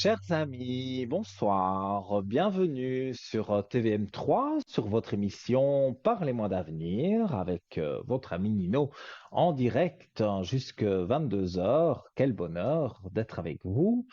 Chers amis, bonsoir, bienvenue sur TVM3, sur votre émission Parlez-moi d'avenir avec votre ami Nino en direct jusque 22 heures. Quel bonheur d'être avec vous.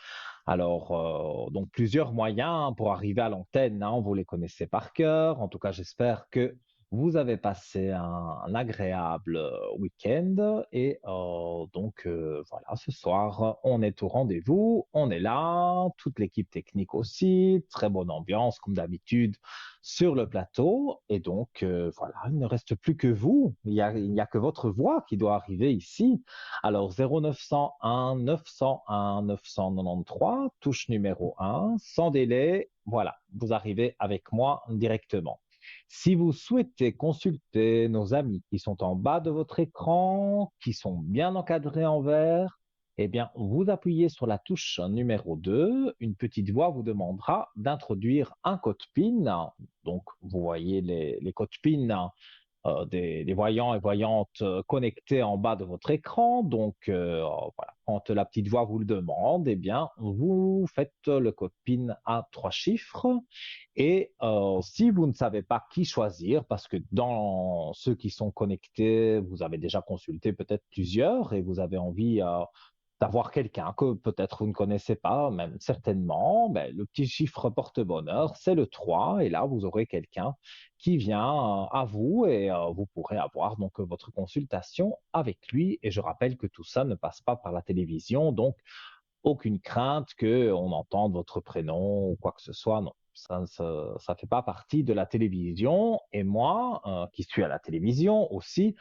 Alors, donc plusieurs moyens pour arriver à l'antenne, hein, vous les connaissez par cœur. En tout cas, j'espère que vous avez passé un agréable week-end et voilà, ce soir, on est au rendez-vous, on est là, toute l'équipe technique aussi, très bonne ambiance comme d'habitude sur le plateau et donc voilà, il ne reste plus que vous, il y a que votre voix qui doit arriver ici. Alors 0901 901 993, touche numéro 1, sans délai, voilà, vous arrivez avec moi directement. Si vous souhaitez consulter nos amis qui sont en bas de votre écran, qui sont bien encadrés en vert, eh bien, vous appuyez sur la touche numéro 2. Une petite voix vous demandera d'introduire un code PIN. Donc, vous voyez les codes PIN des voyants et voyantes connectés en bas de votre écran. Donc, voilà, quand la petite voix vous le demande, eh bien, vous faites le code PIN à 3 chiffres. Et si vous ne savez pas qui choisir, parce que dans ceux qui sont connectés, vous avez déjà consulté peut-être plusieurs et vous avez envie d'avoir quelqu'un que peut-être vous ne connaissez pas, même certainement, ben, le petit chiffre porte-bonheur, c'est le 3, et là, vous aurez quelqu'un qui vient à vous et vous pourrez avoir donc votre consultation avec lui. Et je rappelle que tout ça ne passe pas par la télévision, donc aucune crainte qu'on entende votre prénom ou quoi que ce soit. Non, ça fait pas partie de la télévision. Et moi, qui suis à la télévision aussi,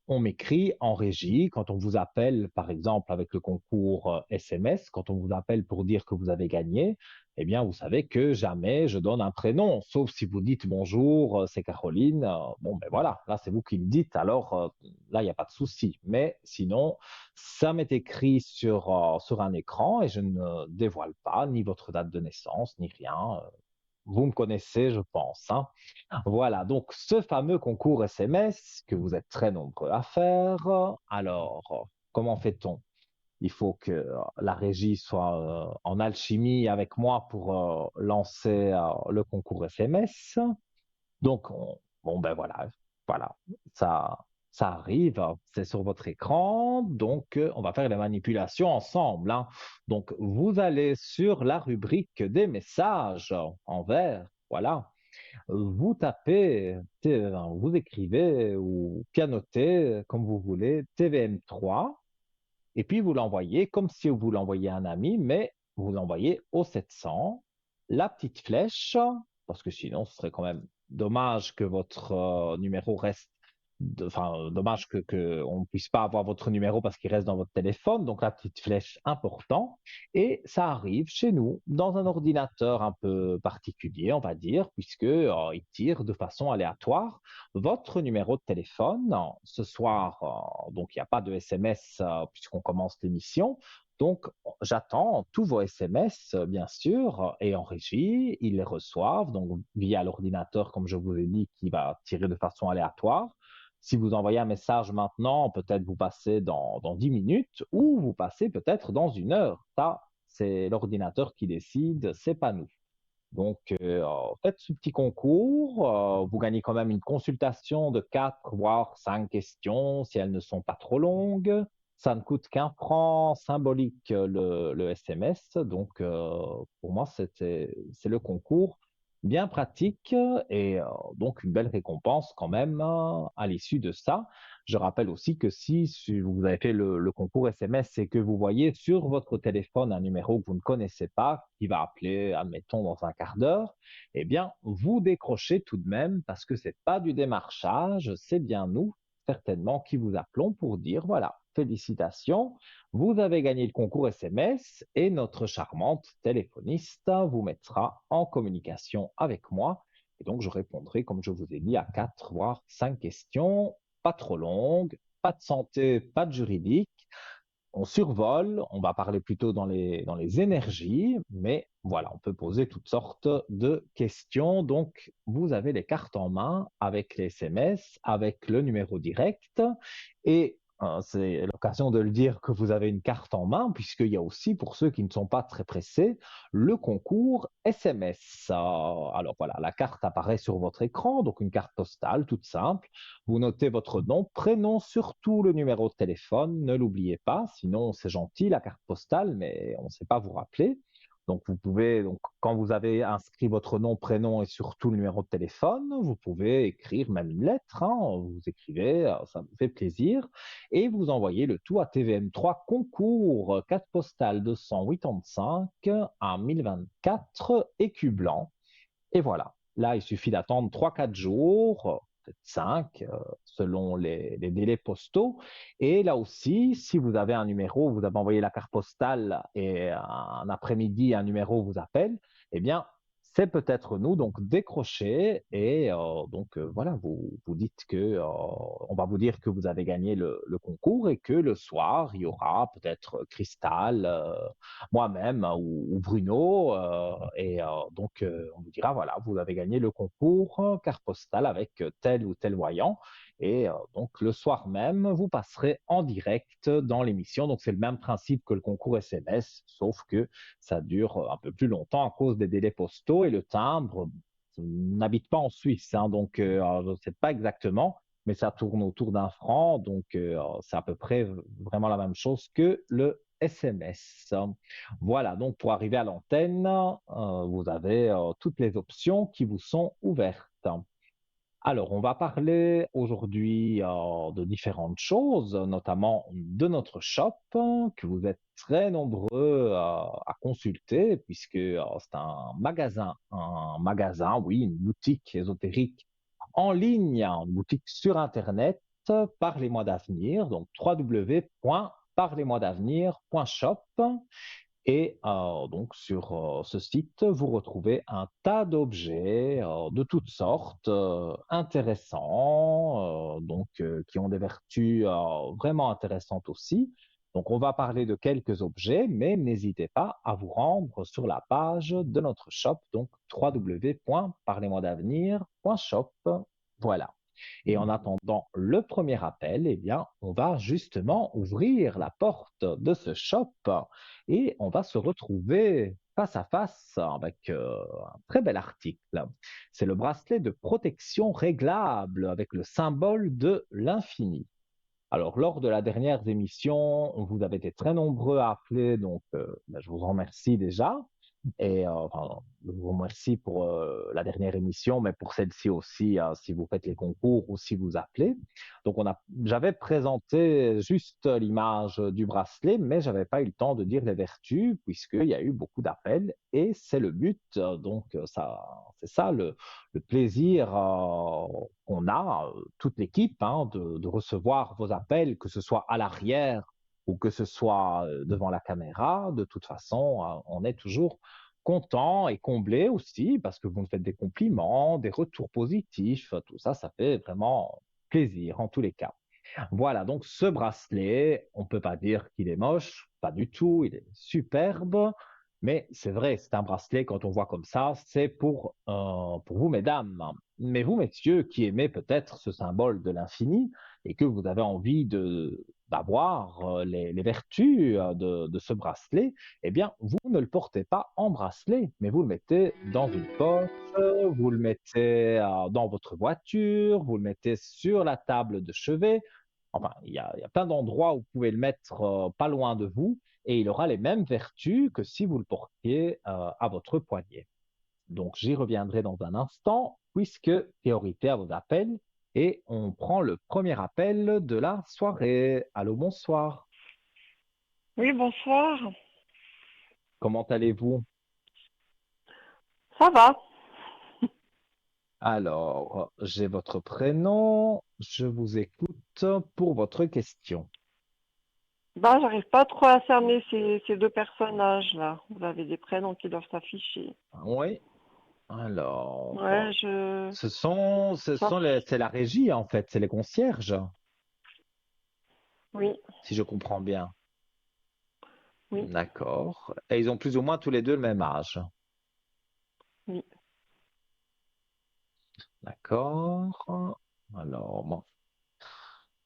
on m'écrit en régie quand on vous appelle, par exemple, avec le concours SMS, quand on vous appelle pour dire que vous avez gagné, eh bien, vous savez que jamais je donne un prénom, sauf si vous dites bonjour, c'est Caroline. Bon, ben voilà, là, c'est vous qui le dites, alors là, il n'y a pas de souci. Mais sinon, ça m'est écrit sur un écran et je ne dévoile pas ni votre date de naissance, ni rien. Vous me connaissez, je pense, hein. Voilà, donc ce fameux concours SMS que vous êtes très nombreux à faire. Alors, comment fait-on? Il faut que la régie soit en alchimie avec moi pour lancer le concours SMS. Donc, bon, ben voilà, voilà, ça, ça arrive, c'est sur votre écran. Donc, on va faire les manipulations ensemble, hein. Donc, vous allez sur la rubrique des messages en vert, voilà. Vous tapez, vous écrivez ou pianotez, comme vous voulez, TVM3, et puis vous l'envoyez comme si vous l'envoyiez à un ami, mais vous l'envoyez au 700, la petite flèche, parce que sinon ce serait quand même dommage que votre numéro reste, enfin dommage que on ne puisse pas avoir votre numéro parce qu'il reste dans votre téléphone, donc la petite flèche important, et ça arrive chez nous dans un ordinateur un peu particulier, on va dire, puisque il tire de façon aléatoire votre numéro de téléphone. Ce soir, donc il n'y a pas de SMS puisqu'on commence l'émission. Donc, j'attends tous vos SMS, bien sûr, et en régie, ils les reçoivent, donc via l'ordinateur, comme je vous ai dit, qui va tirer de façon aléatoire. Si vous envoyez un message maintenant, peut-être vous passez dans 10 minutes ou vous passez peut-être dans 1 heure. Ça, c'est l'ordinateur qui décide, c'est pas nous. Donc, faites ce petit concours. Vous gagnez quand même une consultation de 4 voire 5 questions si elles ne sont pas trop longues. Ça ne coûte qu'1 franc symbolique le SMS. Donc, pour moi, c'est le concours bien pratique et donc une belle récompense quand même à l'issue de ça. Je rappelle aussi que si vous avez fait le concours SMS et que vous voyez sur votre téléphone un numéro que vous ne connaissez pas, qui va appeler, admettons, dans un quart d'heure, eh bien, vous décrochez tout de même parce que c'est pas du démarchage, c'est bien nous, certainement, qui vous appelons pour dire, voilà, félicitations, vous avez gagné le concours SMS et notre charmante téléphoniste vous mettra en communication avec moi. Et donc, je répondrai, comme je vous ai dit, à 4 voire 5 questions pas trop longue, pas de santé, pas de juridique. On survole, on va parler plutôt dans les énergies, mais voilà, on peut poser toutes sortes de questions. Donc, vous avez les cartes en main avec les SMS, avec le numéro direct. Et c'est l'occasion de le dire que vous avez une carte en main, puisqu'il y a aussi, pour ceux qui ne sont pas très pressés, le concours SMS. Alors voilà, la carte apparaît sur votre écran, donc une carte postale toute simple. Vous notez votre nom, prénom, surtout le numéro de téléphone, ne l'oubliez pas, sinon c'est gentil la carte postale, mais on ne sait pas vous rappeler. Donc vous pouvez, donc, quand vous avez inscrit votre nom, prénom et surtout le numéro de téléphone, vous pouvez écrire même une lettre, hein, vous écrivez, ça me fait plaisir, et vous envoyez le tout à TVM3 concours, carte postale 285 à 1024 écus blancs. Et voilà, là, il suffit d'attendre 3 4 jours, peut-être 5, selon les délais postaux. Et là aussi, si vous avez un numéro, vous avez envoyé la carte postale et un après-midi, un numéro vous appelle, eh bien, c'est peut-être nous, donc décrochez et voilà, vous dites que on va vous dire que vous avez gagné le concours et que le soir, il y aura peut-être Cristal, moi-même ou Bruno, on vous dira, voilà, vous avez gagné le concours carte postale avec tel ou tel voyant. Et donc, le soir même, vous passerez en direct dans l'émission. Donc, c'est le même principe que le concours SMS, sauf que ça dure un peu plus longtemps à cause des délais postaux et le timbre n'habite pas en Suisse. Hein, donc, je ne sais pas exactement, mais ça tourne autour d'1 franc. Donc, c'est à peu près vraiment la même chose que le SMS. Voilà, donc pour arriver à l'antenne, vous avez toutes les options qui vous sont ouvertes. Alors, on va parler aujourd'hui de différentes choses, notamment de notre shop que vous êtes très nombreux à consulter puisque c'est un magasin, oui, une boutique ésotérique en ligne, une boutique sur Internet, Parlez-moi d'avenir, donc www.parlez-moi-d'avenir.shop. Et donc sur ce site, vous retrouvez un tas d'objets de toutes sortes, intéressants, qui ont des vertus vraiment intéressantes aussi. Donc on va parler de quelques objets, mais n'hésitez pas à vous rendre sur la page de notre shop, donc www.parlez-moi-d'avenir.shop. Voilà. Et en attendant le premier appel, eh bien, on va justement ouvrir la porte de ce shop et on va se retrouver face à face avec un très bel article. C'est le bracelet de protection réglable avec le symbole de l'infini. Alors, lors de la dernière émission, vous avez été très nombreux à appeler, donc je vous en remercie déjà. Et enfin, je vous remercie pour la dernière émission, mais pour celle-ci aussi, si vous faites les concours ou si vous appelez. Donc, j'avais présenté juste l'image du bracelet, mais j'avais pas eu le temps de dire les vertus, puisqu'il y a eu beaucoup d'appels, et c'est le but. Donc, c'est ça le plaisir qu'on a, toute l'équipe, hein, de recevoir vos appels, que ce soit à l'arrière ou que ce soit devant la caméra. De toute façon, on est toujours content et comblé aussi parce que vous nous faites des compliments, des retours positifs, tout ça, ça fait vraiment plaisir en tous les cas. Voilà, donc ce bracelet, on ne peut pas dire qu'il est moche, pas du tout, il est superbe, mais c'est vrai, c'est un bracelet, quand on voit comme ça, c'est pour vous, mesdames. Mais vous, messieurs, qui aimez peut-être ce symbole de l'infini et que vous avez envie d'avoir les vertus de ce bracelet, eh bien, vous ne le portez pas en bracelet, mais vous le mettez dans une poche, vous le mettez dans votre voiture, vous le mettez sur la table de chevet. Enfin, il y a plein d'endroits où vous pouvez le mettre pas loin de vous et il aura les mêmes vertus que si vous le portiez à votre poignet. Donc, j'y reviendrai dans un instant, puisque priorité à vos appels et on prend le premier appel de la soirée. Allô, bonsoir. Oui, bonsoir. Comment allez-vous? Ça va? Alors, j'ai votre prénom. Je vous écoute pour votre question. Ben, j'arrive pas trop à cerner ces deux personnages-là. Vous avez des prénoms qui doivent s'afficher. Oui, alors, Ouais, c'est la régie en fait, c'est les concierges, Oui, si je comprends bien. oui, D'accord. Et ils ont plus ou moins tous les deux le même âge. oui. D'accord. Alors, bon.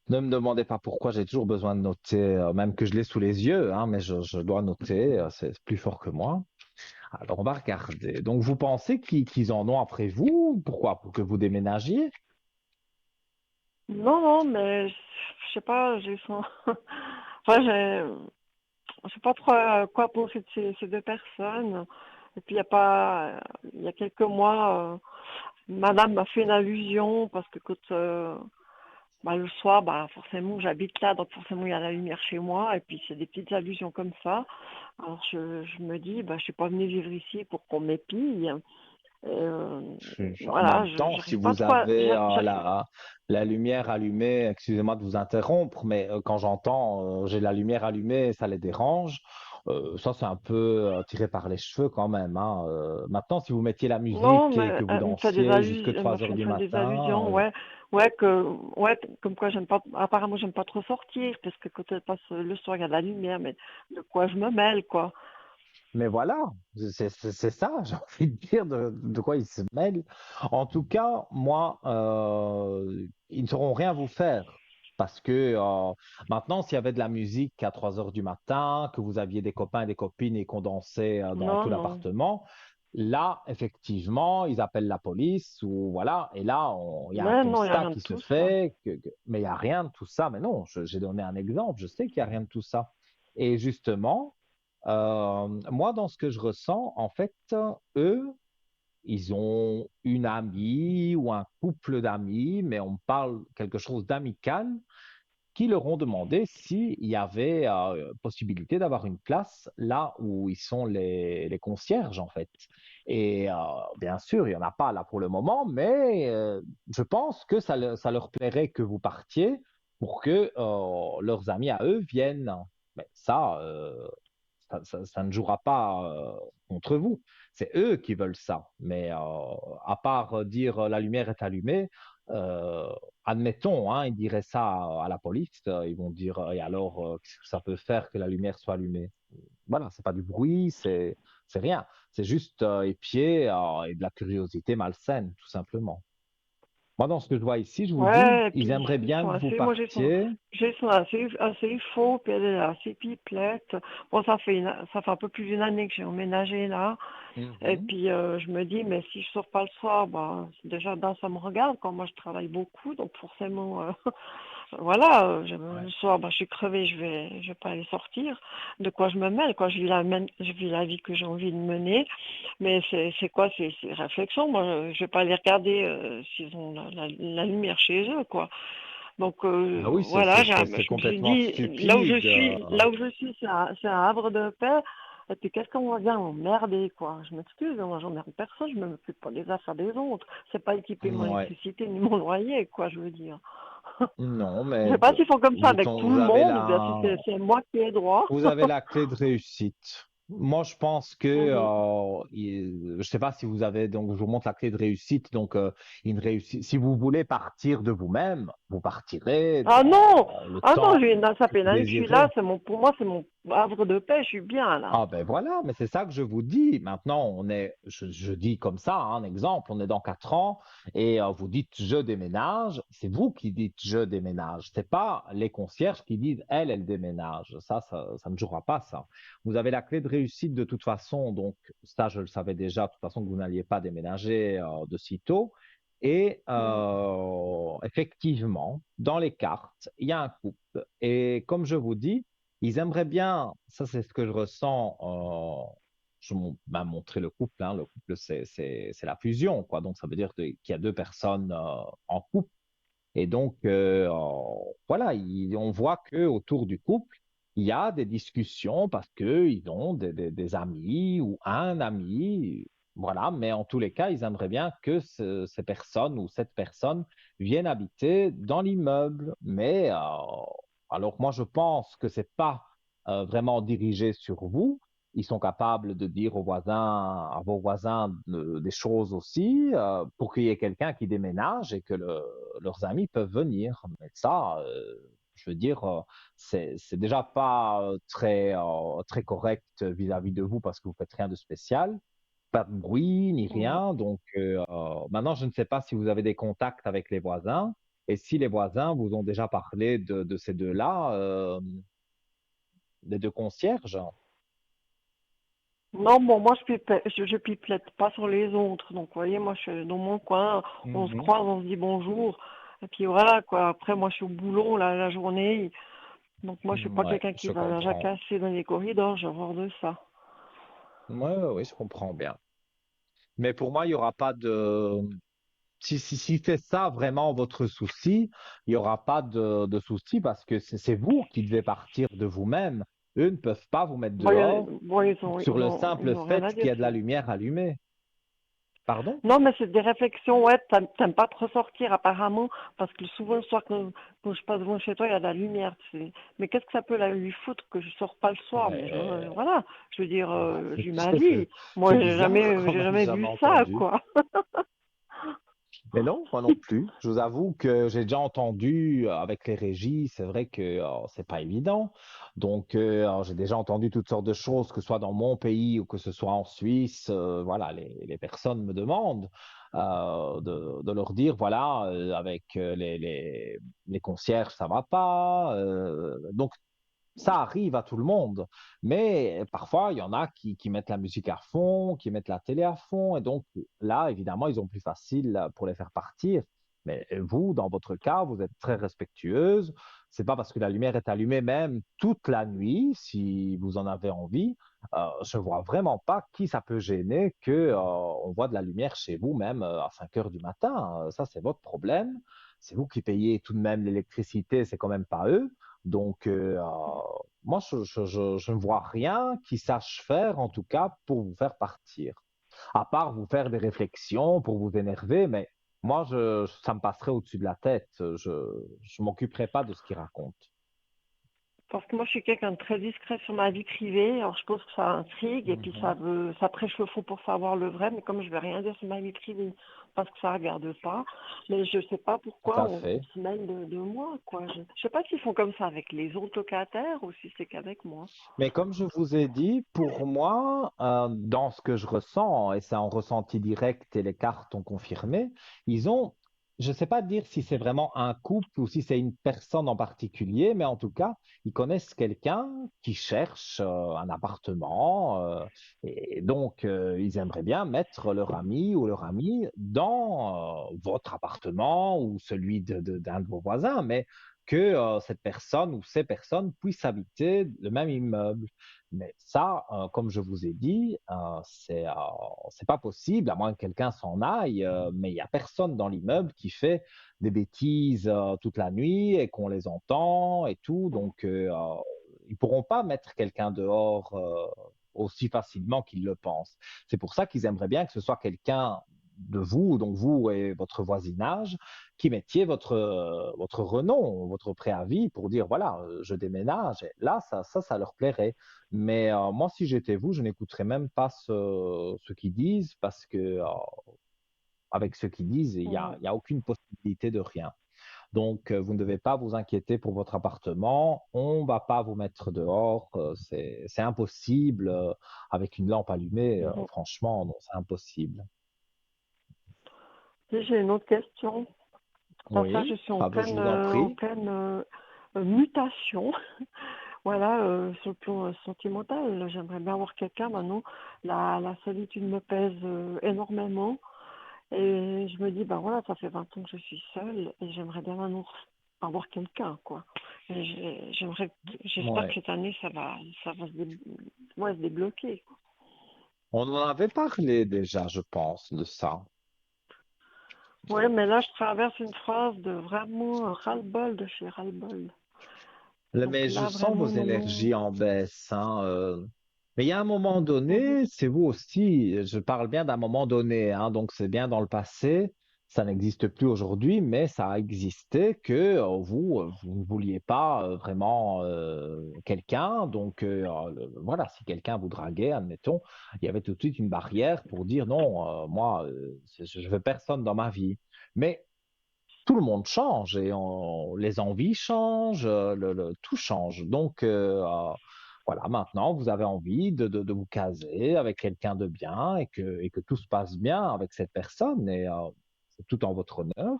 Ne me demandez pas pourquoi, j'ai toujours besoin de noter, même que je l'ai sous les yeux, hein, mais je dois noter, c'est plus fort que moi. Alors, on va regarder. Donc, vous pensez qu'ils en ont après vous? Pourquoi? Pour que vous déménagiez? Non, non, mais je sais pas, j'ai son... Enfin, je sais pas trop quoi penser de ces deux personnes. Et puis, il y a quelques mois, madame m'a fait une allusion parce que quand, bah, le soir, bah, forcément, j'habite là, donc forcément, il y a la lumière chez moi. Et puis, c'est des petites allusions comme ça. Alors, je me dis, bah, je suis pas venue vivre ici pour qu'on m'épille. En Voilà, même temps, si j'arrive pas vous trop à... avez la lumière allumée, excusez-moi de vous interrompre, mais quand j'entends j'ai la lumière allumée, ça les dérange. Ça, c'est un peu tiré par les cheveux quand même, hein. Maintenant, si vous mettiez la Non, musique et mais que vous dansiez jusque elle m'a 3 heures du fait des matin, allusions, ouais, ouais, ouais, comme quoi j'aime pas, apparemment j'aime pas trop sortir, parce que quand elle passe le soir, il y a de la lumière, mais de quoi je me mêle, quoi. mais voilà, c'est ça, j'ai envie de dire de quoi ils se mêlent. En tout cas, moi, ils ne sauront rien vous faire. Parce que maintenant, s'il y avait de la musique à 3 heures du matin, que vous aviez des copains et des copines et qu'on dansait dans Non, tout non. l'appartement, là, effectivement, ils appellent la police ou voilà, et là, il y a un Mais non, il n'y a constat rien de qui se tout ça. fait, mais il n'y a rien de tout ça. Mais non, j'ai donné un exemple, je sais qu'il n'y a rien de tout ça. Et justement, moi, dans ce que je ressens, en fait, eux, ils ont une amie ou un couple d'amis, mais on parle quelque chose d'amical, qui leur ont demandé s'il y avait possibilité d'avoir une place là où ils sont les concierges, en fait. Et bien sûr, il n'y en a pas là pour le moment, mais je pense que ça leur plairait que vous partiez pour que leurs amis à eux viennent. Mais ça ne jouera pas contre vous. C'est eux qui veulent ça. Mais à part dire la lumière est allumée, euh, admettons, hein, ils diraient ça à la police, ils vont dire et alors qu'est-ce que ça peut faire que la lumière soit allumée? Voilà, c'est pas du bruit, c'est rien. C'est juste épier et de la curiosité malsaine, tout simplement. Moi, dans ce que je vois ici, je vous dis, Ouais, et ils puis aimeraient ils bien sont que vous assez, partiez. j'ai sont assez faux, puis elle est assez pipelette. Bon, ça fait un peu plus d'une année que j'ai emménagé là. Et Mhm. puis je me dis, mais si je sors pas le soir, bah déjà ça me regarde quand moi je travaille beaucoup, donc forcément, voilà, le Ouais. soir, bah, je suis crevée, je vais pas aller sortir. De quoi je me mêle, quoi. Je vis la vie que j'ai envie de mener. Mais c'est quoi, c'est réflexion. Moi, je vais pas aller regarder s'ils ont la lumière chez eux, quoi. Donc Ah oui, voilà, c'est je me complètement dis, stupide. là où je suis, c'est un havre de paix. Et puis qu'est-ce qu'on va bien m'emmerder, quoi. Je m'excuse, moi j'emmerde personne, je me m'occupe pas des affaires des autres. C'est pas équiper mon Ouais. électricité ni mon loyer, quoi, je veux dire. Non, Je mais sais pas s'ils font comme ça avec tout vous le avez monde ou bien si c'est moi qui ai droit. vous avez la clé de réussite. Moi, je pense que, Mhm. je sais pas si vous avez, donc je vous montre la clé de réussite. Donc, une réussite. Si vous voulez partir de vous-même, vous partirez Ah non! dans le Ah non, temps ça que fait une vous année que je suis là, désirez. pour moi, c'est mon havre de paix, je suis bien là. Ah ben voilà, mais c'est ça que je vous dis. Maintenant, je dis comme ça, hein, un exemple, on est dans 4 ans et vous dites je déménage. C'est vous qui dites je déménage. C'est pas les concierges qui disent elle déménage. Ça ne jouera pas ça. Vous avez la clé de réussite de toute façon, donc ça je le savais déjà de toute façon que vous n'alliez pas déménager de sitôt. Et Mhm. effectivement, dans les cartes, il y a un couple. Et comme je vous dis, ils aimeraient bien, ça c'est ce que je ressens, m'a montré le couple, hein, le couple c'est la fusion, quoi. Donc ça veut dire qu'il y a deux personnes en couple. Et donc voilà, on voit que autour du couple, il y a des discussions parce qu'ils ont des amis ou un ami, voilà. Mais en tous les cas, ils aimeraient bien que ces personnes ou cette personne viennent habiter dans l'immeuble. Mais alors moi, je pense que c'est pas vraiment dirigé sur vous. Ils sont capables de dire aux voisins, à vos voisins des choses aussi pour qu'il y ait quelqu'un qui déménage et que leurs amis peuvent venir. Mais ça, je veux dire, c'est déjà pas très correct vis-à-vis de vous parce que vous faites rien de spécial, pas de bruit ni Mhm. rien. Donc maintenant, je ne sais pas si vous avez des contacts avec les voisins. Et si les voisins vous ont déjà parlé de ces deux-là, des deux concierges? Non, bon, moi, je pipelette pas sur les autres. Donc, vous voyez, moi, je suis dans mon coin, on se Mhm. croise, on se dit bonjour. Et puis voilà, quoi. Après, moi, je suis au boulot, la journée. Donc, moi, je suis pas Ouais, quelqu'un qui je va comprends. jacasser dans les corridors, j'ai horreur de ça. Ouais, ouais, ouais, je comprends bien. Mais pour moi, il y aura pas de. Si c'est ça vraiment votre souci, il n'y aura pas de souci parce que c'est vous qui devez partir de vous-même. Eux ne peuvent pas vous mettre Bon, dehors bon, sur le ils simple ont rien fait à qu'il dire. y a de la lumière allumée. Pardon? Non, mais c'est des réflexions, ouais, t'aimes pas te ressortir apparemment, parce que souvent le soir quand je passe devant chez toi, il y a de la lumière, tu sais. Mais qu'est-ce que ça peut lui foutre que je sors pas le soir? Mais Ouais, voilà, je veux dire, j'ai ma vie. c'est Moi, c'est bizarre quand j'ai même, jamais jamais vu ça, entendu. quoi. Mais non, moi non plus. Je vous avoue que j'ai déjà entendu avec les régies, c'est vrai que c'est pas évident. Donc, alors, j'ai déjà entendu toutes sortes de choses, que ce soit dans mon pays ou que ce soit en Suisse. Voilà, les personnes me demandent de leur dire, voilà, avec les concierges, ça va pas. Donc, ça arrive à tout le monde, mais parfois, il y en a qui mettent la musique à fond, qui mettent la télé à fond, et donc là, évidemment, ils ont plus facile pour les faire partir. Mais vous, dans votre cas, vous êtes très respectueuse. C'est pas parce que la lumière est allumée même toute la nuit, si vous en avez envie. Je vois vraiment pas qui ça peut gêner que on voit de la lumière chez vous même à 5 heures du matin. Ça, c'est votre problème. C'est vous qui payez tout de même l'électricité, c'est quand même pas eux. Donc, moi, je ne vois rien qui sache faire, en tout cas, pour vous faire partir. À part vous faire des réflexions pour vous énerver, mais moi, ça me passerait au-dessus de la tête. Je ne m'occuperai pas de ce qu'ils racontent. Parce que moi, je suis quelqu'un de très discret sur ma vie privée. Alors, je pense que ça intrigue et puis Mhm. ça prêche le faux pour savoir le vrai. Mais comme je vais rien dire sur ma vie privée, parce que ça regarde pas. Mais je sais pas Tout pourquoi à on fait. se mêle de moi, quoi. Je sais pas s'ils font comme ça avec les autres locataires ou si c'est qu'avec moi. Mais comme je vous ai dit, pour moi, dans ce que je ressens, et c'est un ressenti direct et les cartes ont confirmé, ils ont, je ne sais pas dire si c'est vraiment un couple ou si c'est une personne en particulier, mais en tout cas, ils connaissent quelqu'un qui cherche un appartement, et donc ils aimeraient bien mettre leur ami ou leur amie dans votre appartement ou celui d'un de vos voisins, mais que cette personne ou ces personnes puissent habiter le même immeuble. Mais ça, comme je vous ai dit, c'est pas possible, à moins que quelqu'un s'en aille, mais il n'y a personne dans l'immeuble qui fait des bêtises toute la nuit et qu'on les entend et tout. Donc, ils pourront pas mettre quelqu'un dehors aussi facilement qu'ils le pensent. C'est pour ça qu'ils aimeraient bien que ce soit quelqu'un de vous, donc vous et votre voisinage, qui mettiez votre renom, votre préavis pour dire voilà, je déménage. Et là, ça leur plairait. Mais moi, si j'étais vous, je n'écouterais même pas ce qu'ils disent parce que avec ce qu'ils disent, Mhm. il y a aucune possibilité de rien. Donc, vous ne devez pas vous inquiéter pour votre appartement. On va pas vous mettre dehors. C'est impossible avec une lampe allumée. Mhm. Franchement, non, c'est impossible. Et j'ai une autre question. Parce que là, Oui, je suis ah ben, je vous en en prie. pleine mutation. Voilà, sur le plan sentimental, j'aimerais bien avoir quelqu'un maintenant. La solitude me pèse énormément. Et je me dis, ben voilà, ça fait 20 ans que je suis seule et j'aimerais bien maintenant avoir quelqu'un, quoi. Et j'espère que Ouais. cette année, ouais, se débloquer. On en avait parlé déjà, je pense, de ça. Ouais, mais là, je traverse une phase de vraiment ras-le-bol de chez ras-le-bol. Donc Mais je là, sens vos vraiment, maintenant, énergies en baisse, hein, mais il y a un moment mhm, donné, c'est vous aussi, je parle bien d'un moment donné, hein, donc c'est bien dans le passé, ça n'existe plus aujourd'hui, mais ça a existé que vous ne vouliez pas vraiment quelqu'un, donc voilà, si quelqu'un vous draguait, admettons, il y avait tout de suite une barrière pour dire non, moi, je veux personne dans ma vie. Mais tout le monde change et les envies changent, tout change. Donc, voilà, maintenant, vous avez envie de vous caser avec quelqu'un de bien et que tout se passe bien avec cette personne et c'est tout en votre honneur.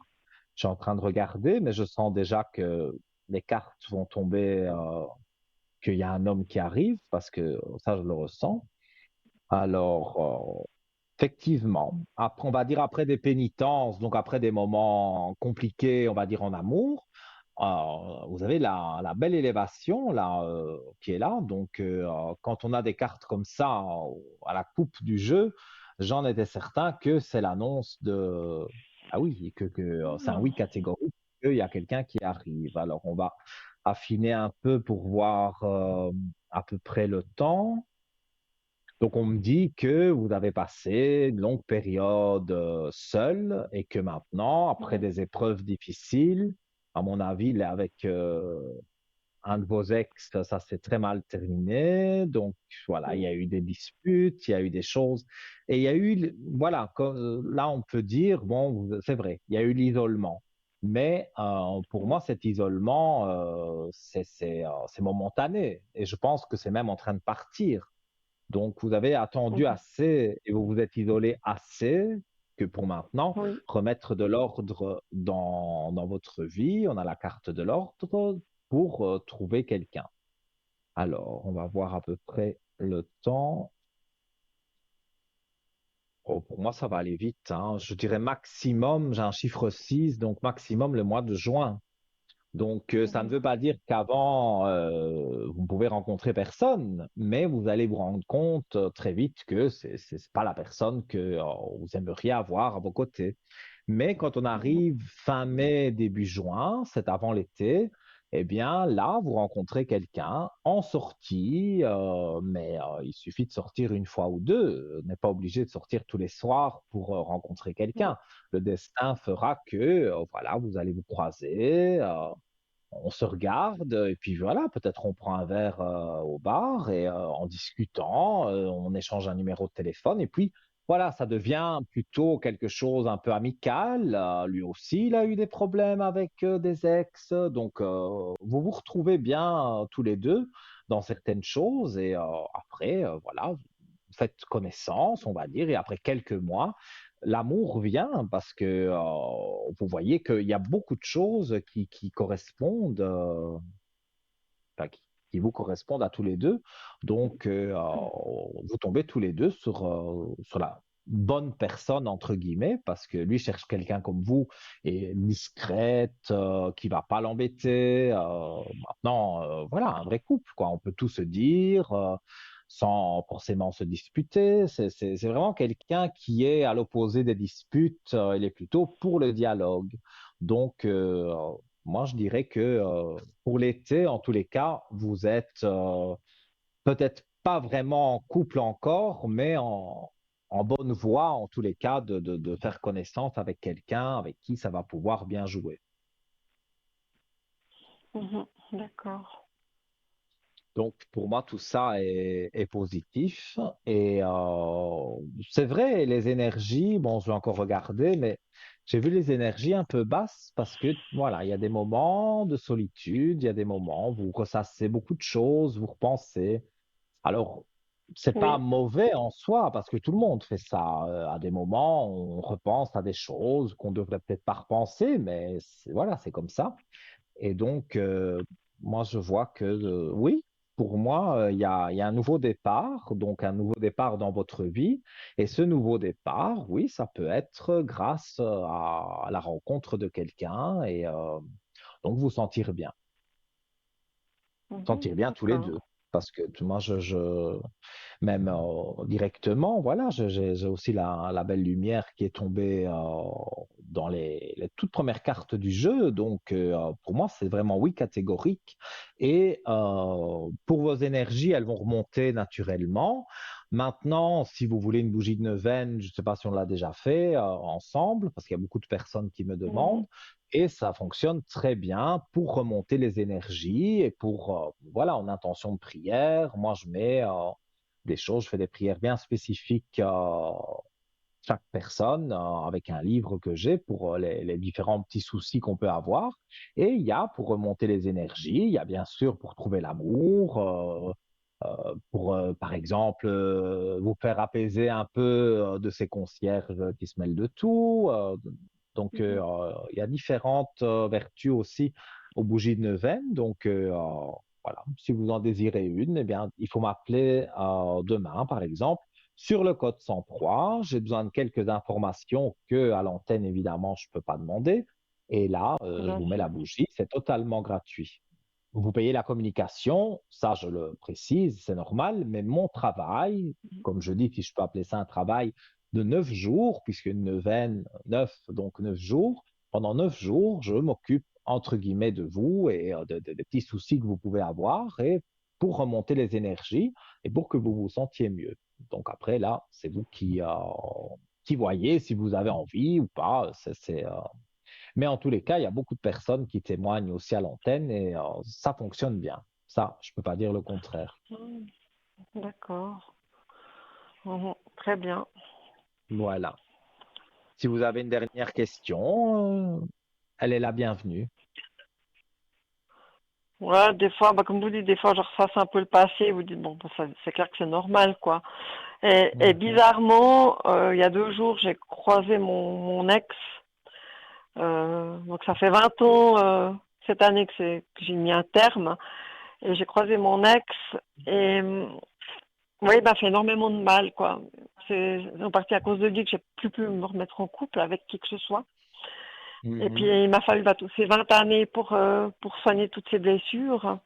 Je suis en train de regarder, mais je sens déjà que les cartes vont tomber, qu'il y a un homme qui arrive, parce que ça, je le ressens. Alors, effectivement, après, on va dire après des pénitences, donc après des moments compliqués, on va dire en amour, vous avez la belle élévation là qui est là. Donc, quand on a des cartes comme ça à la coupe du jeu, j'en étais certain que c'est l'annonce de ah oui, que c'est un oui Ah, catégorique, qu'il y a quelqu'un qui arrive. Alors, on va affiner un peu pour voir à peu près le temps. Donc, on me dit que vous avez passé une longue période seul et que maintenant, après oui, des épreuves difficiles, à mon avis, là, avec un de vos ex, ça s'est très mal terminé. Donc, voilà, il y oui, a eu des disputes, il y a eu des choses. Et il y a eu, voilà, là, on peut dire, bon, c'est vrai, il y a eu l'isolement. Mais pour oui, moi, cet isolement, c'est momentané. Et je pense que c'est même en train de partir. Donc, vous avez attendu mhm, assez et vous vous êtes isolé assez que pour maintenant oui. remettre de l'ordre dans votre vie. On a la carte de l'ordre pour trouver quelqu'un. Alors, on va voir à peu près le temps. Oh, pour moi, ça va aller vite, hein. Je dirais maximum, j'ai un chiffre 6, donc maximum le mois de juin. Donc, ça ne Mhm. veut pas dire qu'avant, vous ne pouvez rencontrer personne, mais vous allez vous rendre compte très vite que c'est pas la personne que vous aimeriez avoir à vos côtés. Mais quand on Mhm. arrive fin mai, début juin, c'est avant l'été, eh bien là, vous rencontrez quelqu'un en sortie, mais il suffit de sortir une fois ou deux. On n'est pas obligé de sortir tous les soirs pour rencontrer Oui, quelqu'un. Le destin fera que, voilà, vous allez vous croiser. On se regarde et puis voilà, peut-être on prend un verre au bar et en discutant, on échange un numéro de téléphone et puis voilà, ça devient plutôt quelque chose un peu amical. Lui aussi, il a eu des problèmes avec des ex, donc vous vous retrouvez bien tous les deux dans certaines choses et après, voilà, vous faites connaissance, on va dire, et après quelques mois, l'amour vient parce que vous voyez qu'il y a beaucoup de choses qui correspondent, enfin, qui vous correspondent à tous les deux. Donc, vous tombez tous les deux sur la bonne personne, entre guillemets, parce que lui cherche quelqu'un comme vous et discrète, qui va pas l'embêter. Maintenant, voilà, un vrai couple, quoi. On peut tout se dire. Sans forcément se disputer. C'est vraiment quelqu'un qui est à l'opposé des disputes, il est plutôt pour le dialogue. Donc, moi, je dirais que pour l'été, en tous les cas, vous êtes peut-être pas vraiment en couple encore, mais en bonne voie, en tous les cas, de faire connaissance avec quelqu'un avec qui ça va pouvoir bien jouer. mhm. D'accord. Donc, pour moi, tout ça est positif. Et c'est vrai, les énergies, bon, je vais encore regarder, mais j'ai vu les énergies un peu basses parce que, voilà, il y a des moments de solitude, il y a des moments où vous ressassez beaucoup de choses, vous repensez. Alors, c'est pas Oui, mauvais en soi parce que tout le monde fait ça. À des moments, on repense à des choses qu'on devrait peut-être pas repenser, mais voilà, c'est comme ça. Et donc, moi, je vois que oui, pour moi, il y a un nouveau départ, donc un nouveau départ dans votre vie. Et ce nouveau départ, oui, ça peut être grâce à la rencontre de quelqu'un et donc vous mhm. sentir bien tous les deux. D'accord. Parce que moi, même directement, voilà, j'ai aussi la belle lumière qui est tombée dans les toutes premières cartes du jeu. Donc, pour moi, c'est vraiment oui catégorique. Et pour vos énergies, elles vont remonter naturellement. Maintenant, si vous voulez une bougie de neuvaine, je ne sais pas si on l'a déjà fait ensemble, parce qu'il y a beaucoup de personnes qui me Mhm. demandent. Et ça fonctionne très bien pour remonter les énergies et pour, voilà, en intention de prière. Moi, je mets des choses. Je fais des prières bien spécifiques à chaque personne avec un livre que j'ai pour les différents petits soucis qu'on peut avoir. Et il y a pour remonter les énergies, il y a bien sûr pour trouver l'amour, pour par exemple vous faire apaiser un peu de ces concierges qui se mêlent de tout. Donc, Mhm. il y a différentes vertus aussi aux bougies de neuvaine. Donc, voilà, si vous en désirez une, eh bien, il faut m'appeler demain, par exemple, sur le code 103. J'ai besoin de quelques informations que à l'antenne, évidemment, je ne peux pas demander. Et là, je Bien vous mets sûr. la bougie. C'est totalement gratuit. Vous payez la communication, ça je le précise, c'est normal, mais mon travail, comme je dis, si je peux appeler ça un travail de 9 jours, puisque une neuvaine, 9, donc 9 jours, pendant 9 jours, je m'occupe entre guillemets de vous et des petits soucis que vous pouvez avoir et pour remonter les énergies et pour que vous vous sentiez mieux. Donc après, là, c'est vous qui voyez si vous avez envie ou pas. Mais en tous les cas, il y a beaucoup de personnes qui témoignent aussi à l'antenne et ça fonctionne bien. Ça, je ne peux pas dire le contraire. Mhm. D'accord. Mhm. Très bien. Voilà. Si vous avez une dernière question, elle est la bienvenue. Ouais, des fois, bah, comme vous dites, des fois, je retrace un peu le passé. Vous dites, bon, bah, c'est clair que c'est normal, quoi. Et Mhm. bizarrement, il y a 2 jours, j'ai croisé mon ex. Donc ça fait 20 ans cette année que j'ai mis un terme. Et j'ai croisé mon ex. Et oui, il m'a fait énormément de mal, quoi. C'est en partie à cause de lui que j'ai plus pu me remettre en couple avec qui que ce soit. Et puis Mhm. il m'a fallu tous ces 20 années pour soigner toutes ces blessures.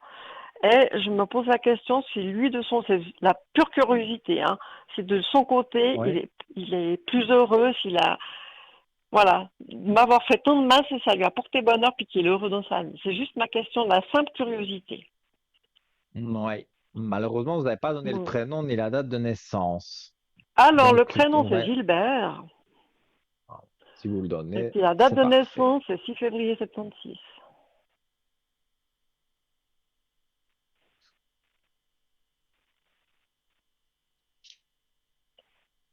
Et je me pose la question si lui, c'est la pure curiosité, hein, si de son côté, Oui. il est plus heureux, s'il a, voilà, m'avoir fait tant de mal, si ça lui a porté bonheur, puis qu'il est heureux dans sa vie. C'est juste ma question de la simple curiosité. Oui. Malheureusement, vous n'avez pas donné le Bon. prénom ni la date de naissance. Alors, le Donc, prénom, c'est ouais, Gilbert. si vous le Et donnez, puis, la date c'est de parfait. naissance, c'est 6 février 76.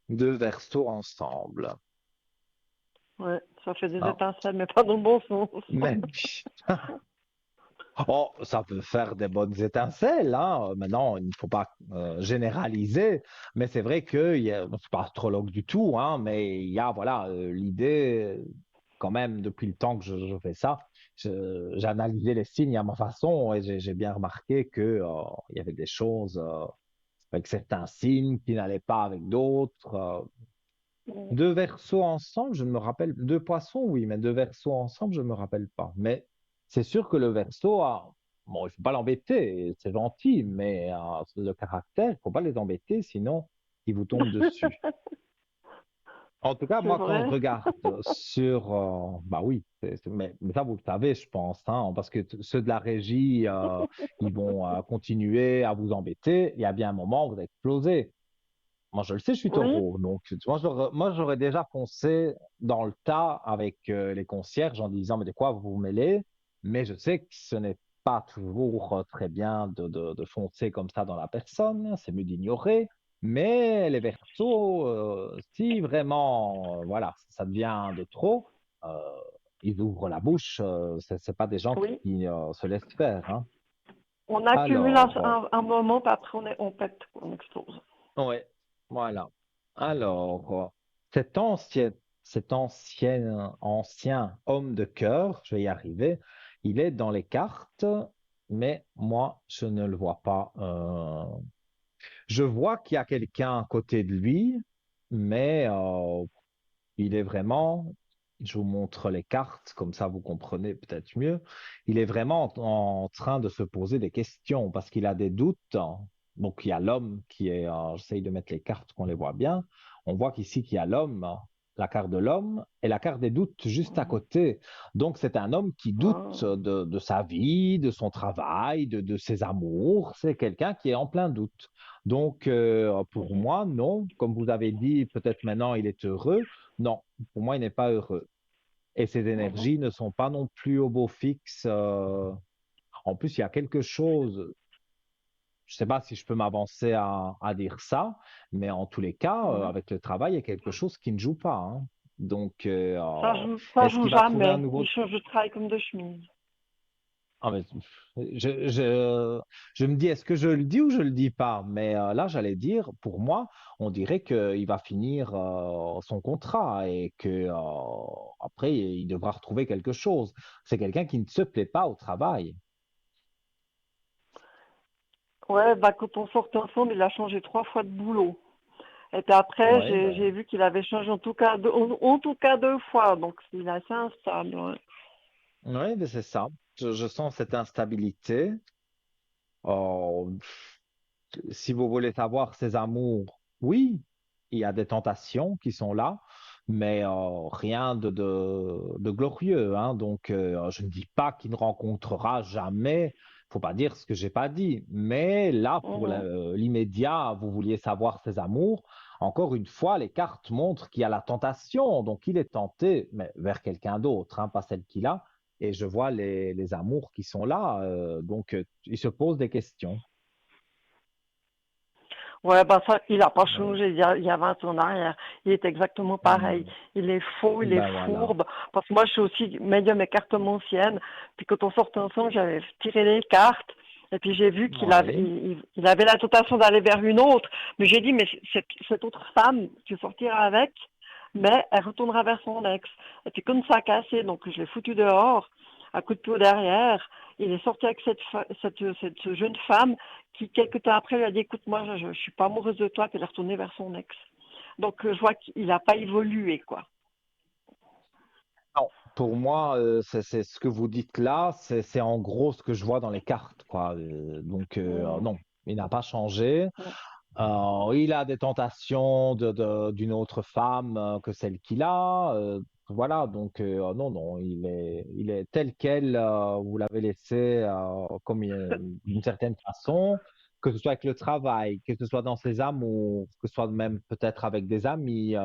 Deux versos ensemble. Ouais, ça fait des Ah, étincelles, mais pas dans le bon sens. même. Oh, ça peut faire des bonnes étincelles, hein. Maintenant, il ne faut pas généraliser, mais c'est vrai que je suis pas astrologue du tout, hein, mais il y a voilà l'idée quand même depuis le temps que je fais ça, j'ai analysé les signes à ma façon et j'ai bien remarqué que il y avait des choses avec certains signes qui n'allaient pas avec d'autres. Deux versos ensemble, je ne me rappelle. Deux poissons, oui, mais deux versos ensemble, je ne me rappelle pas. Mais c'est sûr que le verso a. Bon, il ne faut pas l'embêter, c'est gentil, mais le caractère, il ne faut pas les embêter, sinon ils vous tombent dessus. En tout cas, C'est moi, quand je vrai? regarde sur. Bah oui, mais ça, vous le savez, je pense, hein, parce que ceux de la régie, ils vont continuer à vous embêter. Il y a bien un moment où vous explosez. Moi, je le sais, je suis Oui? taureau. Donc, moi, j'aurais déjà foncé dans le tas avec les concierges en disant, mais de quoi vous vous mêlez? Mais je sais que ce n'est pas toujours très bien de foncer comme ça dans la personne. C'est mieux d'ignorer. Mais les versos, si vraiment, voilà, ça devient de trop, euh, ils ouvrent la bouche. C'est pas des gens Oui. qui se laissent faire, hein. On accumule Alors, un moment, puis après on pète, on explose. ouais, voilà. Alors, cet ancien homme de cœur, je vais y arriver, il est dans les cartes, mais moi, je ne le vois pas. Je vois qu'il y a quelqu'un à côté de lui, mais il est vraiment, je vous montre les cartes, comme ça vous comprenez peut-être mieux. Il est vraiment en train de se poser des questions parce qu'il a des doutes. Donc il y a l'homme qui est, j'essaye de mettre les cartes qu'on les voit bien. On voit qu'ici qu'il y a l'homme, la carte de l'homme et la carte des doutes juste à Mhm. côté. Donc c'est un homme qui doute Ah, de sa vie, de son travail, de ses amours. C'est quelqu'un qui est en plein doute. Donc pour mhm, moi, non. Comme vous avez dit, peut-être maintenant il est heureux. Non, pour moi, il n'est pas heureux. Et ses mhm. énergies ne sont pas non plus au beau fixe. En plus, il y a quelque chose, je ne sais pas si je peux m'avancer à dire ça, mais en tous les cas, Mhm. avec le travail, il y a quelque chose qui ne joue pas, hein. Donc, Ça est-ce joue qu'il va trouver un jamais. Il nouveau... change de travail comme de chemise. Ah, mais je me dis, est-ce que je le dis ou je le dis pas? Mais là, j'allais dire, pour moi, on dirait qu'il va finir son contrat et que après, il devra retrouver quelque chose. C'est quelqu'un qui ne se plaît pas au travail. Ouais, bah quand on sortait ensemble, il a changé 3 fois de boulot. Et puis après, Ouais, ben, j'ai vu qu'il avait changé en tout cas en tout cas 2 fois, donc il est assez instable. Ouais. ouais, ben c'est ça. Je sens cette instabilité. Oh, si vous voulez savoir ses amours, oui, il y a des tentations qui sont là, mais rien de glorieux, hein. Donc, je ne dis pas qu'il ne rencontrera jamais. Faut pas dire ce que j'ai pas dit. Mais là, pour Mhm. l'immédiat, vous vouliez savoir ses amours. Encore une fois, les cartes montrent qu'il y a la tentation. Donc, il est tenté, mais vers quelqu'un d'autre, hein, pas celle qu'il a. Et je vois les amours qui sont là. Donc, il se pose des questions. Ouais, bah ça, il a pas Oui. changé il y a 20 ans en arrière. Il est exactement pareil. Hmm. Il est faux, il est Ben voilà. fourbe. Parce que moi, je suis aussi médium et cartomancienne. Puis quand on sortait ensemble, j'avais tiré les cartes. Et puis j'ai vu qu'il avait, Oui. il avait la tentation d'aller vers une autre. Mais j'ai dit, mais cette autre femme, tu sortiras avec, mais elle retournera vers son ex. Et puis comme ça a cassé, donc je l'ai foutu dehors, à coup de pied au derrière. Il est sorti avec cette jeune femme qui, quelques temps après, lui a dit, écoute, moi, je suis pas amoureuse de toi, puis elle est retournée vers son ex. Donc, je vois qu'il n'a pas évolué, quoi. Non, pour moi, c'est ce que vous dites là, c'est en gros ce que je vois dans les cartes, quoi. Donc, Mhm. non, il n'a pas changé. Il a des tentations d'une autre femme que celle qu'il a. Voilà, donc non, non, il est tel quel, vous l'avez laissé comme d'une certaine façon, que ce soit avec le travail, que ce soit dans ses amours, que ce soit même peut-être avec des amis.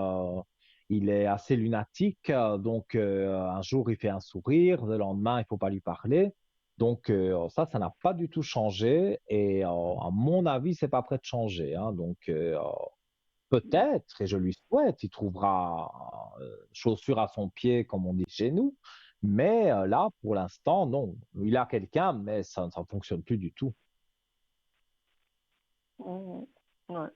Il est assez lunatique, donc un jour il fait un sourire, le lendemain il faut pas lui parler. Donc ça n'a pas du tout changé et à mon avis, c'est pas prêt de changer, hein. Donc peut-être, et je lui souhaite, il trouvera chaussure à son pied, comme on dit chez nous. Mais là, pour l'instant, non. Il a quelqu'un, mais ça ne fonctionne plus du tout. Mhm. Ouais.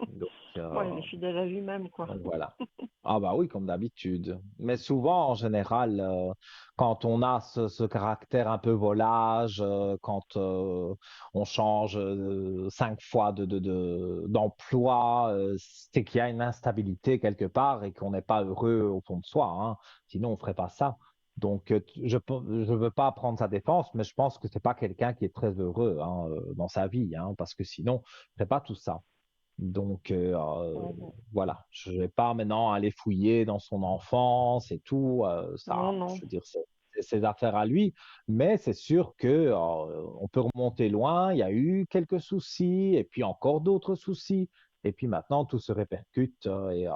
Donc, Ouais, il est fidèle à lui-même, quoi. donc voilà. Ah bah oui, comme d'habitude. Mais souvent, en général, quand on a ce caractère un peu volage, quand on change 5 fois d'emploi, c'est qu'il y a une instabilité quelque part et qu'on n'est pas heureux au fond de soi, hein. Sinon, on ferait pas ça. Donc, je veux pas prendre sa défense, mais je pense que c'est pas quelqu'un qui est très heureux, hein, dans sa vie, hein, parce que sinon, il ferait pas tout ça. Donc Mhm. voilà, je vais pas maintenant aller fouiller dans son enfance et tout, ça, Non, non. je veux dire, c'est ses affaires à lui, mais c'est sûr que on peut remonter loin. Il y a eu quelques soucis et puis encore d'autres soucis, et puis maintenant tout se répercute et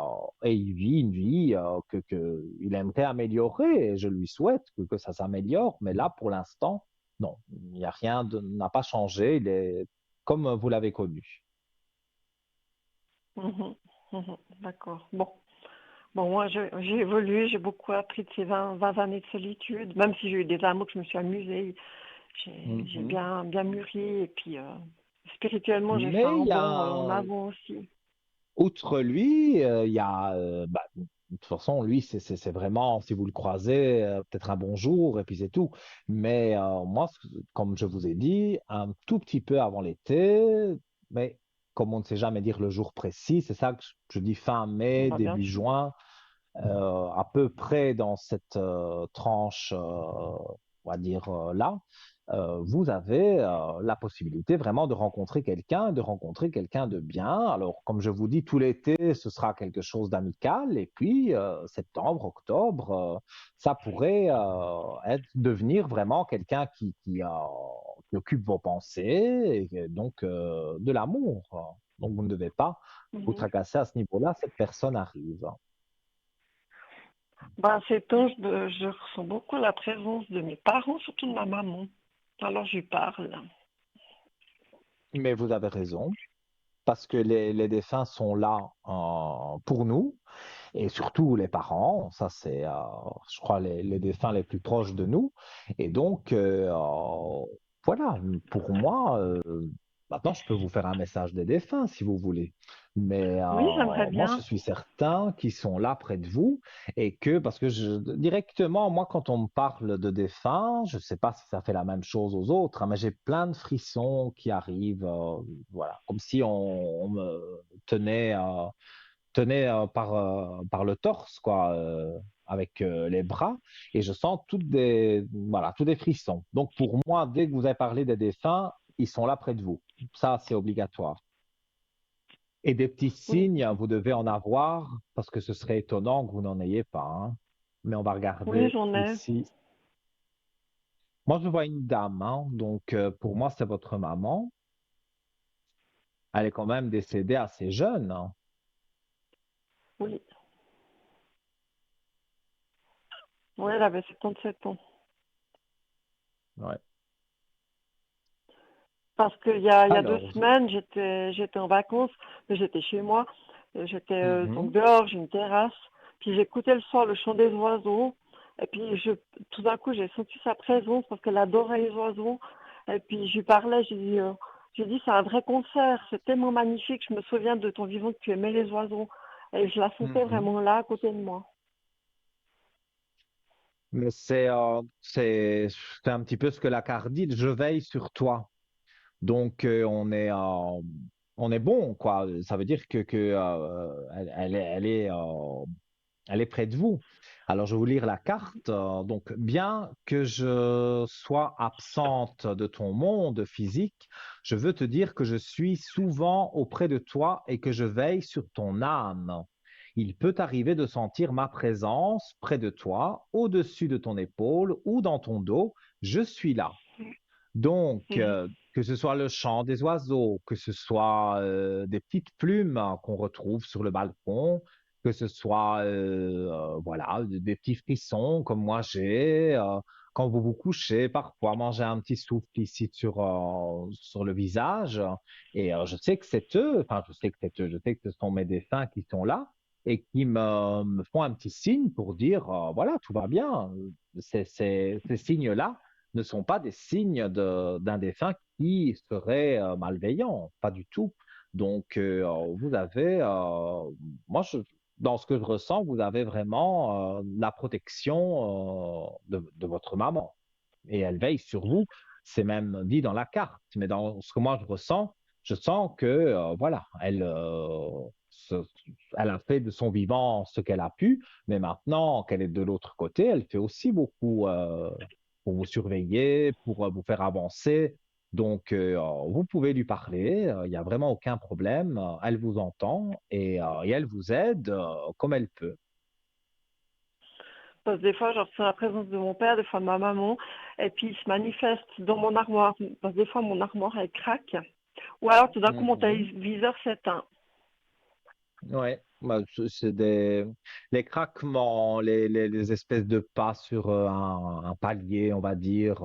il vit une vie que il aimerait améliorer et je lui souhaite que ça s'améliore, mais là pour l'instant, non, il n'y a rien n'a pas changé, il est comme vous l'avez connu. Mhm. Mhm. D'accord. Bon. Bon, moi, j'ai évolué, j'ai beaucoup appris de ces 20 années de solitude, même si j'ai eu des amours que je me suis amusée. J'ai Mhm. bien mûri, et puis spirituellement, j'ai fait Mais un il y bond en a, avant aussi. outre lui, il y a, bah, de toute façon, lui, c'est vraiment, si vous le croisez, peut-être un bonjour et puis c'est tout. Mais moi, comme je vous ai dit, un tout petit peu avant l'été, mais comme on ne sait jamais dire le jour précis, c'est ça que je dis fin mai, Bah, bien début sûr. juin, à peu près dans cette tranche, on va dire là, vous avez la possibilité vraiment de rencontrer quelqu'un, de rencontrer quelqu'un de bien. Alors, comme je vous dis, tout l'été, ce sera quelque chose d'amical, et puis septembre, octobre, ça pourrait devenir vraiment quelqu'un qui occupe vos pensées, et donc de l'amour. Donc, vous ne devez pas vous Mhm. tracasser à ce niveau-là, cette personne arrive. Bah, ces temps, je ressens beaucoup la présence de mes parents, surtout de ma maman. Alors, je lui parle. Mais vous avez raison, parce que les défunts sont là pour nous. et surtout les parents. Ça, c'est, je crois, les défunts les plus proches de nous. Et donc, voilà, pour moi, maintenant, je peux vous faire un message des défunts si vous voulez. Mais Oui, j'aimerais moi, je bien. suis certain qu'ils sont là près de vous et que, parce que directement, moi, quand on me parle de défunts, je ne sais pas si ça fait la même chose aux autres, hein, mais j'ai plein de frissons qui arrivent, voilà, comme si on me tenait, par le torse, quoi, avec les bras, et je sens voilà, tous des frissons. Donc pour moi, dès que vous avez parlé des défunts, ils sont là près de vous. Ça, c'est obligatoire. Et des petits Oui, signes, vous devez en avoir, parce que ce serait étonnant que vous n'en ayez pas, hein. Mais on va oui, regarder j'en ai. ici. Moi, je vois une dame, hein, donc pour moi, c'est votre maman. Elle est quand même décédée assez jeune, hein. Oui, oui, elle avait 77 ans. Ouais. Parce il y a deux Alors, semaines, j'étais en vacances, mais j'étais chez moi. J'étais donc mhm, dehors, j'ai une terrasse. Puis j'écoutais le soir le chant des oiseaux. Et puis tout d'un coup, j'ai senti sa présence parce qu'elle adorait les oiseaux. Et puis je lui parlais, j'ai dit, c'est un vrai concert, c'est tellement magnifique. Je me souviens de ton vivant que tu aimais les oiseaux. Et je la sentais mhm. vraiment là, à côté de moi. Mais c'est un petit peu ce que la carte dit, je veille sur toi. Donc on est bon, quoi. Ça veut dire que elle est près de vous. Alors je vais vous lire la carte. Donc bien que je sois absente de ton monde physique, je veux te dire que je suis souvent auprès de toi et que je veille sur ton âme. Il peut arriver de sentir ma présence près de toi, au-dessus de ton épaule ou dans ton dos. Je suis là. Donc, Mhm. que ce soit le chant des oiseaux, que ce soit des petites plumes, hein, qu'on retrouve sur le balcon, que ce soit voilà, des petits frissons comme moi j'ai, quand vous vous couchez, parfois manger un petit souffle ici sur le visage. Et je sais que c'est eux, enfin je sais que c'est eux, je sais que ce sont mes défunts qui sont là et qui me font un petit signe pour dire, voilà, tout va bien. Ces signes-là ne sont pas des signes d'un défunt qui serait malveillant, pas du tout. Donc, vous avez, moi, dans ce que je ressens, vous avez vraiment la protection de votre maman. Et elle veille sur vous. C'est même dit dans la carte. Mais dans ce que moi je ressens, je sens que, voilà, se- elle a fait de son vivant ce qu'elle a pu, mais maintenant qu'elle est de l'autre côté, elle fait aussi beaucoup pour vous surveiller, pour vous faire avancer. Donc, vous pouvez lui parler, il n'y a vraiment aucun problème. Elle vous entend et elle vous aide comme elle peut. Parce que des fois, je ressens la présence de mon père, des fois de ma maman, et puis il se manifeste dans mon armoire. Parce que des fois, mon armoire, elle craque. Ou alors, tout d'un coup, mon Mhm. téléviseur s'éteint. Ouais, bah, c'est les craquements, les espèces de pas sur un palier, on va dire.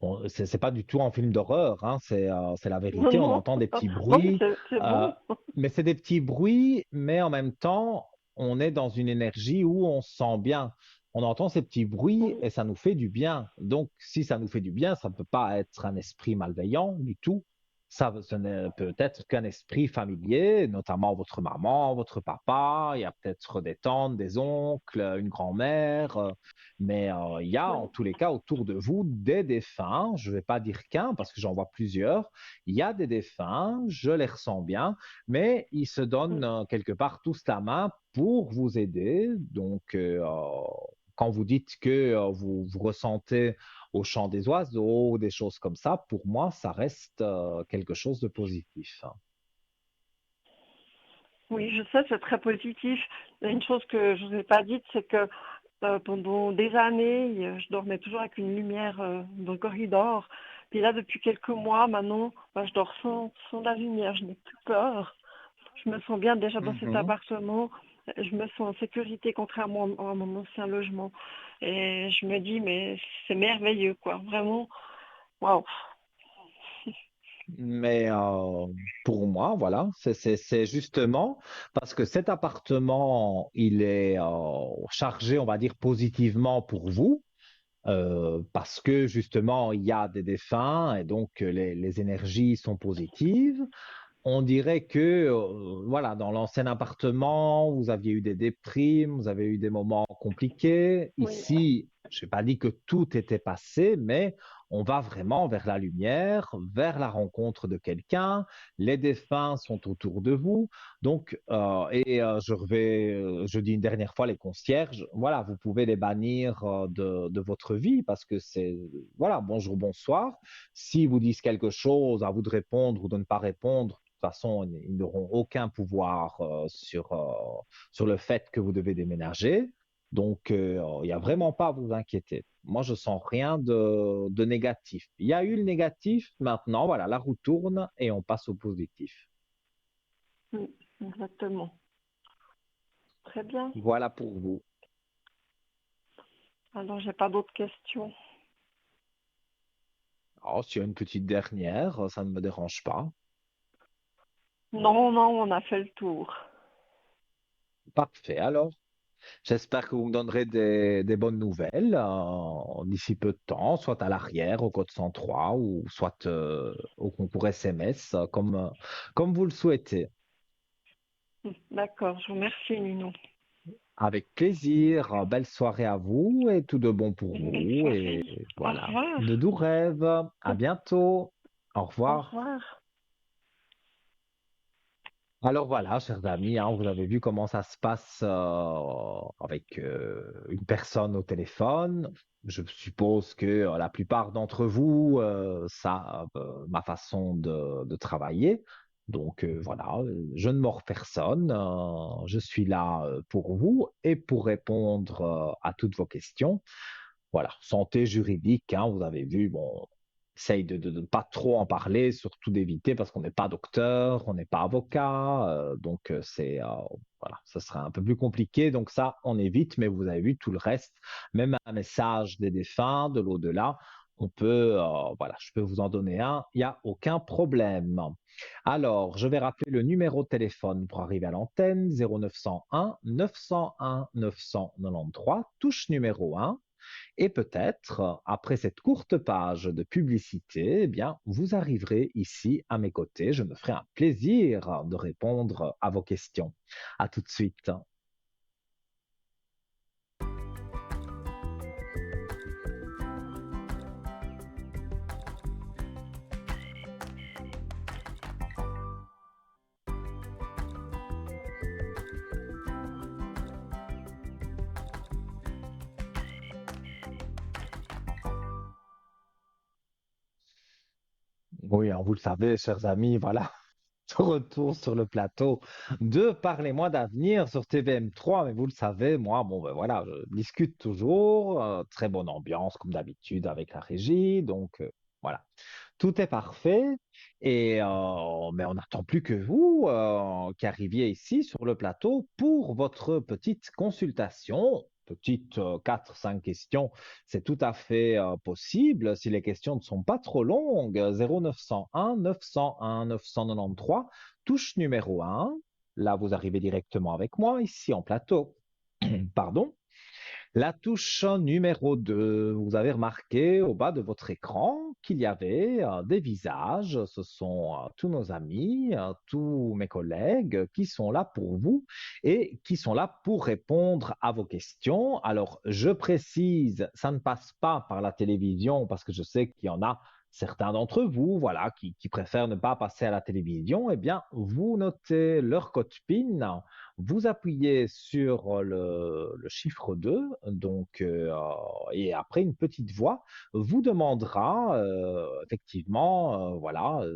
Bon, c'est pas du tout un film d'horreur, hein, c'est la Non, vérité. On non, entend des petits non, mais bruits, c'est euh, bon. mais c'est des petits bruits, mais en même temps, on est dans une énergie où on se sent bien. On entend ces petits bruits Oui, et ça nous fait du bien. Donc, si ça nous fait du bien, ça ne peut pas être un esprit malveillant du tout. Ça, ce n'est peut-être qu'un esprit familier, notamment votre maman, votre papa, il y a peut-être des tantes, des oncles, une grand-mère, mais il y a en oui, tous les cas autour de vous des défunts, je ne vais pas dire qu'un parce que j'en vois plusieurs, il y a des défunts, je les ressens bien, mais ils se donnent oui. quelque part tous la main pour vous aider. Donc, quand vous dites que vous ressentez au chant des oiseaux, des choses comme ça, pour moi, ça reste quelque chose de positif, hein. Oui, je sais, c'est très positif. Il y a une chose que je vous ai pas dite, c'est que pendant des années, je dormais toujours avec une lumière dans le corridor. Puis là, depuis quelques mois, maintenant, je dors sans la lumière. Je n'ai plus peur. Je me sens bien déjà dans cet Mhm. appartement. Je me sens en sécurité contrairement à mon ancien logement. Et je me dis, mais c'est merveilleux, quoi. Vraiment, waouh. Mais pour moi, voilà, c'est justement parce que cet appartement, il est chargé, on va dire, positivement pour vous, parce que justement, il y a des défunts et donc les énergies sont positives. On dirait que, voilà, dans l'ancien appartement, vous aviez eu des déprimes, vous avez eu des moments compliqués. Oui, Ici, je n'ai pas dit que tout était passé, mais on va vraiment vers la lumière, vers la rencontre de quelqu'un. Les défunts sont autour de vous. Donc, je dis une dernière fois, les concierges, voilà, vous pouvez les bannir de votre vie parce que c'est, voilà, bonjour, bonsoir. S'ils vous disent quelque chose, à vous de répondre ou de ne pas répondre. De toute façon, ils n'auront aucun pouvoir sur le fait que vous devez déménager. Donc, il n'y a vraiment pas à vous inquiéter. Moi, je sens rien de négatif. Il y a eu le négatif, maintenant, voilà, la roue tourne et on passe au positif. oui, exactement. Très bien. Voilà pour vous. Alors, j'ai pas d'autres questions. Alors, s'il y a une petite dernière, ça ne me dérange pas. Non, non, on a fait le tour. Parfait. Alors, j'espère que vous me donnerez des bonnes nouvelles d'ici peu de temps, soit à l'arrière, au code 103, ou soit au concours SMS, comme vous le souhaitez. D'accord, je vous remercie, Nino. Avec plaisir, belle soirée à vous et tout de bon pour Une belle vous. soirée. Et Au voilà, revoir. de doux rêves. À bientôt. Au Au revoir. revoir. Alors voilà, chers amis, hein, vous avez vu comment ça se passe avec une personne au téléphone. Je suppose que la plupart d'entre vous savent ma façon de travailler. Donc voilà, je ne mords personne. Je suis là pour vous et pour répondre à toutes vos questions. Voilà, santé juridique, hein, vous avez vu, bon, essaye de ne pas trop en parler, surtout d'éviter parce qu'on n'est pas docteur, on n'est pas avocat, donc voilà, ça serait un peu plus compliqué, donc ça, on évite, mais vous avez vu tout le reste, même un message des défunts, de l'au-delà, on peut, voilà, je peux vous en donner un, il n'y a aucun problème. Alors, je vais rappeler le numéro de téléphone pour arriver à l'antenne, 0901 901 993, touche numéro 1. Et peut-être, après cette courte page de publicité, eh bien, vous arriverez ici à mes côtés. Je me ferai un plaisir de répondre à vos questions. À tout de suite. Oui, hein, vous le savez, chers amis, voilà, de retour sur le plateau de Parlez-moi d'avenir sur TVM3. Mais vous le savez, moi, bon, ben voilà, je discute toujours. Très bonne ambiance, comme d'habitude, avec la régie. Donc, voilà. Tout est parfait, mais on n'attend plus que vous qui arriviez ici sur le plateau pour votre petite consultation. Petite 4-5 questions, c'est tout à fait possible si les questions ne sont pas trop longues. 0901 901 993, touche numéro 1. Là, vous arrivez directement avec moi ici en plateau. Pardon. La touche numéro 2, vous avez remarqué au bas de votre écran qu'il y avait des visages. Ce sont tous nos amis, tous mes collègues qui sont là pour vous et qui sont là pour répondre à vos questions. Alors, je précise, ça ne passe pas par la télévision parce que je sais qu'il y en a certains d'entre vous, voilà, qui préfèrent ne pas passer à la télévision. Eh bien, vous notez leur code PIN, vous appuyez sur le chiffre 2, donc, et après une petite voix vous demandera effectivement, voilà,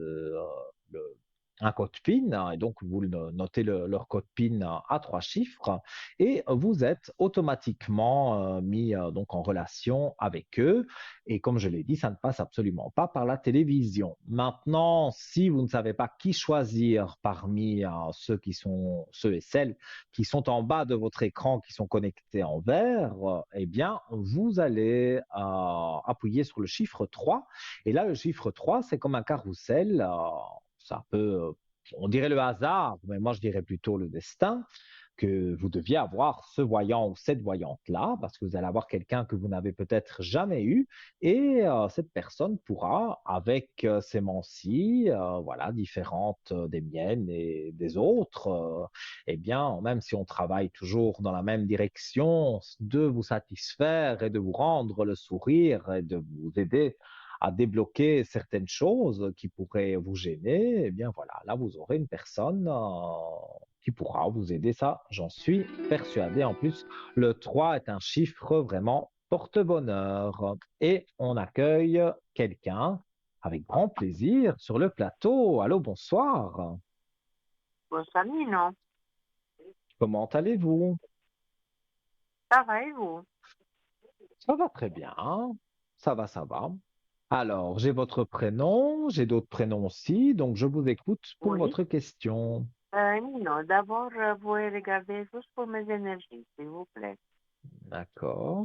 un code PIN, et donc vous notez leur code PIN à 3 chiffres et vous êtes automatiquement mis donc en relation avec eux. Et comme je l'ai dit, ça ne passe absolument pas par la télévision. Maintenant, si vous ne savez pas qui choisir parmi ceux et celles qui sont en bas de votre écran, qui sont connectés en vert, eh bien, vous allez appuyer sur le chiffre 3. Et là, le chiffre 3, c'est comme un carrousel. C'est un peu, on dirait le hasard, mais moi je dirais plutôt le destin, que vous deviez avoir ce voyant ou cette voyante-là, parce que vous allez avoir quelqu'un que vous n'avez peut-être jamais eu, et cette personne pourra, avec ses menties, voilà, différentes des miennes et des autres, eh bien, même si on travaille toujours dans la même direction, de vous satisfaire et de vous rendre le sourire et de vous aider à débloquer certaines choses qui pourraient vous gêner, eh bien voilà, là vous aurez une personne qui pourra vous aider, ça j'en suis persuadé. En plus, le 3 est un chiffre vraiment porte-bonheur. Et on accueille quelqu'un avec grand plaisir sur le plateau. Allô, bonsoir. Bonsoir Nino, Comment allez-vous? ça va et vous? Ça va très bien. Ça va, ça va. Alors, j'ai votre prénom, j'ai d'autres prénoms aussi, donc je vous écoute pour Oui. votre question. Nino, d'abord, vous pouvez regarder juste pour mes énergies, s'il vous plaît. D'accord.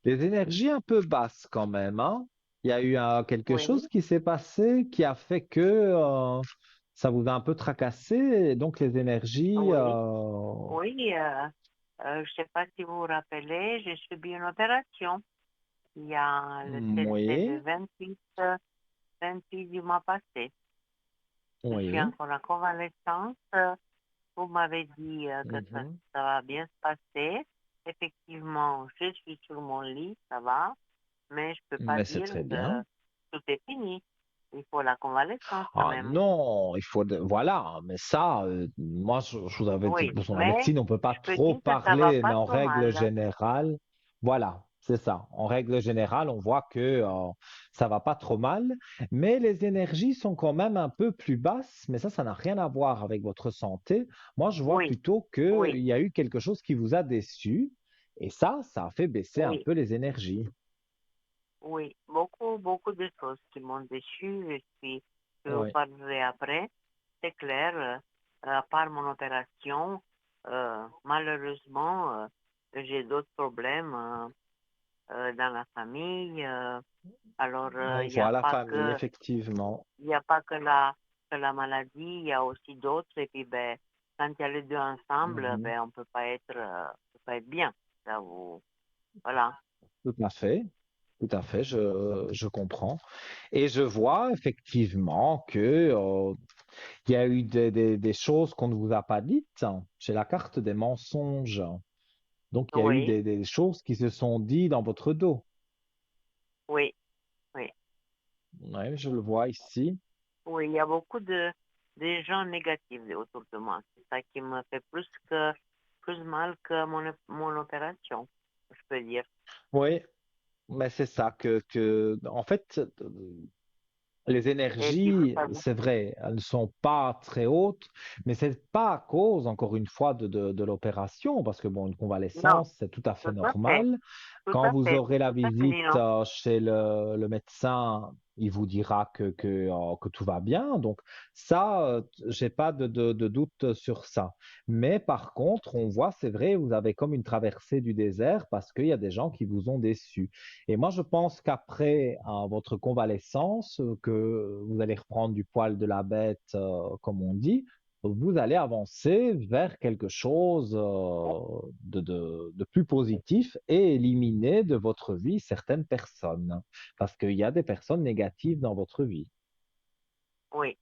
Des énergies un peu basses quand même, hein? Il y a eu quelque Oui, chose qui s'est passé qui a fait que ça vous a un peu tracassé, et donc les énergies, oui, oui. Je ne sais pas si vous vous rappelez, j'ai subi une opération. C'était le oui, 28 du mois passé. Je suis oui, encore en convalescence. Vous m'avez dit que mhm. ça va bien se passer. Effectivement, je suis sur mon lit, ça va, mais je peux pas Mais c'est dire très bien. que tout est fini. Il faut la convalescence quand Ah même. non, voilà, mais ça, moi, je vous avais dit, Oui, pour la mais médecine, on peut pas je peux trop dire que ça va parler, mais pas en trop règle mal. générale, voilà, c'est ça. En règle générale, on voit que ça va pas trop mal, mais les énergies sont quand même un peu plus basses, mais ça n'a rien à voir avec votre santé. Moi, je vois Oui, plutôt qu'il oui, y a eu quelque chose qui vous a déçu, et ça a fait baisser un oui, peu les énergies. oui. Beaucoup, beaucoup de choses qui m'ont déçu. Je vous Oui, parlerai après. C'est clair, à part mon opération, malheureusement, j'ai d'autres problèmes dans la famille. Alors, on voit la famille, effectivement. il y a pas que la maladie, il y a aussi d'autres. Et puis, ben, quand il y a les deux ensemble, Mhm. ben, on peut pas être bien. Ça, voilà. Tout à fait, je comprends. Et je vois effectivement que, il y a eu des choses qu'on ne vous a pas dites. J'ai la carte des mensonges. Donc, il y a eu Oui, des choses qui se sont dites dans votre dos. oui, oui. Oui, je le vois ici. Oui, il y a beaucoup de gens négatifs autour de moi. C'est ça qui me fait plus mal que mon opération, je peux dire. Oui, mais c'est ça en fait, les Et puis, vous énergies, savez, c'est vrai, elles ne sont pas très hautes, mais c'est pas à cause, encore une fois, de l'opération, parce que bon, une non, convalescence, c'est tout à fait tout à fait, normal. Quand vous aurez la tout à fait, visite Nino. chez le médecin, il vous dira que tout va bien. Donc ça, j'ai pas de doute sur ça. Mais par contre, on voit, c'est vrai, vous avez comme une traversée du désert parce qu'il y a des gens qui vous ont déçu. Et moi, je pense qu'après votre convalescence, que vous allez reprendre du poil de la bête, comme on dit, vous allez avancer vers quelque chose de plus positif et éliminer de votre vie certaines personnes. Parce qu'il y a des personnes négatives dans votre vie. Oui.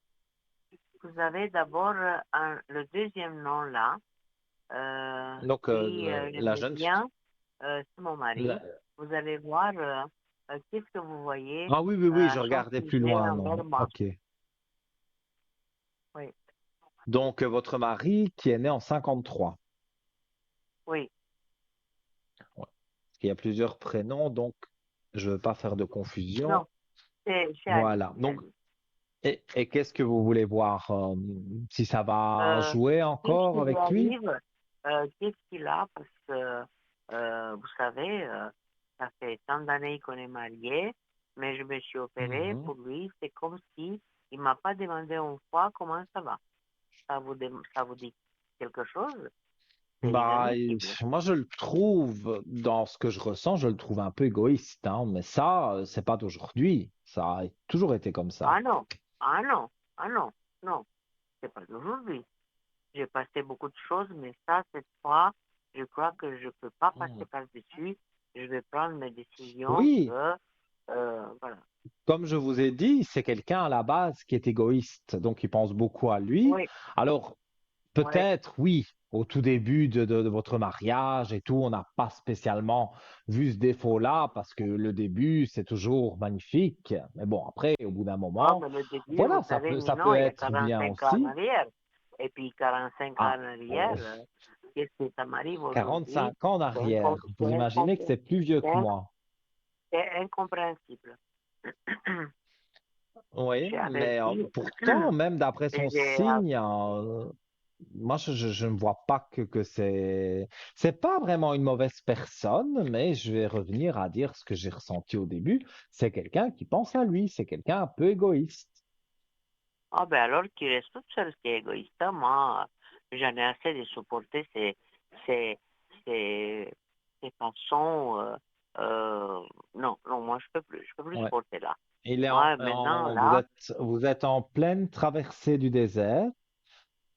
Vous avez d'abord le deuxième nom là. Donc, Si je la mets jeune fille. bien, c'est mon mari. Vous allez voir qu'est-ce que vous voyez Ah oui, oui, oui, à je son regardais plus sujet loin, non. envers moi. Ok. Oui, Donc, votre mari qui est né en 53. oui, Ouais. Il y a plusieurs prénoms, donc je ne veux pas faire de Non, confusion. c'est Ali. Voilà. C'est Donc, Ali. et qu'est-ce que vous voulez voir? Si ça va Euh, jouer Qu'est-ce encore qui lui avec lui? arrive? Qu'est-ce qu'il a? Parce que, vous savez, ça fait tant d'années qu'on est mariés, mais je me suis opérée Mhm. pour lui. C'est comme si il m'a pas demandé une fois comment ça va. Ça vous dit quelque chose? C'est Bah, inadmissible. moi, je le trouve, dans ce que je ressens, je le trouve un peu égoïste, hein, mais ça, c'est pas d'aujourd'hui. Ça a toujours été comme ça. Ah non, ah non, ah non, non, c'est pas d'aujourd'hui. J'ai passé beaucoup de choses, mais ça, cette fois, je crois que je peux pas passer Mhm. par-dessus. Je vais prendre mes décisions Oui, que, voilà. comme je vous ai dit, c'est quelqu'un à la base qui est égoïste, donc il pense beaucoup à lui. Oui, Alors, oui, peut-être, oui, au tout début de votre mariage et tout, on n'a pas spécialement vu ce défaut-là parce que le début, c'est toujours magnifique. Mais bon, après, au bout d'un ah, moment, mais le début, vous voilà, ça savez, peut, ça Nino, peut il y a être bien 45 ans en aussi. arrière. Et puis 45 ans Ah, en arrière, oh, qu'est-ce que ça m'arrive aujourd'hui? 45 ans en C'est arrière. Vous imaginez que c'est plus vieux c'est que inc- moi. c'est incompréhensible. Oui, J'ai mais averti, pourtant, même d'après son j'ai, signe, moi, je ne vois pas que c'est pas vraiment une mauvaise personne, mais je vais revenir à dire ce que j'ai ressenti au début. C'est quelqu'un qui pense à lui, c'est quelqu'un un peu égoïste. ah ben alors qu'il reste toute seule, c'est égoïste. Moi, j'en ai assez de supporter ces, ces, ces façons. Non, non, moi je peux plus Ouais. supporter là. Il est Moi, maintenant, là, vous êtes en pleine traversée du désert.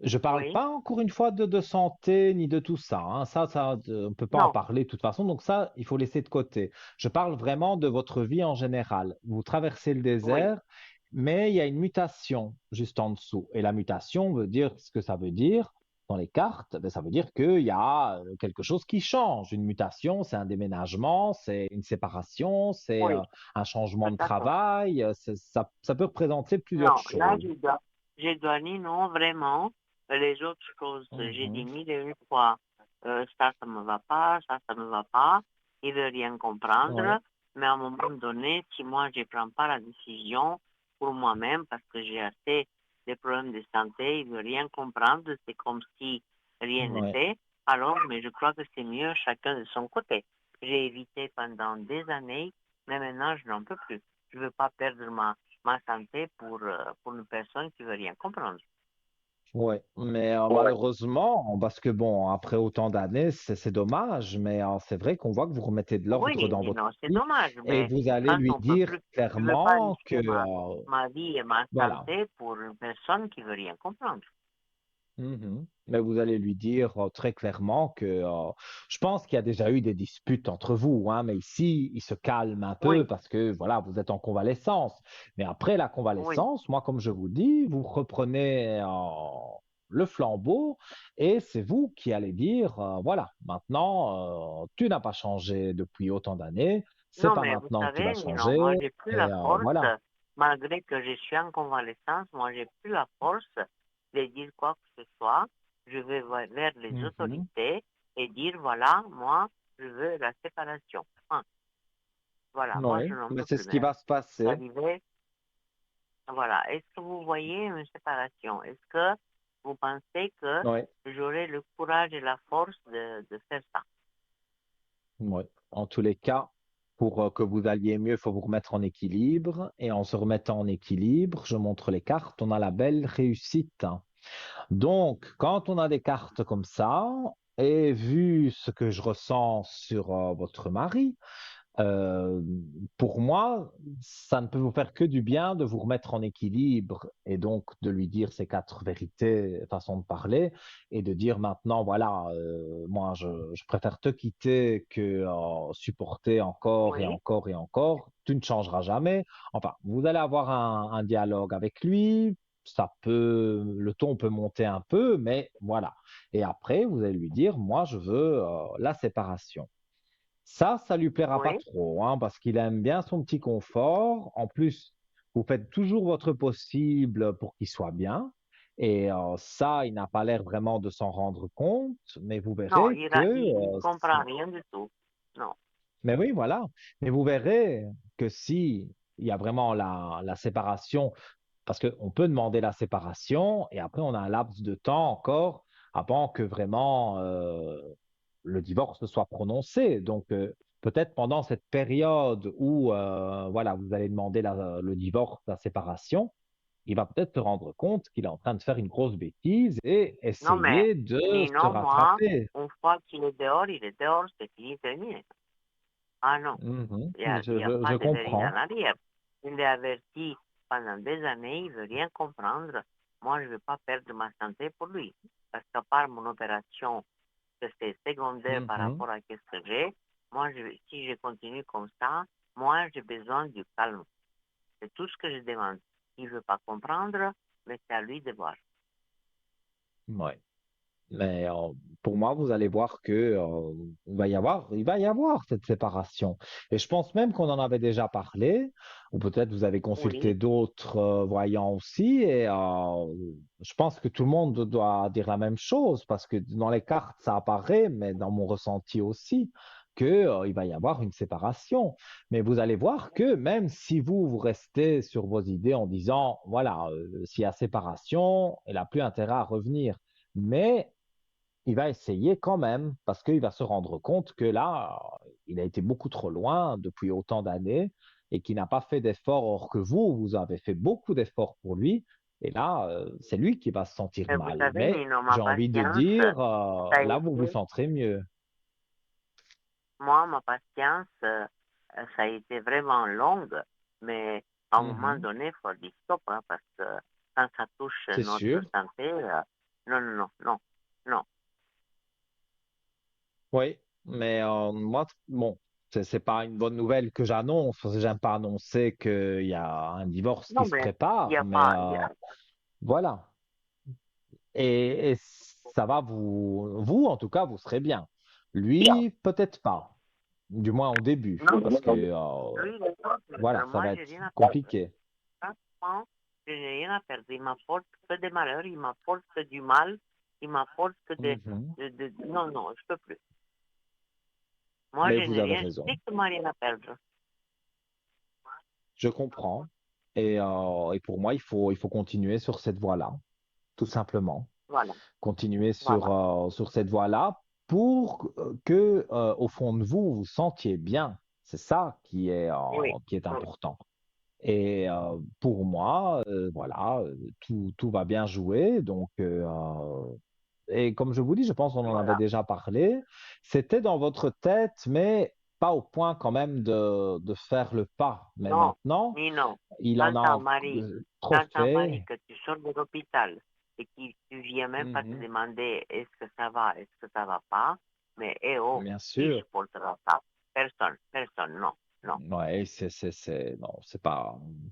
Je parle oui, pas encore une fois de santé ni de tout ça, hein. On peut pas en non, parler de toute façon. Donc ça, il faut laisser de côté. Je parle vraiment de votre vie en général. Vous traversez le oui, désert, mais il y a une mutation juste en dessous. Et la mutation veut dire ce que ça veut dire dans les cartes. Ben, ça veut dire qu'il y a quelque chose qui change. Une mutation, c'est un déménagement, c'est une séparation, c'est oui, un changement de d'accord. travail. Ça peut représenter plusieurs Non, là, choses. je dois dire non, vraiment. Les autres choses, j'ai dit Mhm. mille et une fois, ça me va pas, ça me va pas. Il veut rien Ouais. comprendre. Mais à un moment donné, si moi, je prends pas la décision pour moi-même, parce que j'ai assez de problèmes de santé, il veut rien comprendre, c'est comme si rien Ouais. n'était. Alors, mais je crois que c'est mieux chacun de son côté. J'ai évité pendant des années, mais maintenant, je n'en peux plus. Je veux pas perdre ma santé pour une personne qui veut rien comprendre. Ouais, mais Ouais. malheureusement, parce que bon, après autant d'années, c'est dommage, mais c'est vrai qu'on voit que vous remettez de l'ordre Oui, dans mais votre non, c'est vie dommage, et mais vous allez quand lui on peut dire plus, je veux pas clairement que, risquer ma vie et ma voilà. santé pour une personne qui veut rien comprendre. Mhm. Mais vous allez lui dire très clairement que je pense qu'il y a déjà eu des disputes entre vous, hein, mais ici, il se calme un peu Oui, parce que voilà, vous êtes en convalescence. Mais après la oui, convalescence, moi, comme je vous dis, vous reprenez le flambeau et c'est vous qui allez dire voilà, maintenant, tu n'as pas changé depuis autant d'années, c'est non, pas mais vous maintenant que tu vas savez, non, changer moi, j'ai plus et la force, voilà. malgré que je suis en convalescence, moi, j'ai plus la force de dire quoi que ce soit. Je vais vers les Mhm. autorités et dire, voilà, moi, je veux la séparation. Hein, voilà, moi, je Oui, n'en mais peux c'est plus, ce qui madame. va se C'est passer. arrivé, voilà. Est-ce que vous voyez une séparation? Est-ce que vous pensez que Oui. j'aurai le courage et la force de faire ça? Ouais. En tous les cas, pour que vous alliez mieux, il faut vous remettre en équilibre. Et en se remettant en équilibre, je montre les cartes, on a la belle réussite. Donc, quand on a des cartes comme ça, et vu ce que je ressens sur votre mari, euh, pour moi, ça ne peut vous faire que du bien de vous remettre en équilibre et donc de lui dire ces quatre vérités, façon de parler, et de dire maintenant, voilà, moi, je préfère te quitter que supporter encore et Oui, encore et encore. Tu ne changeras jamais. Enfin, vous allez avoir un dialogue avec lui. Le ton peut monter un peu, mais voilà. Et après, vous allez lui dire, moi, je veux la séparation. Ça lui plaira pas oui. trop, hein, parce qu'il aime bien son petit confort. En plus, vous faites toujours votre possible pour qu'il soit bien. Et ça, il n'a pas l'air vraiment de s'en rendre compte, mais vous Non, verrez il, que il comprend rien du tout. Non. Mais oui, voilà. Mais vous verrez que si il y a vraiment la séparation, parce qu'on peut demander la séparation et après on a un laps de temps encore avant que vraiment le divorce soit prononcé. Donc peut-être pendant cette période où voilà, vous allez demander le divorce, la séparation, il va peut-être se rendre compte qu'il est en train de faire une grosse bêtise et Non, mais essayer de se Nino, moi, rattraper. une fois qu'il est dehors, c'est fini, terminé. Ah non, Mhm. il y a pas Je de retour en comprends. arrière. Il est averti pendant des années, il veut rien comprendre. Moi, je ne veux pas perdre ma santé pour lui. Parce qu'à part mon opération, que c'est secondaire par Mhm. rapport à ce que j'ai, moi, si je continue comme ça, moi, j'ai besoin du calme. C'est tout ce que je demande. Il ne veut pas comprendre, mais c'est à lui de voir. Ouais. Mais pour moi, vous allez voir que il va y avoir cette séparation. Et je pense même qu'on en avait déjà parlé, ou peut-être vous avez consulté Oui, d'autres voyants aussi. Et je pense que tout le monde doit dire la même chose, parce que dans les cartes, ça apparaît, mais dans mon ressenti aussi, que il va y avoir une séparation. Mais vous allez voir que même si vous restez sur vos idées en disant, voilà, s'il y a séparation, il n'a plus intérêt à revenir. Mais il va essayer quand même, parce qu'il va se rendre compte que là, il a été beaucoup trop loin depuis autant d'années et qu'il n'a pas fait d'efforts, or que vous avez fait beaucoup d'efforts pour lui. Et là, c'est lui qui va se sentir mais vous mal. savez, Mais Nino, ma j'ai envie de patience, dire, ça a là, vous vous été, sentirez mieux. moi, ma patience, ça a été vraiment longue, mais à un moment Mhm. donné, il faut dire stop, hein, parce que quand ça touche C'est notre sûr. santé, non, non, non, non, non. Oui, mais moi, bon, c'est pas une bonne nouvelle que j'annonce, parce que j'aime pas annoncer qu'il y a un divorce qui Non, se mais il n'y prépare, a mais pas, voilà. Et ça va vous, en tout cas, vous serez bien. Lui, peut-être pas, du moins au début, non, parce que, lui, les autres, voilà, ça moi, va j'ai être rien à perdre. compliqué. Franchement, je n'ai rien à perdre. Il m'apporte que des malheurs, il m'apporte que du mal, il m'apporte que Mhm. non, non, je peux plus. Moi, Mais je vous n'ai avez rien, raison, strictement rien à perdre. je comprends. Et pour moi, il faut continuer sur cette voie-là, tout simplement. Voilà, Continuer voilà. sur cette voie-là pour que, au fond de vous, vous sentiez bien. C'est ça Oui, qui est oui, important. Et pour moi, voilà, tout va bien jouer. Donc, et comme je vous dis, je pense qu'on en avait voilà. déjà parlé. C'était dans votre tête, mais pas au point quand même de faire le pas. Mais Non, maintenant, ni non. il en Quand un a mari, trop quand un mari fait. que tu sors de l'hôpital et qui tu viens même pas te Mhm. demander est-ce que ça va, est-ce que ça va pas, mais eh oh, Bien qui sûr. supportera ça? Personne, personne, non, non, Ouais, non,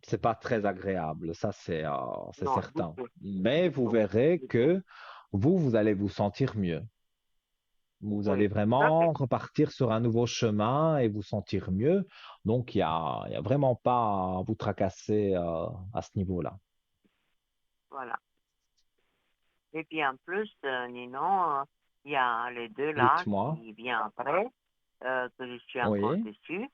c'est pas très agréable. Ça, c'est non, du certain. tout, Mais du vous tout, verrez du tout. que vous allez vous sentir mieux. Vous allez Oui, tout à vraiment fait, repartir sur un nouveau chemin et vous sentir mieux. Donc, il y a vraiment pas à vous tracasser à ce niveau-là. voilà. Et puis en plus, Ninon, il y a les deux là Dites-moi. qui viennent après, que je suis encore Oui, dessus.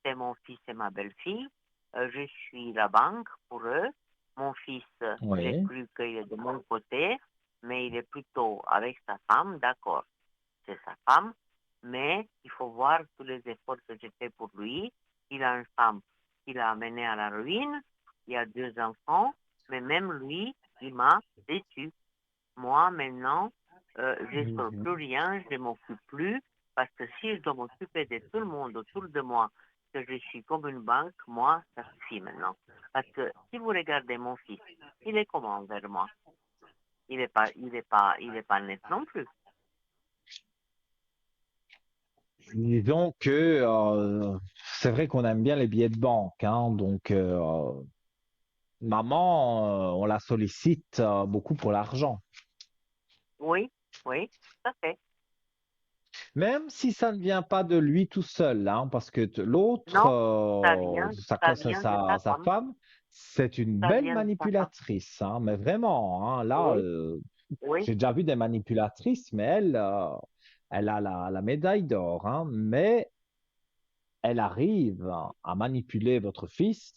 C'est mon fils et ma belle-fille. Je suis la banque pour eux. Mon fils, j'ai oui. cru qu'il est de mon côté, mais il est plutôt avec sa femme, d'accord, c'est sa femme, mais il faut voir tous les efforts que j'ai fait pour lui. Il a une femme qui l'a amené à la ruine, il a deux enfants, mais même lui, il m'a déçu. Moi, maintenant, je ne sors Mhm. plus rien, je ne m'occupe plus, parce que si je dois m'occuper de tout le monde autour de moi, que je suis comme une banque, moi, ça suffit maintenant. Parce que si vous regardez mon fils, il est comment vers moi? Il est pas net non plus. Disons que c'est vrai qu'on aime bien les billets de banque, hein, donc maman, on la sollicite beaucoup pour l'argent. Oui, oui, tout à fait. Même si ça ne vient pas de lui tout seul, hein, parce que l'autre, Non, ça vient de sa sa femme, femme, c'est une ça belle vient de sa femme. manipulatrice, hein, mais vraiment, hein, là, Oui, oui, j'ai déjà vu des manipulatrices, mais elle, elle a la médaille d'or, hein, mais elle arrive à manipuler votre fils.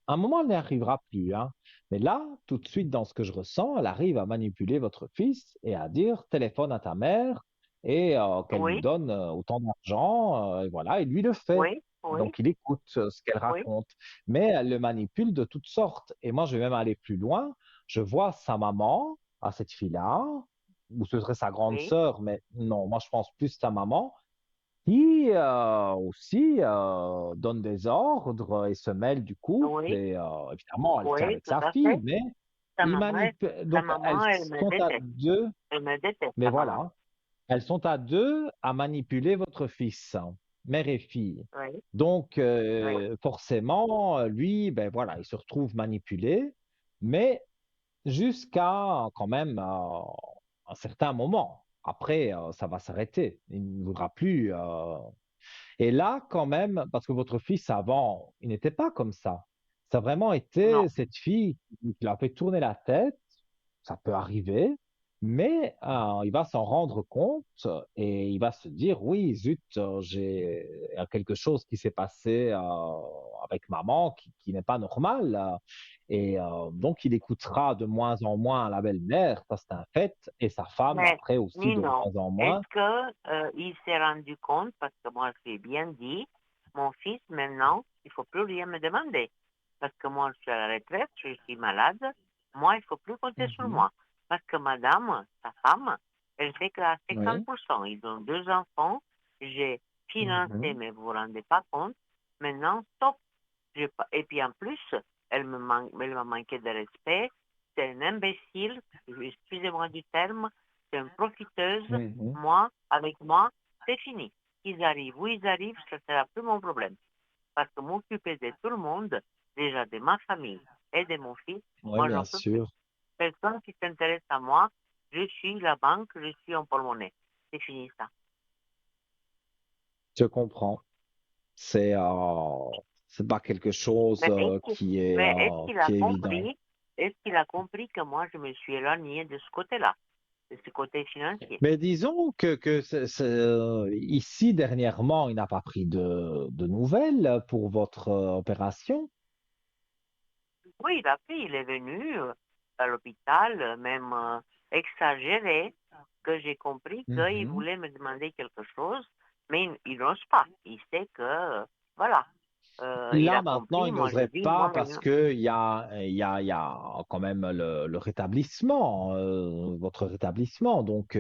À un moment, elle n'y arrivera plus, hein. Mais là, tout de suite, dans ce que je ressens, elle arrive à manipuler votre fils et à dire téléphone à ta mère et qu'elle lui Oui, donne autant d'argent, et voilà, et lui le fait. oui, oui, Donc, il écoute ce qu'elle oui, raconte. Mais elle le manipule de toutes sortes. Et moi, je vais même aller plus loin. Je vois sa maman à cette fille-là, ou ce serait sa grande oui, sœur, mais non, moi, je pense plus sa maman qui aussi donne des ordres et se mêle du couple. oui, Et évidemment, elle fait oui, avec tout sa à fille, fait. mais Ta ils maman, manipulent. ta Donc, elles maman, elle me sont à déteste. deux, Elle me déteste, mais ta maman. voilà, elles sont à deux à manipuler votre fils, mère et fille. Oui, Donc, oui. forcément, lui, ben voilà, il se retrouve manipulé, mais jusqu'à quand même un certain moment. Après, ça va s'arrêter. Il ne voudra plus. Et là, quand même, parce que votre fils avant, il n'était pas comme ça. Ça a vraiment été Non. cette fille qui l'a fait tourner la tête. Ça peut arriver, mais il va s'en rendre compte et il va se dire, oui, zut, il y a quelque chose qui s'est passé avec maman qui n'est pas normal. Et donc, il écoutera de moins en moins la belle-mère, ça c'est un fait, et sa femme Mais, après aussi de Nino, moins en moins. est-ce que il s'est rendu compte, parce que moi je l'ai bien dit, mon fils maintenant, il faut plus rien me demander. Parce que moi je suis à la retraite, je suis malade, moi il faut plus compter sur Mhm. moi. Parce que madame, sa femme, elle fait que à Oui. 50%. Ils ont deux enfants, j'ai financé, Mhm. mais vous vous rendez pas compte. Maintenant, stop. Et puis en plus, elle m'a manqué de respect. C'est un imbécile, excusez-moi du terme, c'est une profiteuse. Mhm. Avec moi, c'est fini. Ils arrivent où ils arrivent, ce ne sera plus mon problème. Parce que m'occuper de tout le monde, déjà de ma famille et de mon fils, Oui, moi, bien j'en peux plus. sûr, Personne qui s'intéresse à moi, je suis la banque, je suis un porte-monnaie. C'est fini ça. je comprends. C'est c'est pas quelque chose Mais est-ce que- mais est-ce qu'il a qui est évident. compris, est-ce qu'il a compris que moi, je me suis éloignée de ce côté-là, de ce côté financier? Mais disons que ici, dernièrement, il n'a pas pris de nouvelles pour votre opération. Oui, il a pris, il est venu à l'hôpital, même exagéré, que j'ai compris qu'il Mhm. voulait me demander quelque chose, mais il n'ose pas. Il sait que, voilà, il Là, a maintenant, compris, il moi je n'oserait dis, pas moi parce maintenant. que il y a quand même le rétablissement, votre rétablissement. Donc,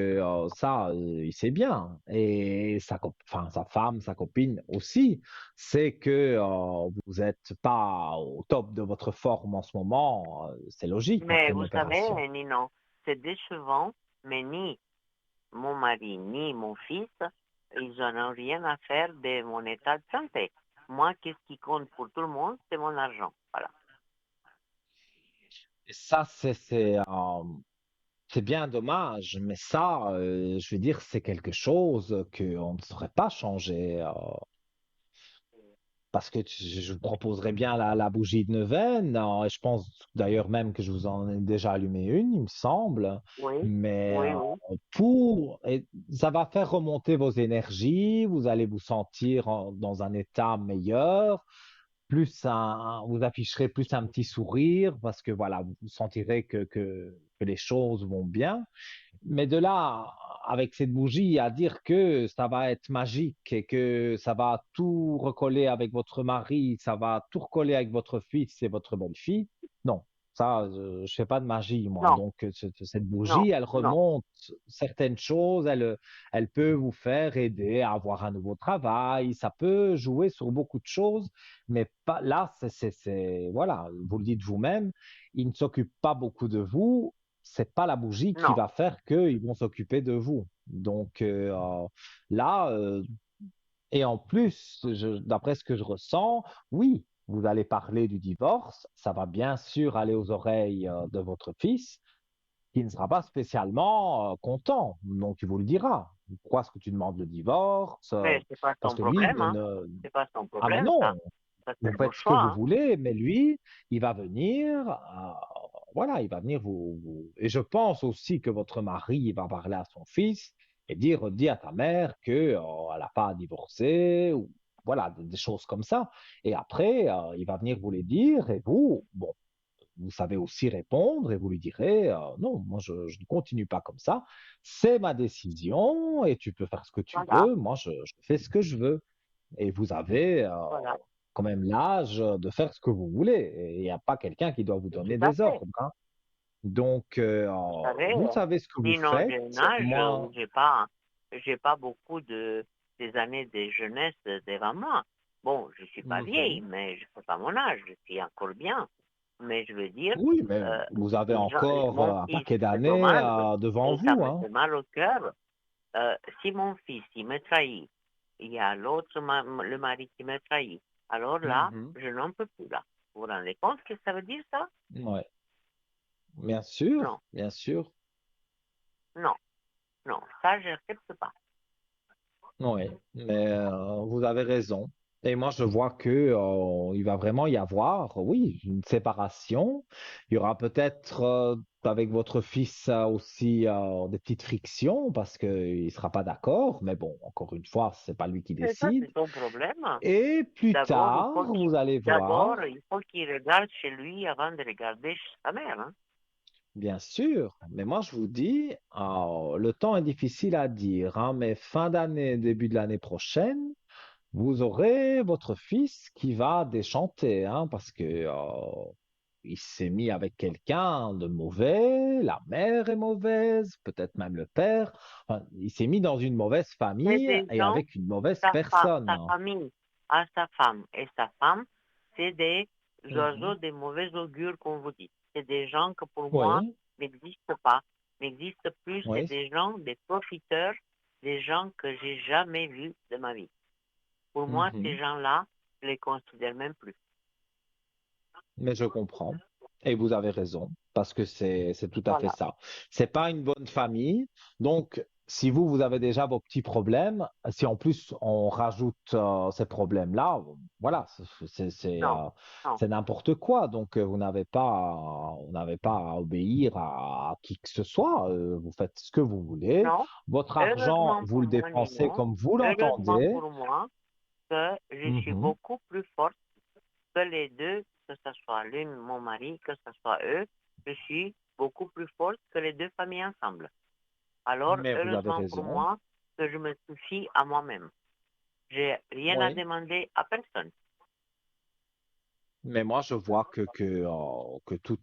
ça, il sait bien. Et enfin, sa femme, sa copine aussi, c'est que vous n'êtes pas au top de votre forme en ce moment. C'est logique Mais après une vous savez, opération. Nino, c'est décevant, mais ni mon mari, ni mon fils, ils n'en ont rien à faire de mon état de santé. Moi, qu'est-ce qui compte pour tout le monde, c'est mon argent. Voilà. Et ça, c'est bien dommage, mais ça, je veux dire, c'est quelque chose qu'on ne saurait pas changer. Parce que je vous proposerais bien la bougie de neuvaine, et je pense d'ailleurs même que je vous en ai déjà allumé une, il me semble. Oui, Mais oui, oui. ça va faire remonter vos énergies, vous allez vous sentir dans un état meilleur, vous afficherez plus un petit sourire parce que voilà, vous sentirez que les choses vont bien. Mais de là, avec cette bougie, à dire que ça va être magique et que ça va tout recoller avec votre mari, ça va tout recoller avec votre fils et votre belle-fille, non, ça, je fais pas de magie, moi. Non, Donc, cette non, bougie, elle non. remonte certaines choses, elle peut vous faire aider à avoir un nouveau travail, ça peut jouer sur beaucoup de choses, mais pas, là, voilà, vous le dites vous-même, il ne s'occupe pas beaucoup de vous, c'est pas la bougie qui Non, va faire qu'ils vont s'occuper de vous. Donc là, et en plus, d'après ce que je ressens, oui, vous allez parler du divorce, ça va bien sûr aller aux oreilles de votre fils, qui ne sera pas spécialement content. Donc il vous le dira. Pourquoi est-ce que tu demandes le divorce? mais c'est pas Parce son que lui, problème, hein. C'est pas son ah mais problème, ça. non, Ça, c'est vous mon faites ce que choix, vous hein. voulez, mais lui, il va venir, voilà, il va venir Et je pense aussi que votre mari il va parler à son fils et dire, dis à ta mère que elle n'a pas à divorcer, ou voilà, des choses comme ça. Et après, il va venir vous les dire et vous, bon, vous savez aussi répondre et vous lui direz, non, moi je ne continue pas comme ça, c'est ma décision et tu peux faire ce que tu Voilà, veux, moi je fais ce que je veux. Et vous avez voilà, quand même l'âge de faire ce que vous voulez. Et il n'y a pas quelqu'un qui doit vous tout donner à des fait. ordres, hein. Donc, Vous savez, vous savez ce que vous sinon faites. j'ai un âge où Moi, j'ai pas beaucoup des années de jeunesse devant moi. Bon, je suis pas vieille, mhm. mais je sais pas mon âge, je suis encore bien. Mais je veux dire, Oui, mais euh, vous avez encore mon un fils, paquet c'est d'années dommage, devant et ça vous, me hein. fait mal au cœur. Si mon fils, il me trahit, il y a l'autre, le mari qui me trahit, alors là, Mhm. je n'en peux plus là. Vous vous rendez compte ce que ça veut dire ça? Ouais, Non, bien sûr. non, non, ça, je n'accepte pas. Oui, mais vous avez raison. Et moi, je vois que il va vraiment y avoir, oui, une séparation. Il y aura peut-être avec votre fils aussi des petites frictions parce qu'il ne sera pas d'accord. Mais bon, encore une fois, c'est pas lui qui Et ça, décide. c'est son problème. Et plus D'abord, tard, vous allez voir, il faut qu'il regarde chez lui avant de regarder chez sa mère, hein. bien sûr. Mais moi, je vous dis, le temps est difficile à dire, hein, mais fin d'année, début de l'année prochaine. Vous aurez votre fils qui va déchanter, hein, parce que il s'est mis avec quelqu'un de mauvais, la mère est mauvaise, peut-être même le père. Enfin, il s'est mis dans une mauvaise C'est famille des et gens, avec une mauvaise personne. sa famille, à sa femme et sa femme, c'est des oiseaux Mhm. de mauvais augure, comme vous dites. C'est des gens que pour moi Oui, n'existent pas, n'existent plus. C'est oui. des gens, des profiteurs, des gens que j'ai jamais vus de ma vie. Pour moi, ces Mhm. gens-là, je les considère même plus. Mais je comprends. Et vous avez raison, parce que c'est tout à fait Voilà. ça. C'est pas une bonne famille. Donc, si vous avez déjà vos petits problèmes, si en plus on rajoute ces problèmes-là, voilà, Non, non. c'est n'importe quoi. Donc, vous n'avez pas à obéir à qui que ce soit. Vous faites ce que vous voulez. Non, Votre argent, heureusement vous pour le moi, dépensez Nino, comme vous heureusement l'entendez. pour moi que je suis Mhm. beaucoup plus forte que les deux, que ce soit l'une, mon mari, que ce soit eux. Je suis beaucoup plus forte que les deux familles ensemble. Alors, Mais vous avez heureusement pour raison. moi que je me suffis à moi-même. J'ai rien à Oui. demander à personne. Mais moi, je vois que tout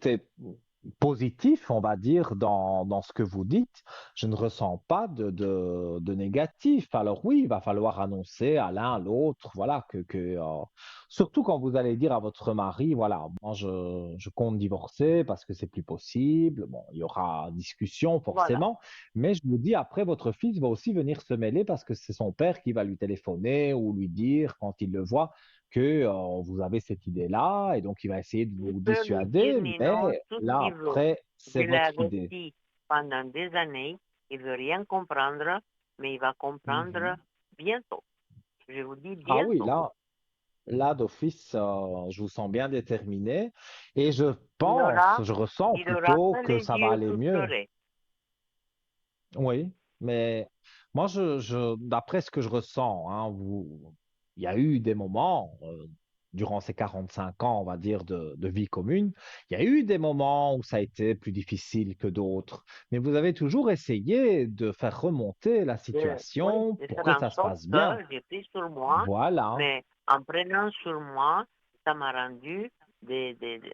est positif, on va dire, dans ce que vous dites. Je ne ressens pas de négatif. Alors oui, il va falloir annoncer à l'un, à l'autre, voilà, surtout quand vous allez dire à votre mari, voilà, moi, je compte divorcer parce que c'est plus possible. Bon, il y aura discussion Voilà. forcément, mais je vous dis, après, votre fils va aussi venir se mêler parce que c'est son père qui va lui téléphoner ou lui dire quand il le voit que vous avez cette idée-là et donc il va essayer de Il vous peut lui dire, dissuader, Nino, mais tout ce là qu'il veut. après, Je c'est l'ai votre idée. averti pendant des années. Il veut rien comprendre, mais il va comprendre Mhm. bientôt. Je vous dis Ah oui, bientôt. là d'office, je vous sens bien déterminé et je Il pense, aura, je ressens il aura plutôt que que les ça va yeux aller tout mieux. pleurés. Oui, mais moi, d'après ce que je ressens, hein, il y a eu des moments, durant ces 45 ans, on va dire, de vie commune, il y a eu des moments où ça a été plus difficile que d'autres, mais vous avez toujours essayé de faire remonter la Oui, situation de pour faire que en ça se sorte passe bien. que j'ai pris sur moi, Voilà. mais en prenant sur moi, ça m'a rendu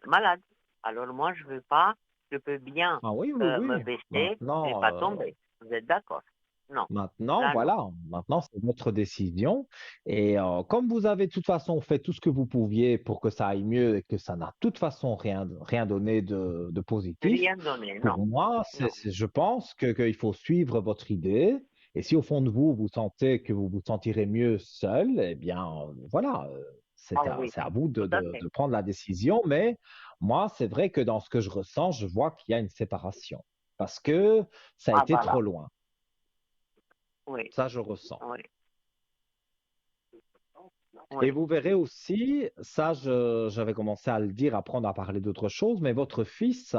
malade. Alors moi, je veux pas, je peux bien Ah oui, oui, me oui. baisser, mais Maintenant, pas tomber. Vous êtes d'accord? Non, maintenant, là non. voilà, maintenant c'est votre décision. Et comme vous avez de toute façon fait tout ce que vous pouviez pour que ça aille mieux et que ça n'a de toute façon rien donné de positif, Rien donné, non, pour moi, non. je pense qu'il faut suivre votre idée. Et si au fond de vous, vous sentez que vous vous sentirez mieux seul, eh bien, voilà, Ah oui, c'est à vous tout à fait. de prendre la décision. Mais moi, c'est vrai que dans ce que je ressens, je vois qu'il y a une séparation parce que ça a Ah été voilà, trop loin. oui, Ça, je ressens. oui, Et oui. vous verrez aussi, ça, j'avais commencé à le dire, apprendre à parler d'autre chose, mais votre fils,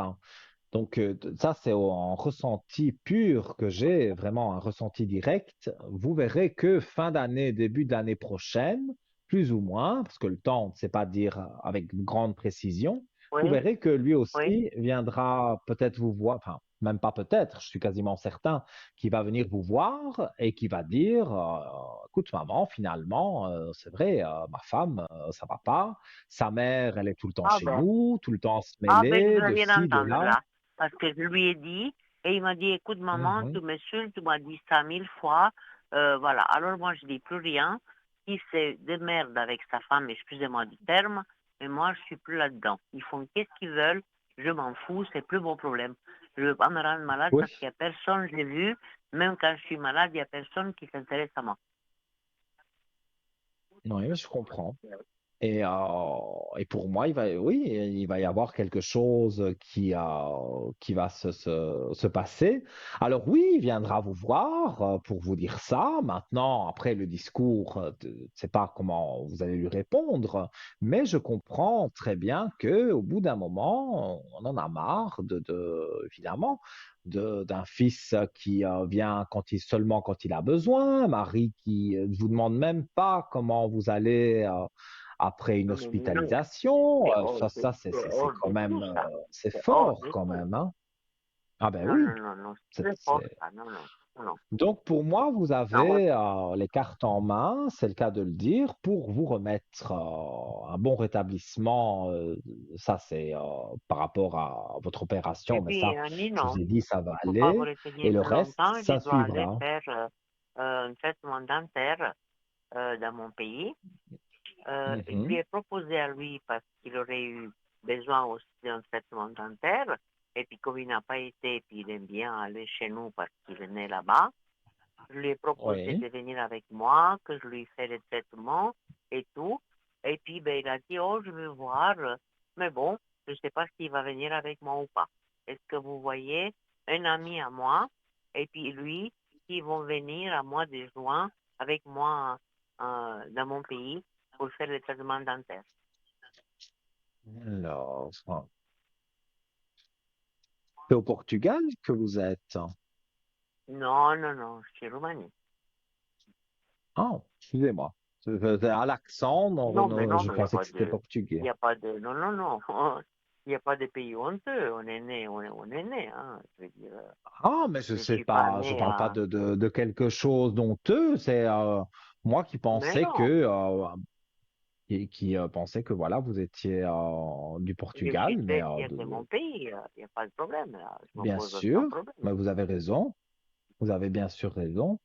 Donc, ça, c'est en ressenti pur que j'ai, vraiment un ressenti direct. Vous verrez que fin d'année, début de l'année prochaine, plus ou moins, parce que le temps, on ne sait pas dire avec une grande précision, vous Oui, verrez que lui oui. aussi viendra peut-être vous voir, enfin, même pas peut-être, je suis quasiment certain qu'il va venir vous voir et qu'il va dire, écoute, maman, finalement, c'est vrai, ma femme, ça va pas. Sa mère, elle est tout le temps Ah chez ben. nous, tout le temps à se Ah ben, je mêler veux de rien ci, de entendre là. là. Parce que je lui ai dit, et il m'a dit, écoute maman, tu Mhm. m'insultes, tu m'as dit ça 1000 fois. Voilà. Alors moi, je dis plus rien. Il se démerde avec sa femme, excusez-moi du terme, mais moi, je suis plus là-dedans. Ils font qu'est-ce qu'ils veulent, je m'en fous, c'est plus mon problème. Je veux pas me rendre malade Oui, parce qu'il y a personne, je l'ai vu, même quand je suis malade, il y a personne qui s'intéresse à moi. oui, je comprends. Et pour moi, oui, il va y avoir quelque chose qui va se passer. Alors oui, il viendra vous voir pour vous dire ça. Maintenant, après le discours, je ne sais pas comment vous allez lui répondre, mais je comprends très bien que au bout d'un moment, on en a marre évidemment, d'un fils qui vient seulement quand il a besoin, Marie qui ne vous demande même pas comment vous allez. Après une Non, mais non, hospitalisation, c'est hors c'est hors quand de tout même, ça. c'est C'est hors fort de quand tout. même, hein? Ah ben Non, non, oui, non, non, c'est c'est, très fort c'est- ça. Non, non, non. Donc pour moi, vous Non, avez les cartes en main, c'est le cas de le dire, pour vous remettre un bon rétablissement. Ça, c'est par rapport à votre et opération, mais puis, ça, je vous non, ai dit, ça va il ne faut pas vous aller. Et retenir le plus reste, longtemps. Je ça dois aller suivra. faire un traitement dentaire dans mon pays. Je lui Mhm. ai proposé à lui parce qu'il aurait eu besoin aussi d'un traitement dentaire. Et puis, comme il n'a pas été, puis il aime bien aller chez nous parce qu'il est né là-bas, je lui ai proposé Oui. de venir avec moi, que je lui fais le traitement et tout. Et puis, ben, il a dit, oh, je veux voir, mais bon, je ne sais pas s'il va venir avec moi ou pas. Est-ce que vous voyez un ami à moi et puis lui qui vont venir à mois de juin avec moi dans mon pays pour faire le traitement dentaire? Alors, c'est au Portugal que vous êtes? Non, non, non, je suis Roumanie. Ah, excusez-moi. À l'accent, non, Non, mais non, non, je mais il n'y a pensais pas que c'était de, il portugais. y a pas de, non, non, non, il n'y a pas de pays honteux. On est né, on est né, hein. Je veux dire, Ah, mais je je sais suis pas pas, je né parle pas à, de quelque chose d'honteux. C'est moi qui mais pensais non, qui pensais que voilà, vous étiez du je Portugal, suis mais très fier de mon pays, il n'y a pas de problème, là. Je me bien pose aucun sûr, problème. mais vous avez raison. Vous avez bien sûr raison.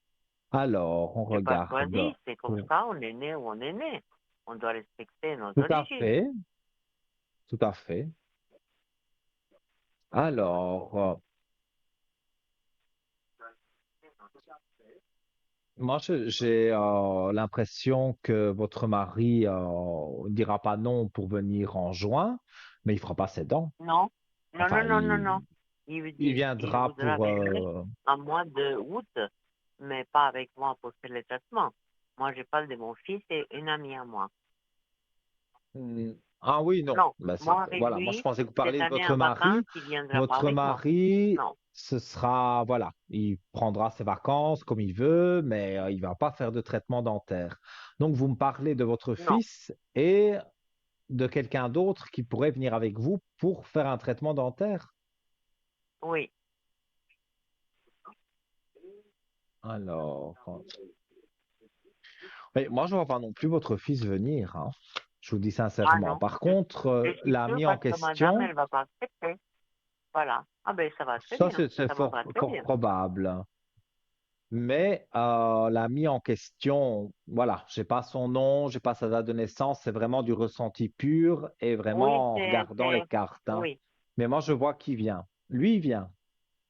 Alors, on J'ai pas regarde choisi, c'est comme pour ça, on est né où on est né. On doit respecter nos tout à origines. fait, tout à fait. Alors, moi, j'ai l'impression que votre mari ne dira pas non pour venir en juin, mais il fera pas ses dents. Non, non, non, Enfin, non, non, non. il Il viendra voudra pour... venir en mois de août, mais pas avec moi pour faire le traitement. Moi, je parle de mon fils et une amie à moi. Ah oui, non. Non, Ben, moi avec voilà, moi je lui, pensais que vous cette parliez de année votre en vacances, mari. il viendra pas Votre avec moi. mari, Non, ce sera... Voilà, il prendra ses vacances comme il veut, mais il va pas faire de traitement dentaire. Donc, vous me parlez de votre non, fils et de quelqu'un d'autre qui pourrait venir avec vous pour faire un traitement dentaire. oui. Alors, mais moi, je ne vois pas non plus votre fils venir, hein. Je vous dis Ah sincèrement. non, Par je, contre, je suis sûre l'ami en parce que madame, question, elle va pas accepter. Voilà. Ah ben, ça va très ça bien. c'est Ça me fort, va très fort bien. probable. Mais l'ami en question, voilà, j'ai pas son nom, j'ai pas sa date de naissance, c'est vraiment du ressenti pur et Oui, vraiment en regardant les cartes, hein. oui. Mais moi, je vois qui vient. Lui, il vient.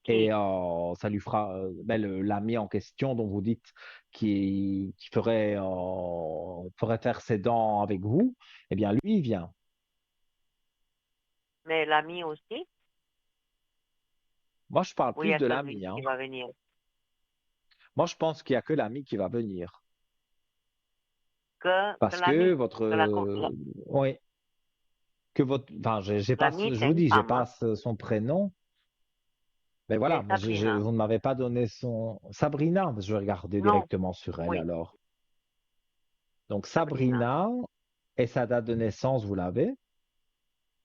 Et Qui? ça lui fera, ben, l'ami en question dont vous dites qui ferait faire ses dents avec vous, eh bien, lui, il vient. Mais l'ami aussi? Moi, je parle Ou il y plus a de que lui l'ami, qui hein. va venir? Moi, je pense qu'il y a que l'ami qui va venir. Que Parce que l'ami, votre, que oui, que votre, enfin, j'ai pas, l'ami, je c'est vous une dis, j'ai femme, pas hein? son prénom. Mais voilà, C'est mais Sabrina. vous ne m'avez pas donné son... Sabrina, je vais regarder Non, directement sur elle oui, alors. Donc Sabrina. Sabrina, et sa date de naissance, vous l'avez?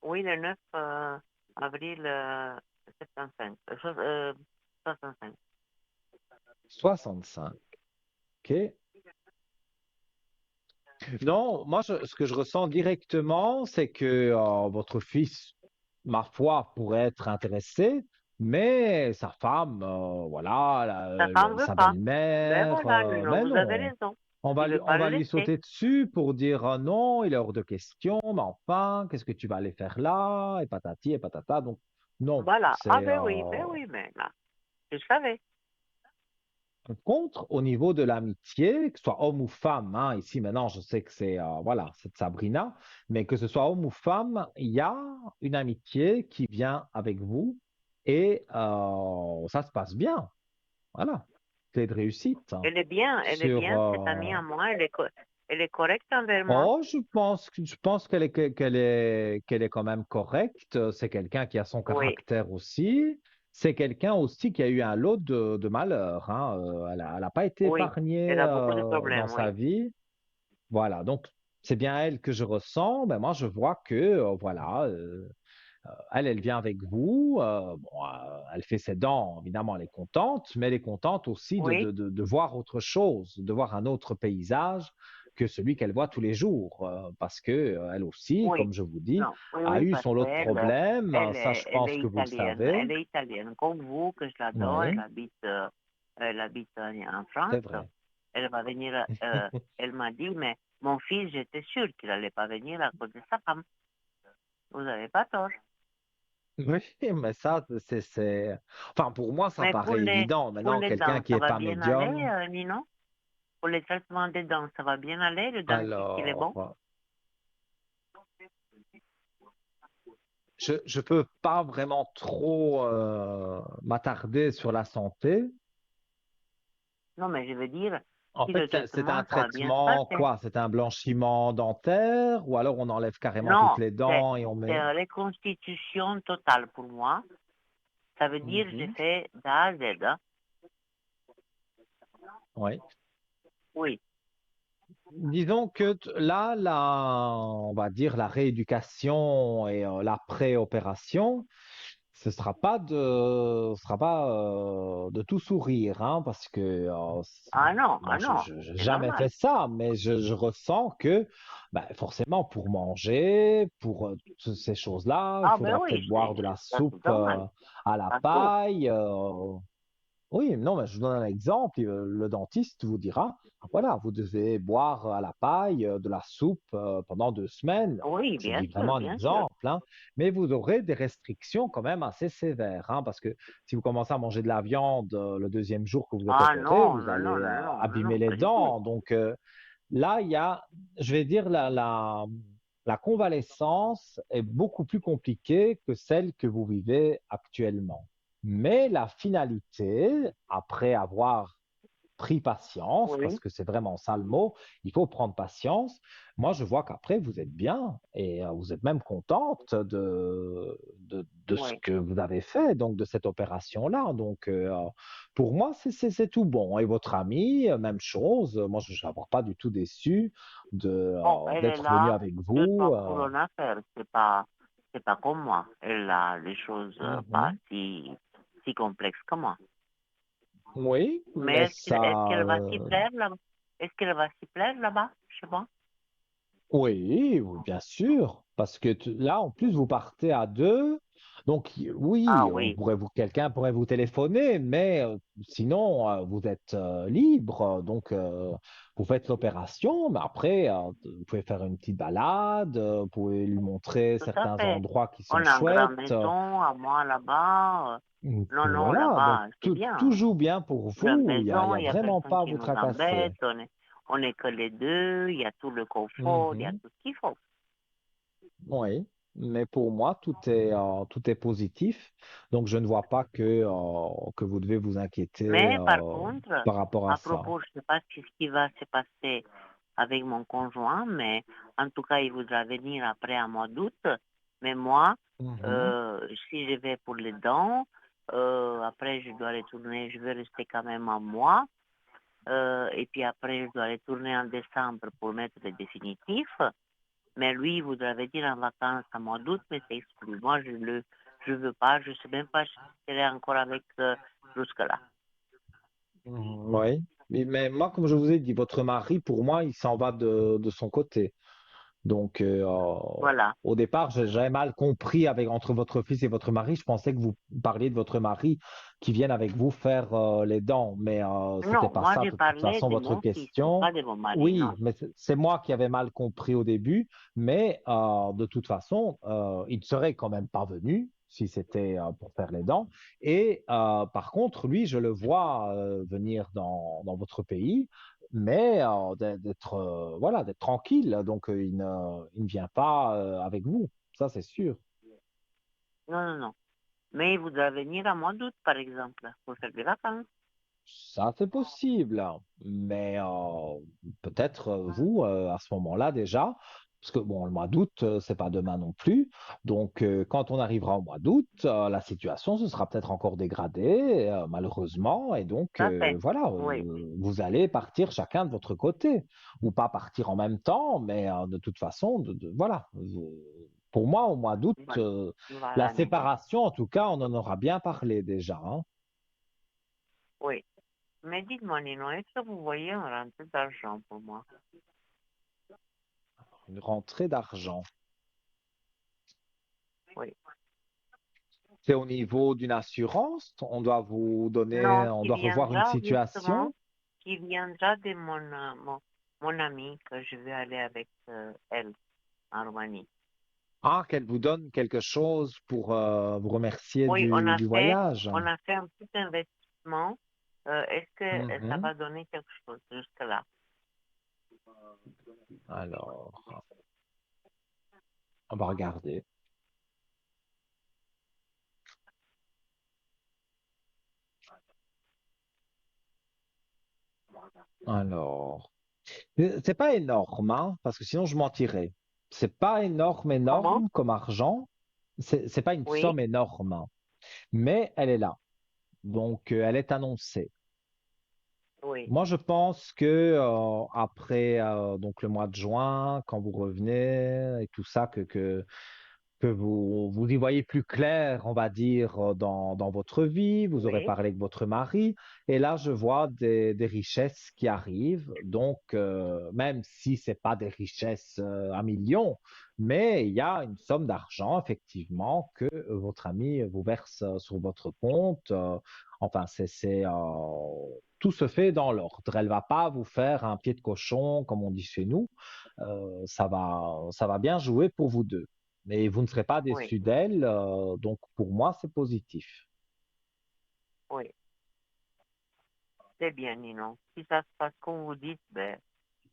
Oui, le 9 avril 75. 65. 65. OK. Non, moi, ce que je ressens directement, c'est que votre fils, ma foi, pourrait être intéressé, mais sa femme, voilà, Sa femme ne veut sa pas. Ben belle-mère, voilà, non, mais vous avez non. raison. Il ne veut On pas le va lui laisser. sauter dessus pour dire non, il est hors de question, mais enfin, qu'est-ce que tu vas aller faire là? Et patati et patata. Donc, non, Voilà. Ah c'est ben oui, mais là, je savais. contre au niveau de l'amitié, que ce soit homme ou femme, hein, ici maintenant, je sais que c'est voilà, c'est Sabrina, mais que ce soit homme ou femme, il y a une amitié qui vient avec vous et ça se passe bien. Voilà, clé de réussite. Elle est Sur, bien, cette amie à moi, elle est correcte envers moi. oh, je pense qu'elle est quand même correcte. C'est quelqu'un qui a son Oui, caractère aussi. C'est quelqu'un aussi qui a eu un lot de malheurs, hein. Elle a pas été oui, elle épargnée a beaucoup de dans problèmes, sa oui. vie. Voilà, donc c'est bien elle que je ressens. Ben moi, je vois que voilà, elle vient avec vous. Bon, elle fait ses dents, évidemment, elle est contente, mais elle est contente aussi Oui, de voir autre chose, de voir un autre paysage que celui qu'elle voit tous les jours, parce que elle aussi, oui. comme je vous dis, Non, oui, a oui, eu parce son lot de qu'elle, problèmes. Ça, je elle pense est que vous le italienne. savez. Elle est italienne comme vous, que je l'adore. Oui, Elle habite en France. c'est vrai. Elle va venir, elle m'a dit, mais mon fils, j'étais sûre qu'il n'allait pas venir à cause de sa femme. Vous n'avez pas tort. Oui, mais ça, enfin, pour moi, ça Mais paraît évident. pour Maintenant, les quelqu'un dents, qui ça est va pas bien aller, médium, Nino? Pour les traitements des dents, ça va bien aller? Le dentiste, il est bon? alors, je peux pas vraiment trop m'attarder sur la santé. Non, mais je veux dire, En si fait, le c'est un traitement, ça va bien se traitement, passer. quoi? C'est un blanchiment dentaire ou alors on enlève carrément toutes Non, les dents et on c'est met. une reconstitution totale pour moi. Ça veut dire que j'ai Mhm. fait d'A à Z, hein. Oui. Oui. Disons que là, on va dire la rééducation et la préopération, ce sera pas de tout sourire, hein, parce que moi, Ah non, j'ai c'est jamais fait normal. ça, mais je ressens que ben, forcément pour manger, pour toutes ces choses-là, il Ah ben faudra oui, peut-être boire de la ça soupe c'est normal. à la Partout. paille. Oui, non, mais je vous donne un exemple. Le dentiste vous dira, voilà, vous devez boire à la paille de la soupe pendant 2 semaines. Oui, Je dis sûr, vraiment un bien sûr. exemple, hein, mais vous aurez des restrictions quand même assez sévères, hein, parce que si vous commencez à manger de la viande le deuxième jour que vous êtes Ah opéré, non, vous non, non, allez non, non, non, abîmer non, les pas du tout. dents. Donc là, il y a, je vais dire, la convalescence est beaucoup plus compliquée que celle que vous vivez actuellement. Mais la finalité, après avoir pris patience, parce Oui, que c'est vraiment ça le mot, il faut prendre patience. Moi, je vois qu'après, vous êtes bien et vous êtes même contente de ce oui. que vous avez fait, donc de cette opération-là. Donc, pour moi, c'est tout bon. Et votre amie, même chose. Moi, je ne suis pas du tout déçu Bon, elle est d'être venu là avec deux, vous. trois couronnes à faire. C'est pas comme moi. Elle a les choses pas Mhm. si complexes que moi. Oui, Mais mais est-ce ça, qu'elle va s'y plaire là-bas? Est-ce qu'elle va s'y plaire là-bas? Je sais pas. oui, oui, bien sûr, parce que là, en plus, vous partez à deux, donc Ah oui, oui. quelqu'un pourrait vous téléphoner, mais sinon, vous êtes libre, donc vous faites l'opération, mais après, vous pouvez faire une petite balade, vous pouvez lui montrer Tout à certains fait. endroits qui sont On a une grande chouettes. maison à moi là-bas. Non, non, Voilà, donc là-bas, c'est tout bien. joue bien pour Grande vous, il maison, y a il n'y a vraiment personne pas à qui vous nous tracasser. embête. On est que les deux. Il y a tout le confort, il y a Mhm. tout ce qu'il faut. Oui, mais pour moi, tout est positif. Donc, je ne vois pas que vous devez vous inquiéter Mais par contre, par rapport à à ça. propos, je ne sais pas ce qui va se passer avec mon conjoint, mais en tout cas, il voudra venir après un mois d'août. Mais moi, Mhm. si je vais pour les dents, Après, je dois retourner, je vais rester quand même un mois. Et puis après, je dois retourner en décembre pour mettre le définitif. Mais lui, il voudrait venir en vacances en mois d'août, mais c'est exclu. Moi, je veux pas, je sais même pas si je serai encore avec jusque-là. Oui. Mais moi, comme je vous ai dit, votre mari, pour moi, il s'en va de son côté. Donc, Voilà. au départ, j'avais mal compris avec entre votre fils et votre mari. Je pensais que vous parliez de votre mari qui vienne avec vous faire les dents, mais c'était Non, pas moi, ça j'ai de toute parlé façon de votre mon fils, question. pas de mon mari, Oui, non. mais c'est moi qui avais mal compris au début. Mais de toute façon, il ne serait quand même pas venu si c'était pour faire les dents. Et par contre, lui, je le vois venir dans votre pays mais d'être voilà, d'être tranquille. Donc, il ne vient pas avec vous, ça c'est sûr. Non, non, non. Mais il voudra venir à mois d'août, par exemple, pour faire des vacances. Ça c'est possible, mais peut-être vous, à ce moment-là déjà, parce que bon, le mois d'août, c'est pas demain non plus. Donc, quand on arrivera au mois d'août, la situation se sera peut-être encore dégradée, malheureusement, et donc Ça fait. voilà, Oui, vous allez partir chacun de votre côté, ou pas partir en même temps, mais de toute façon, voilà. Pour moi, au mois d'août, voilà. la Voilà, Nino. séparation, en tout cas, on en aura bien parlé déjà, hein. Oui. Mais dites-moi, Nino, est-ce que vous voyez un rentrée d'argent pour moi? Une rentrée d'argent. Oui. C'est au niveau d'une assurance, on doit vous donner, Non, on doit revoir une situation. qui viendra de mon amie que je vais aller avec elle en Roumanie. Ah, qu'elle vous donne quelque chose pour vous remercier Oui, du voyage. on a fait un petit investissement. Est-ce que ça Mhm. va donner quelque chose jusque-là? Alors, on va regarder. Alors, c'est pas énorme, hein, parce que sinon je mentirais. C'est pas énorme, Comment? énorme comme argent. C'est pas une Oui, somme énorme, hein, mais elle est là. Donc, elle est annoncée. oui, Moi, je pense que après donc le mois de juin, quand vous revenez et tout ça, que vous y voyez plus clair, on va dire, dans votre vie, vous aurez oui, parlé avec votre mari, et là, je vois des richesses qui arrivent. Donc, même si c'est pas des richesses à millions, mais il y a une somme d'argent, effectivement, que votre ami vous verse sur votre compte. Enfin, tout se fait dans l'ordre. Elle va pas vous faire un pied de cochon, comme on dit chez nous. Ça va bien jouer pour vous deux. Mais vous ne serez pas oui, déçu d'elle, donc pour moi, c'est positif. oui. C'est bien, Nino. Si ça se passe comme vous dites, ben,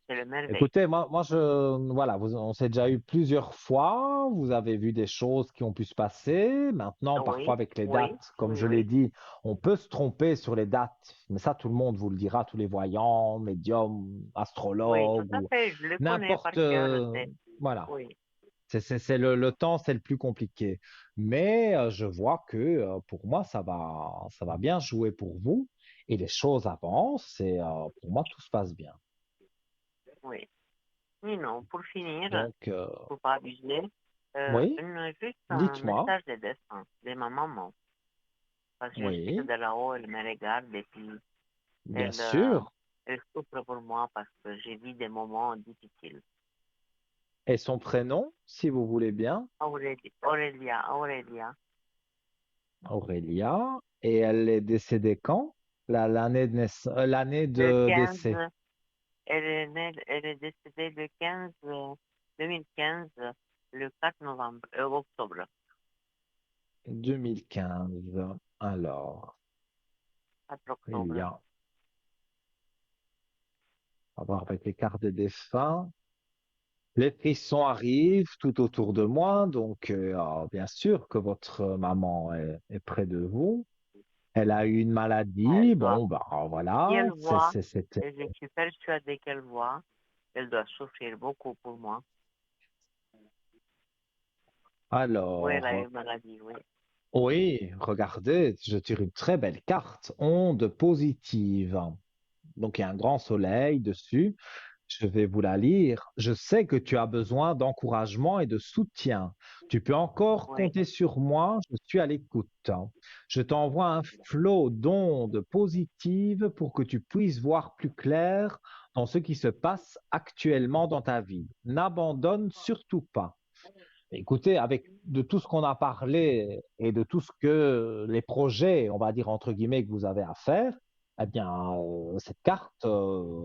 c'est le merveille. Écoutez, voilà, on s'est déjà eu plusieurs fois, vous avez vu des choses qui ont pu se passer. Maintenant, parfois Oui, avec les oui, dates, comme oui, je l'ai oui. dit, on peut se tromper sur les dates, mais ça, tout le monde vous le dira, tous les voyants, médiums, Oui, tout astrologues à ou fait. Je le connais par n'importe, cœur. voilà. Oui, C'est le temps, c'est le plus compliqué. Mais je vois que pour moi, ça va bien jouer pour vous et les choses avancent et pour moi, tout se passe bien. oui. Nino, pour finir, Donc, pour pas abuser, oui, juste un dites-moi. message de dessin de ma maman. Parce que je sais que Oui, de là-haut, elle me regarde et puis bien elle, sûr. elle souffre pour moi parce que j'ai vu des moments difficiles. Et son prénom, si vous voulez bien, Aurélia, Aurélia. Et elle est décédée quand? L'année le de 15, décès, elle est décédée le 15, 2015, le 4 novembre, octobre, 2015. Alors, 4 octobre. Aurélia, on va voir avec les cartes de défunt. Les frissons arrivent tout autour de moi, donc bien sûr que votre maman est près de vous. Elle a eu une maladie, Elle doit, bon, bah si voilà, elle voit, c'était... et je suis persuadée qu'elle voit, elle doit souffrir beaucoup pour moi. Oui, elle a eu Alors, une maladie, oui. Oui, regardez, je tire une très belle carte, onde positive. Donc il y a un grand soleil dessus. Je vais vous la lire. Je sais que tu as besoin d'encouragement et de soutien. Tu peux encore Oui, compter sur moi, je suis à l'écoute. Je t'envoie un flot d'ondes positives pour que tu puisses voir plus clair dans ce qui se passe actuellement dans ta vie. N'abandonne surtout pas. Écoutez, avec de tout ce qu'on a parlé et de tout ce que les projets, on va dire entre guillemets, que vous avez à faire, eh bien, cette carte,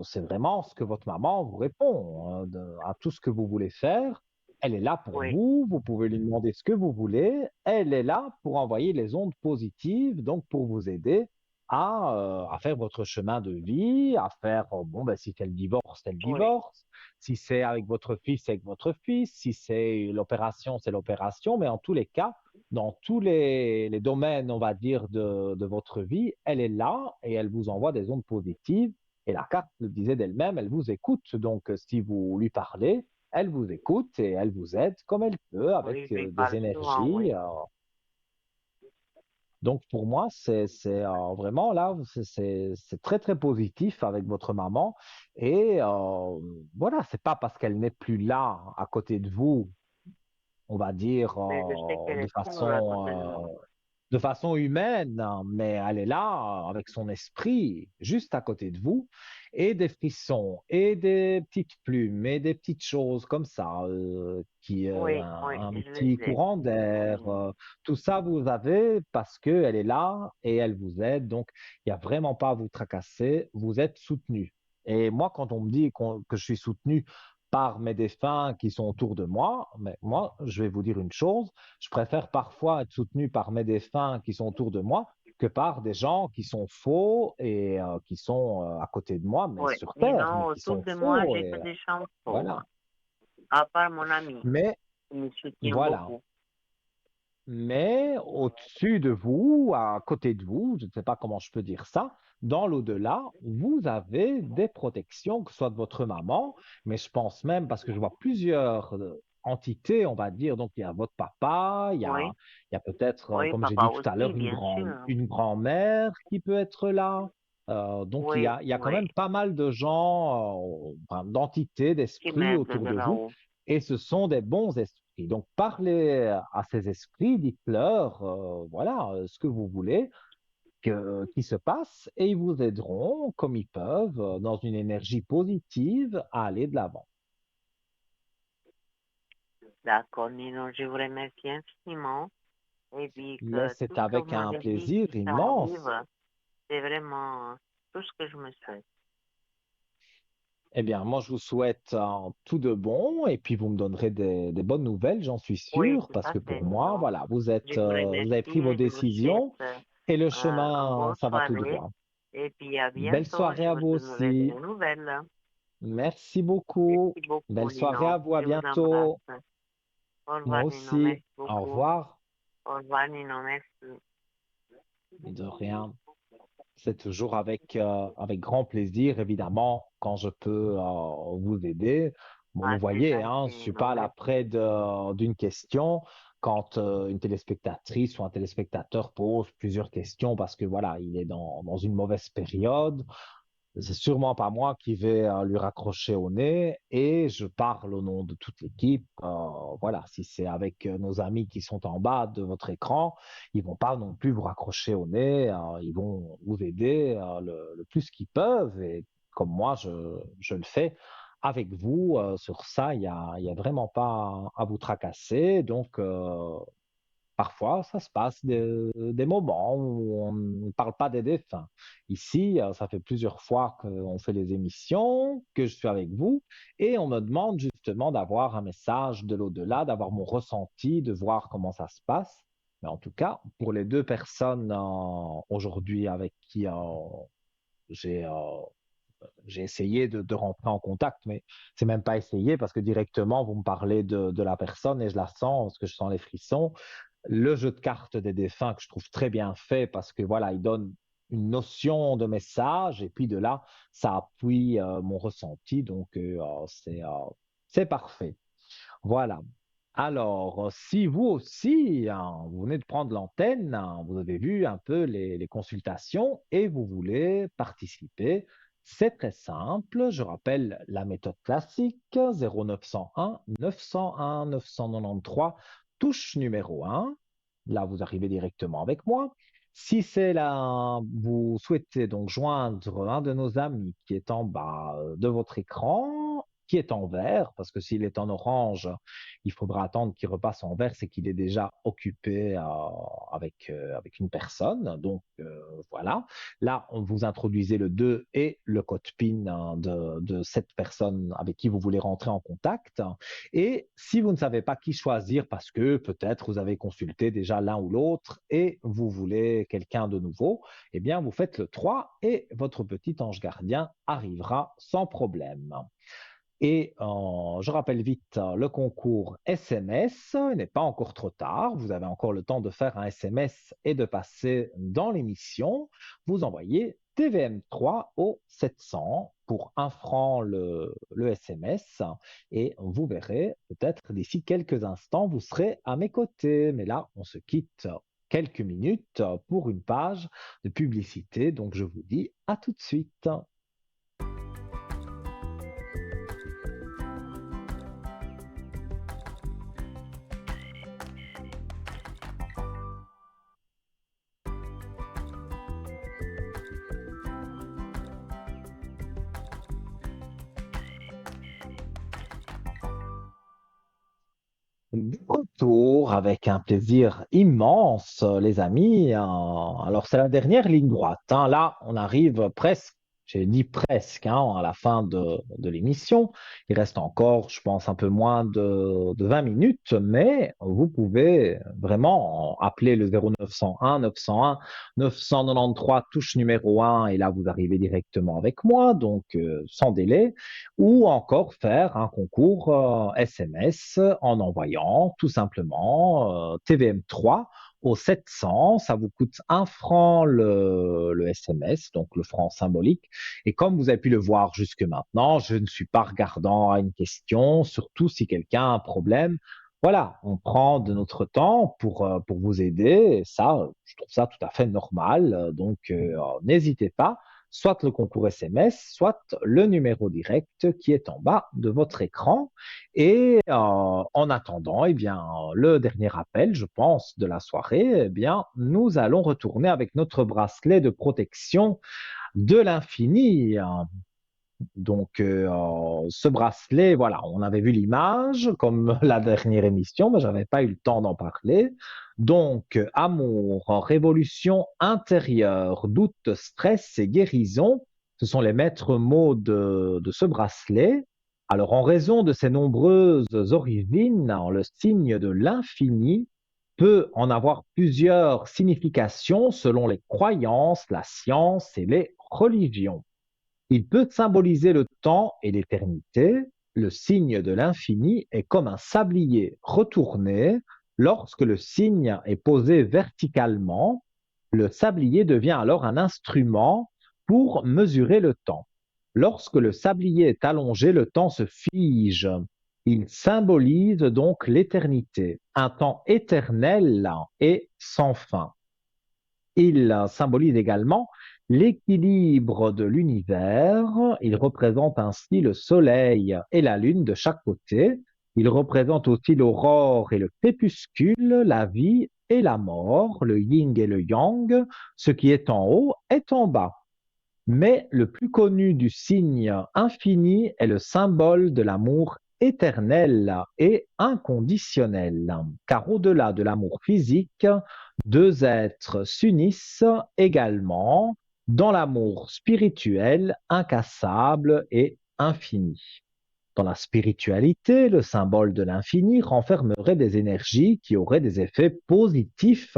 c'est vraiment ce que votre maman vous répond, à tout ce que vous voulez faire. Elle est là pour oui, vous, vous pouvez lui demander ce que vous voulez. Elle est là pour envoyer les ondes positives, donc pour vous aider à faire votre chemin de vie, à faire, bon, ben, si c'est le divorce, c'est le oui, divorce. Si c'est avec votre fils, c'est avec votre fils. Si c'est l'opération, c'est l'opération. Mais en tous les cas, dans tous les domaines, on va dire, de votre vie, elle est là et elle vous envoie des ondes positives. Et la carte le disait d'elle-même, elle vous écoute. Donc, si vous lui parlez, elle vous écoute et elle vous aide comme elle peut avec oui, je lui des parle souvent, énergies. oui. Donc, pour moi, c'est vraiment là, c'est très, très positif avec votre maman. Et voilà, c'est pas parce qu'elle n'est plus là à côté de vous, on va dire, Mais je sais qu'elle est toujours à côté de moi. de façon humaine, hein, mais elle est là avec son esprit juste à côté de vous, et des frissons, et des petites plumes, et des petites choses comme ça, Oui, oui, un je les petit ai. courant d'air, Oui, tout ça vous avez parce qu'elle est là et elle vous aide. Donc, il n'y a vraiment pas à vous tracasser, vous êtes soutenu. Et moi, quand on me dit que je suis soutenu par mes défunts qui sont autour de moi, mais moi, je vais vous dire une chose, je préfère parfois être soutenu par mes défunts qui sont autour de moi que par des gens qui sont faux et qui sont à côté de moi, mais oui. sur Terre, mais Sinon, qui autour sont de moi, faux. j'ai que Et des chansons, voilà. hein. À part mon ami, Mais qui me soutient voilà. beaucoup. Mais au-dessus de vous, à côté de vous, je ne sais pas comment je peux dire ça, dans l'au-delà, vous avez des protections, que ce soit de votre maman, mais je pense même, parce que je vois plusieurs entités, on va dire, donc il y a votre papa, Oui, il y a peut-être, oui, comme j'ai papa dit tout à aussi, l'heure, bien sûr. une grand-mère qui peut être là. Donc Oui, il y a quand oui, même pas mal de gens, enfin, d'entités, qui d'esprits m'aide autour de de vous, là-haut. et ce sont des bons esprits. Donc, parlez à ces esprits, dites-leur, voilà, ce que vous voulez qui se passe, et ils vous aideront comme ils peuvent, dans une énergie positive, à aller de l'avant. D'accord, Nino, je vous remercie infiniment. Et puis Mais que c'est tout ce que vous avec un m'avez dit, plaisir si ça immense. arrive, c'est vraiment tout ce que je me souhaite. Eh bien, moi, je vous souhaite tout de bon, et puis vous me donnerez des bonnes nouvelles, j'en suis Oui, sûr, tout parce à que fait, pour moi, Nino. voilà, Je vous vous remercie avez pris vos et je vous souhaite décisions, et le une chemin, bonne ça va tout soirée. droit. Et puis à Belle bientôt. soirée Je à vous vous donnerai aussi. des nouvelles. Merci beaucoup. Merci beaucoup, Belle soirée à Nino. vous, à Je vous embrasse. bientôt. Au Moi revoir, Nino. aussi. Merci Au beaucoup. revoir. Au revoir, Nino. Merci. De rien. C'est toujours avec grand plaisir, évidemment, quand je peux vous aider. Bon, vous Ah, c'est voyez, hein, gentil, je ne suis Nino. pas là Merci. près d'une question. Quand une téléspectatrice ou un téléspectateur pose plusieurs questions parce que voilà, il est dans une mauvaise période, c'est sûrement pas moi qui vais lui raccrocher au nez, et je parle au nom de toute l'équipe. Voilà, si c'est avec nos amis qui sont en bas de votre écran, ils vont pas non plus vous raccrocher au nez. Ils vont vous aider le plus qu'ils peuvent, et comme moi je le fais avec vous. Sur ça, il y a vraiment pas à vous tracasser. Donc parfois, ça se passe des moments où on ne parle pas des défunts. Ici, ça fait plusieurs fois qu'on fait les émissions, que je suis avec vous, et on me demande justement d'avoir un message de l'au-delà, d'avoir mon ressenti, de voir comment ça se passe. Mais en tout cas, pour les deux personnes aujourd'hui avec qui j'ai j'ai essayé de rentrer en contact, mais c'est même pas essayé parce que directement, vous me parlez de la personne et je la sens, parce que je sens les frissons. Le jeu de cartes des défunts que je trouve très bien fait parce que voilà, il donne une notion de message, et puis de là, ça appuie mon ressenti. Donc, c'est parfait. Voilà. Alors, si vous aussi, hein, vous venez de prendre l'antenne, hein, vous avez vu un peu les consultations et vous voulez participer, c'est très simple. Je rappelle la méthode classique 0901 901 993, touche numéro 1. Là, vous arrivez directement avec moi. Si c'est là, vous souhaitez donc joindre un de nos amis qui est en bas de votre écran, qui est en vert, parce que s'il est en orange, il faudra attendre qu'il repasse en vert, c'est qu'il est déjà occupé avec une personne. Donc voilà, là, on vous introduisez le 2 et le code PIN hein, de cette personne avec qui vous voulez rentrer en contact. Et si vous ne savez pas qui choisir, parce que peut-être vous avez consulté déjà l'un ou l'autre et vous voulez quelqu'un de nouveau, eh bien, vous faites le 3 et votre petit ange gardien arrivera sans problème. Et je rappelle vite le concours SMS. Il n'est pas encore trop tard. Vous avez encore le temps de faire un SMS et de passer dans l'émission. Vous envoyez TVM3 au 700 pour 1 franc le SMS. Et vous verrez, peut-être d'ici quelques instants, vous serez à mes côtés. Mais là, on se quitte quelques minutes pour une page de publicité. Donc, je vous dis à tout de suite. De retour avec un plaisir immense, les amis. Alors, c'est la dernière ligne droite, hein. Là, on arrive presque, j'ai dit presque, hein, à la fin de l'émission. Il reste encore, je pense, un peu moins de 20 minutes, mais vous pouvez vraiment appeler le 0901 901 993 touche numéro 1 et là, vous arrivez directement avec moi, donc sans délai ou encore faire un concours SMS en envoyant tout simplement TVM3 au 700. Ça vous coûte 1 franc le SMS, donc le franc symbolique. Et comme vous avez pu le voir jusque maintenant, je ne suis pas regardant à une question, surtout si quelqu'un a un problème. Voilà, on prend de notre temps pour vous aider. Et ça, je trouve ça tout à fait normal. Donc, n'hésitez pas soit le concours SMS, soit le numéro direct qui est en bas de votre écran. Et en attendant, eh bien, le dernier appel, je pense, de la soirée, eh bien, nous allons retourner avec notre bracelet de protection de l'infini. Donc, ce bracelet, voilà, on avait vu l'image comme la dernière émission, mais j'avais pas eu le temps d'en parler. Donc, amour, révolution intérieure, doute, stress et guérison, ce sont les maîtres mots de ce bracelet. Alors, en raison de ses nombreuses origines, le signe de l'infini peut en avoir plusieurs significations selon les croyances, la science et les religions. Il peut symboliser le temps et l'éternité. Le signe de l'infini est comme un sablier retourné. Lorsque le signe est posé verticalement, le sablier devient alors un instrument pour mesurer le temps. Lorsque le sablier est allongé, le temps se fige. Il symbolise donc l'éternité, un temps éternel et sans fin. Il symbolise également l'équilibre de l'univers. Il représente ainsi le soleil et la lune de chaque côté. Il représente aussi l'aurore et le crépuscule, la vie et la mort, le yin et le yang. Ce qui est en haut est en bas. Mais le plus connu du signe infini est le symbole de l'amour éternel et inconditionnel, car au-delà de l'amour physique, deux êtres s'unissent également dans l'amour spirituel, incassable et infini. Dans la spiritualité, le symbole de l'infini renfermerait des énergies qui auraient des effets positifs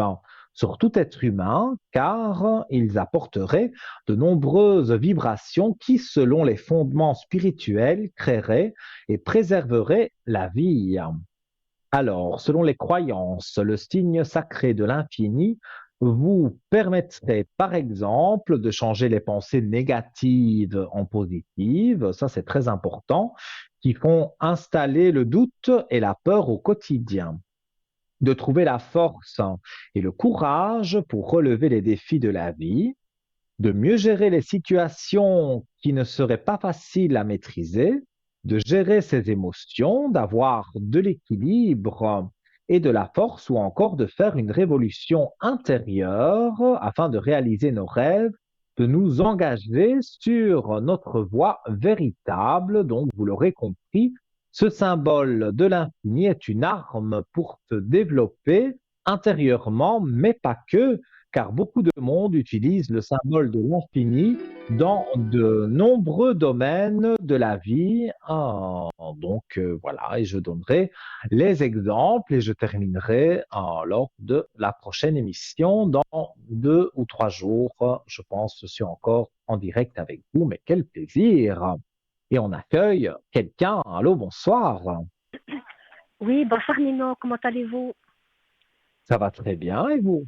sur tout être humain, car ils apporteraient de nombreuses vibrations qui, selon les fondements spirituels, créeraient et préserveraient la vie. Alors, selon les croyances, le signe sacré de l'infini vous permettrait, par exemple, de changer les pensées négatives en positives. Ça, c'est très important. qui font installer le doute et la peur au quotidien, de trouver la force et le courage pour relever les défis de la vie, de mieux gérer les situations qui ne seraient pas faciles à maîtriser, de gérer ses émotions, d'avoir de l'équilibre et de la force ou encore de faire une révolution intérieure afin de réaliser nos rêves, de nous engager sur notre voie véritable. Donc, vous l'aurez compris, ce symbole de l'infini est une arme pour se développer intérieurement, mais pas que, car beaucoup de monde utilise le symbole de l'infini dans de nombreux domaines de la vie. Voilà, et je donnerai les exemples et je terminerai lors de la prochaine émission dans 2 ou 3 jours. Je pense, je suis encore en direct avec vous, mais quel plaisir! Et on accueille quelqu'un. Allô, bonsoir. Oui, bonsoir Nino, comment allez-vous? Ça va très bien et vous?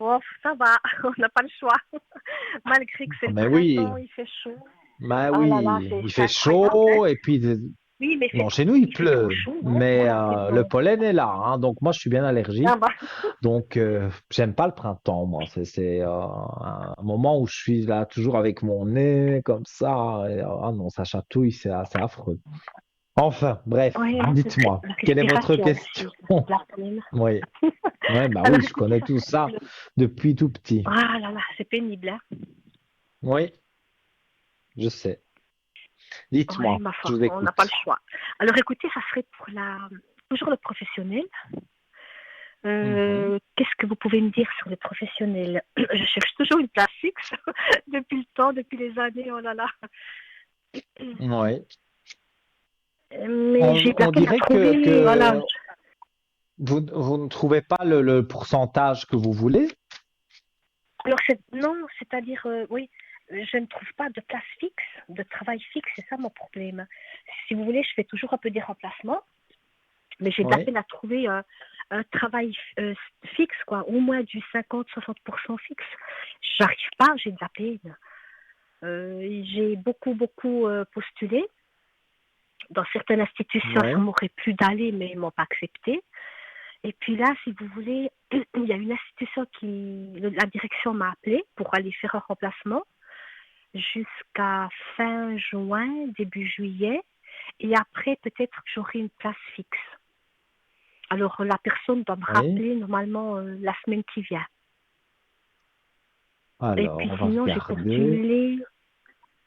Oh, ça va, on n'a pas le choix. Malgré que c'est le Mais oui, printemps, il fait chaud. bah Oh là là, oui, il c'est fait incroyable, hein? chaud et puis Oui, mais non, chez nous il il fait trop pleut, chaud, non, pour mais la le saison. pollen est là, hein, donc moi je suis bien Ah allergique, bah, donc j'aime pas le printemps, moi. C'est un moment où je suis là toujours avec mon nez comme ça. Et, ah non, ça chatouille, c'est affreux. Enfin, bref, oui, dites-moi, la quelle est votre respiration question? aussi, la semaine. Oui, ouais, bah Alors oui, je écoutez, connais ça tout serait pour ça le... depuis tout petit. Ah là là, c'est pénible, hein? Oui, je sais. Oui, Dites-moi, ma je foi, vous on n'a pas le écoute. choix. Alors écoutez, ça serait pour toujours le professionnel. Mhm. Qu'est-ce que vous pouvez me dire sur les professionnels? Je cherche toujours une place fixe depuis le temps, depuis les années, oh là là. Oui. Mais j'ai de la On peine à dirait que, trouver, voilà. vous ne trouvez pas le pourcentage que vous voulez? Alors, non, c'est-à-dire, oui, je ne trouve pas de place fixe, de travail fixe, c'est ça mon problème. Si vous voulez, je fais toujours un peu des remplacements, mais j'ai de la Oui. peine à trouver un travail fixe, quoi, au moins du 50-60% fixe. J'arrive pas, j'ai de la peine. J'ai beaucoup postulé. Dans certaines institutions, ça Oui. m'aurait plu d'aller, mais ils m'ont pas accepté. Et puis là, si vous voulez, il y a une institution la direction m'a appelé pour aller faire un remplacement jusqu'à fin juin, début juillet. Et après, peut-être que j'aurai une place fixe. Alors, la personne doit me Oui. rappeler normalement la semaine qui vient. Et Alors, puis on va sinon, j'ai regarder. postulé,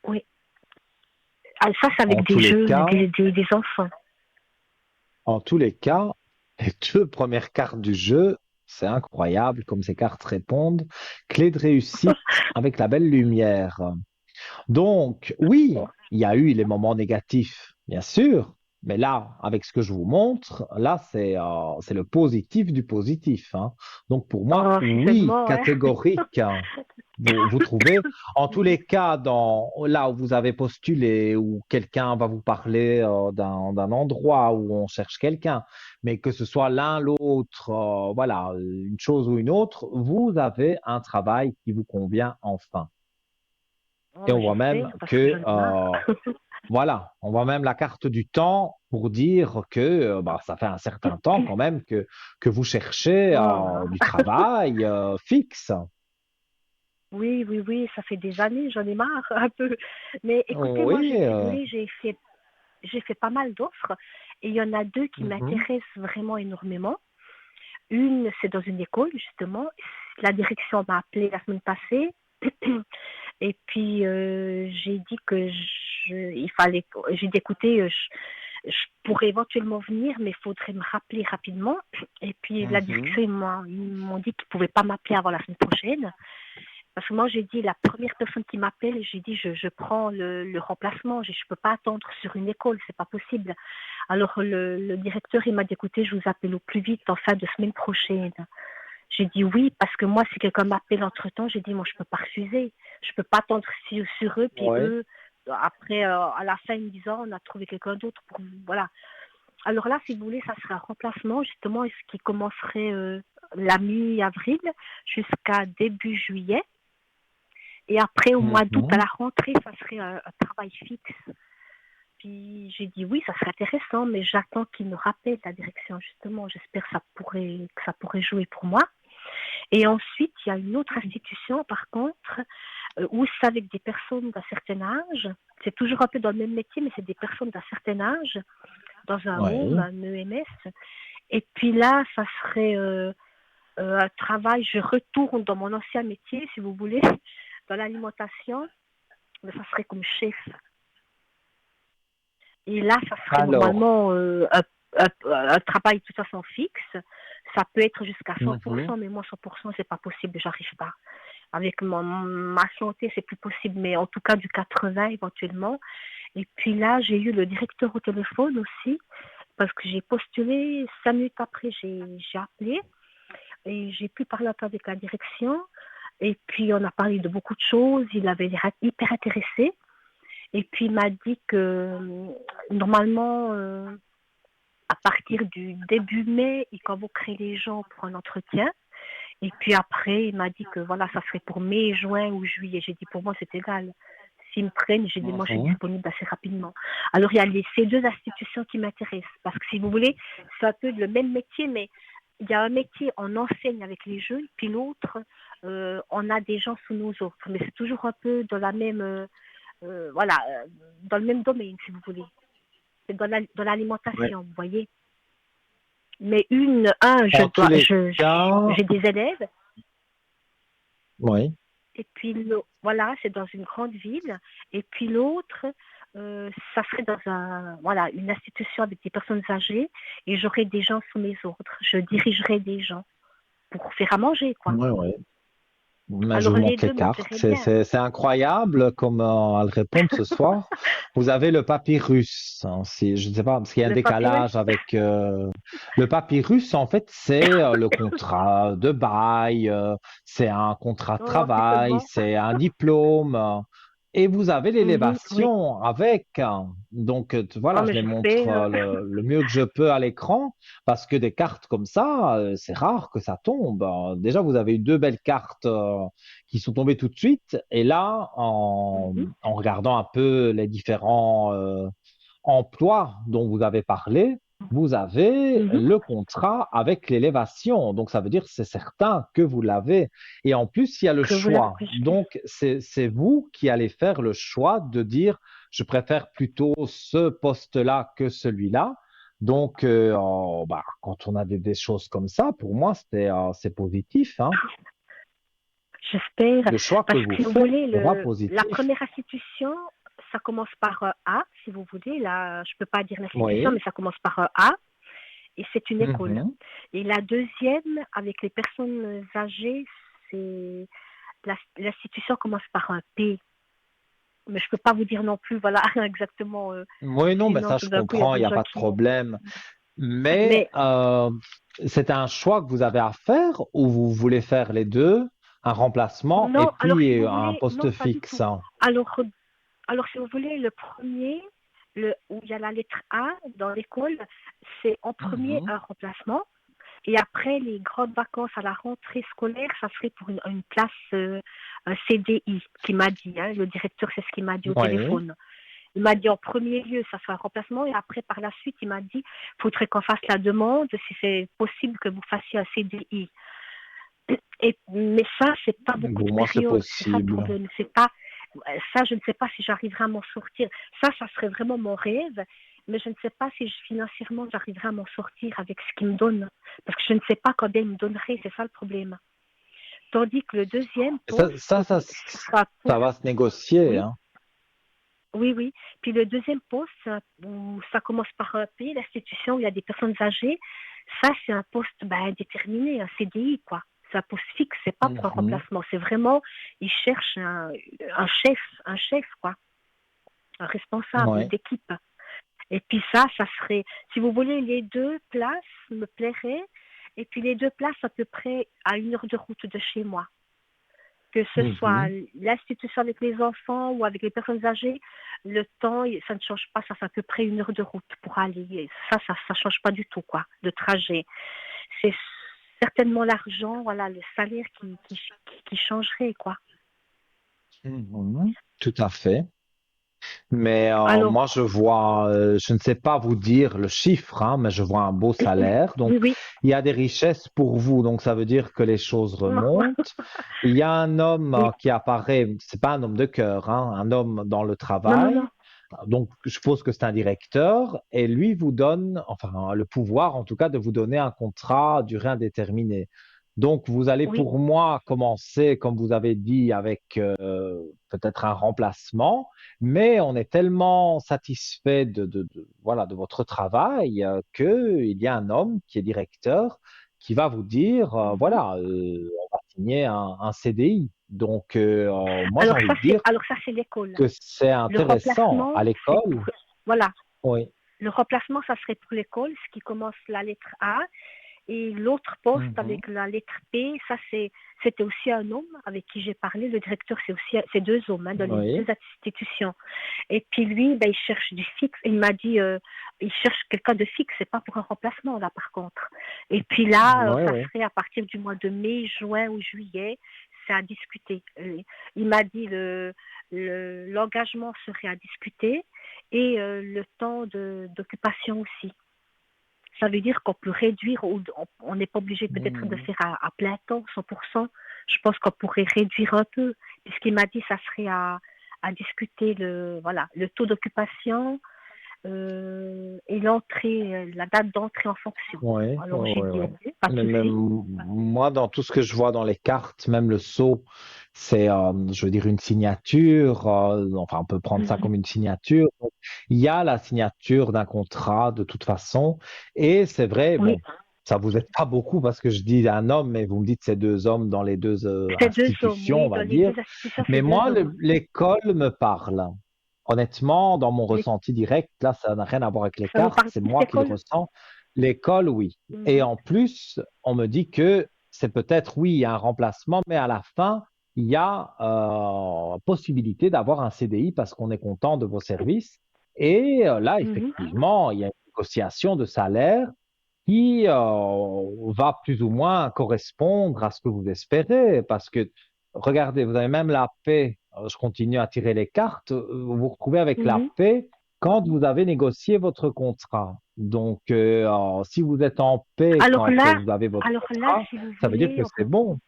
oui. Ah, ça, c'est avec En des tous les jeunes, cas, des enfants. en tous les cas, les 2 premières cartes du jeu, c'est incroyable comme ces cartes répondent. Clé de réussite avec la belle lumière. Donc, oui, il y a eu les moments négatifs, bien sûr, mais là, avec ce que je vous montre, là, c'est le positif du positif, hein. Donc, pour moi, Oh, si oui, seulement, hein. catégorique, hein. Vous trouvez, en tous les cas, là où vous avez postulé, où quelqu'un va vous parler d'un endroit où on cherche quelqu'un, mais que ce soit l'un, l'autre, voilà, une chose ou une autre, vous avez un travail qui vous convient enfin. Et Oh, on voit même j'espère, parce que que, j'en ai marre. voilà, on voit même la carte du temps pour dire que bah, ça fait un certain temps quand même que vous cherchez Oh. du travail fixe. Oui, ça fait des années, j'en ai marre un peu. Mais écoutez, moi, Oui. si vous voulez, j'ai fait pas mal d'offres et il y en a deux qui Mhm. m'intéressent vraiment énormément. Une, c'est dans une école, justement. La direction m'a appelée la semaine passée. Et puis, j'ai dit que il fallait, j'ai dit, écoutez, je pourrais éventuellement venir, mais il faudrait me rappeler rapidement. Et puis, la Mhm. direction, ils m'ont dit qu'ils ne pouvaient pas m'appeler avant la semaine prochaine. Parce que moi, j'ai dit, la première personne qui m'appelle, j'ai dit, je prends le remplacement. Je ne peux pas attendre sur une école, c'est pas possible. Alors, le directeur, il m'a dit, écoutez, je vous appelle au plus vite en fin de semaine prochaine. J'ai dit oui, parce que moi, si quelqu'un m'appelle entre-temps, j'ai dit, moi, je ne peux pas refuser. Je ne peux pas attendre sur eux, puis Oui. eux, après, à la fin, ils me disent, oh, on a trouvé quelqu'un d'autre. Voilà. Alors là, si vous voulez, ça serait un remplacement, justement, ce qui commencerait la mi-avril jusqu'à début juillet. Et après, au mois d'août, à Mhm. la rentrée, ça serait un travail fixe. puis j'ai dit oui, ça serait intéressant, mais j'attends qu'il me rappelle la direction, justement. J'espère que ça pourrait jouer pour moi. Et ensuite, il y a une autre institution, par contre, où c'est avec des personnes d'un certain âge. C'est toujours un peu dans le même métier, mais c'est des personnes d'un certain âge, dans un home, Oui. un EMS. Et puis là, ça serait un travail, je retourne dans mon ancien métier, si vous voulez, dans l'alimentation, mais ça serait comme chef. Et là, ça serait Alors, normalement un travail de toute façon fixe. Ça peut être jusqu'à mhm, 100%, mais moi, 100%, c'est pas possible, j'arrive pas. Avec ma santé, c'est plus possible, mais en tout cas du 80 éventuellement. Et puis là, j'ai eu le directeur au téléphone aussi, parce que j'ai postulé 5 minutes après, j'ai appelé et j'ai pu parler un peu avec la direction. Et puis, on a parlé de beaucoup de choses. Il avait l'air hyper intéressé. Et puis, il m'a dit que normalement, à partir du début mai, il convoquerait les gens pour un entretien. Et puis après, il m'a dit que voilà, ça serait pour mai, juin ou juillet. J'ai dit pour moi, c'est égal. S'ils me prennent, j'ai dit moi, je suis mhm. disponible assez rapidement. Alors, il y a ces deux institutions qui m'intéressent. Parce que si vous voulez, c'est un peu le même métier, mais il y a un métier, on enseigne avec les jeunes, puis l'autre, on a des gens sous nos autres. Mais c'est toujours un peu dans la même, voilà, dans le même domaine, si vous voulez. C'est dans Oui. l'alimentation, vous voyez. Mais En tous les cas, j'ai des élèves. oui. Et puis, voilà, c'est dans une grande ville. Et puis l'autre, ça serait dans voilà, une institution avec des personnes âgées et j'aurais des gens sous mes ordres. Je dirigerais des gens pour faire à manger, quoi. Oui, oui. Mais je Alors, vous les montre les deux me cartes. plairaient bien. C'est incroyable comme elles répondent ce soir. Vous avez le papyrus. Hein, je ne sais pas, parce qu'il y a un Le papyrus, décalage avec le papyrus. En fait, c'est le contrat de bail, c'est un contrat de oh, c'est travail, seulement. c'est un diplôme. Et vous avez Mhm, oui. l'élévation avec. Hein. Donc, Oh, voilà, je mais les je montre sais. le mieux que je peux à l'écran. Parce que des cartes comme ça, c'est rare que ça tombe. Déjà, vous avez eu deux belles cartes qui sont tombées tout de suite. Et là, Mhm, en regardant un peu les différents emplois dont vous avez parlé, vous avez mhm, le contrat avec l'élévation. Donc, ça veut dire c'est certain que vous l'avez. Et en plus, il y a le que vous l'avez. choix. Donc, c'est vous qui allez faire le choix de dire, je préfère plutôt ce poste-là que celui-là. Donc, bah, quand on a des choses comme ça, pour moi, c'est positif, hein. J'espère. Le choix que Parce vous que si vous faites voulez, sera la positif. première institution, ça commence par A, si vous voulez. Là, je ne peux pas dire l'institution, Oui. mais ça commence par A. Et c'est une école. Mhm. Et la deuxième, avec les personnes âgées, c'est l'institution commence par un P. Mais je ne peux pas vous dire non plus, voilà, exactement. Oui, non, mais Sinon, ça, tout je d'un coup, il y a comprends, il n'y d'autres a gens pas de qui vont. problème. Mais Mais c'est un choix que vous avez à faire ou vous voulez faire les deux, un remplacement et non, alors si puis vous un voulez, poste non, pas du fixe, tout. hein. Alors, alors si vous voulez, le premier, où il y a la lettre A dans l'école, c'est en premier Mhm. un remplacement. Et après les grandes vacances à la rentrée scolaire, ça serait pour une place, un CDI, qui m'a dit, hein, le directeur, c'est ce qu'il m'a dit au Oui. téléphone. Il m'a dit en premier lieu, ça sera un remplacement, et après, par la suite, il m'a dit, il faudrait qu'on fasse la demande, si c'est possible que vous fassiez un CDI. Mais ça, c'est pas beaucoup de Pour moi, c'est périodes, c'est ça le possible. problème. C'est pas, ça, je ne sais pas si j'arriverai à m'en sortir. Ça serait vraiment mon rêve, mais je ne sais pas si financièrement j'arriverai à m'en sortir avec ce qu'il me donne. Parce que je ne sais pas combien il me donnerait, c'est ça le problème. Tandis que le deuxième Et ça, poste, ça, ça, ce sera un ça poste, va se négocier, oui, hein. oui, oui. Puis le deuxième poste, où ça commence par un P, l'institution où il y a des personnes âgées, ça c'est un poste indéterminé, un CDI, quoi. C'est un poste fixe, c'est pas pour un Mhm. remplacement. C'est vraiment, ils cherchent un chef, quoi, un responsable Ouais. d'équipe. Et puis ça serait, si vous voulez, les deux places me plairaient. Et puis les deux places à peu près à 1 heure de route de chez moi. Que ce soit Mhm. l'institution avec les enfants ou avec les personnes âgées, le temps, ça ne change pas, ça fait à peu près 1 heure de route pour aller. Ça change pas du tout, quoi, de trajet. C'est certainement l'argent, voilà, le salaire qui changerait, quoi. Mhm. Tout à fait. Mais Alors, moi, je vois, je ne sais pas vous dire le chiffre, hein, mais je vois un beau salaire. Donc, oui, oui. il y a des richesses pour vous. Donc, ça veut dire que les choses remontent. Il y a un homme Oui. qui apparaît, c'est pas un homme de cœur, hein, un homme dans le Non, non, travail. non. Donc, je suppose que c'est un directeur et lui vous donne, enfin, le pouvoir en tout cas de vous donner un contrat à durée indéterminée. Donc, vous allez Oui. pour moi commencer, comme vous avez dit, avec peut-être un remplacement, mais on est tellement satisfait voilà, de votre travail qu'il y a un homme qui est directeur qui va vous dire, Mhm. voilà, on va signer un CDI. Donc, moi, j'ai envie de dire Alors ça, c'est l'école. que c'est Le intéressant. À remplacement, c'est pour, l'école, voilà. oui. Le remplacement, ça serait pour l'école, ce qui commence la lettre A. Et l'autre poste Mhm. avec la lettre P, c'était aussi un homme avec qui j'ai parlé. Le directeur, c'est deux hommes dans les deux Oui, institutions. Et puis lui, il cherche du fixe. Il m'a dit, il cherche quelqu'un de fixe. C'est pas pour un remplacement là, par contre. Et puis là, oui, ça oui. serait à partir du mois de mai, juin ou juillet. C'est à discuter. Il m'a dit l'engagement serait à discuter et le temps d'occupation aussi. Ça veut dire qu'on peut réduire, ou on n'est pas obligé peut-être de Mhm. faire à plein temps, 100%. Je pense qu'on pourrait réduire un peu, puisqu'il m'a dit que ça serait à discuter voilà, le taux d'occupation et la date d'entrée en fonction. Oui, Alors oui, j'ai oui, dit oui. ok, pas de Mais même souci. moi, dans tout ce que je vois dans les cartes, même le sceau, c'est, je veux dire, une signature. Enfin, on peut prendre ça Mhm. comme une signature. Donc, il y a la signature d'un contrat de toute façon. Et c'est vrai, Oui, bon, ça vous aide pas beaucoup parce que je dis un homme, mais vous me dites c'est deux hommes dans les deux c'est deux hommes, institutions, on oui, va dans les dire. deux institutions, Mais c'est deux moi, hommes. l'école me parle. Honnêtement, dans mon Les- ressenti direct, là, ça n'a rien à voir avec les Ça vous cartes, parle c'est plus moi qui le d'école? ressens. L'école, oui. Et Mhm. en plus, on me dit que c'est peut-être, oui, il y a un remplacement, mais à la fin, il y a possibilité d'avoir un CDI parce qu'on est content de vos services. Et là, Mhm. effectivement, il y a une négociation de salaire qui va plus ou moins correspondre à ce que vous espérez. Parce que, regardez, vous avez même la paix. Je continue à tirer les cartes. Vous vous retrouvez avec la Mhm. paix quand vous avez négocié votre contrat. Donc, si vous êtes en paix Alors quand là, vous avez votre alors là, contrat, si vous ça veut dire voulez, que c'est bon.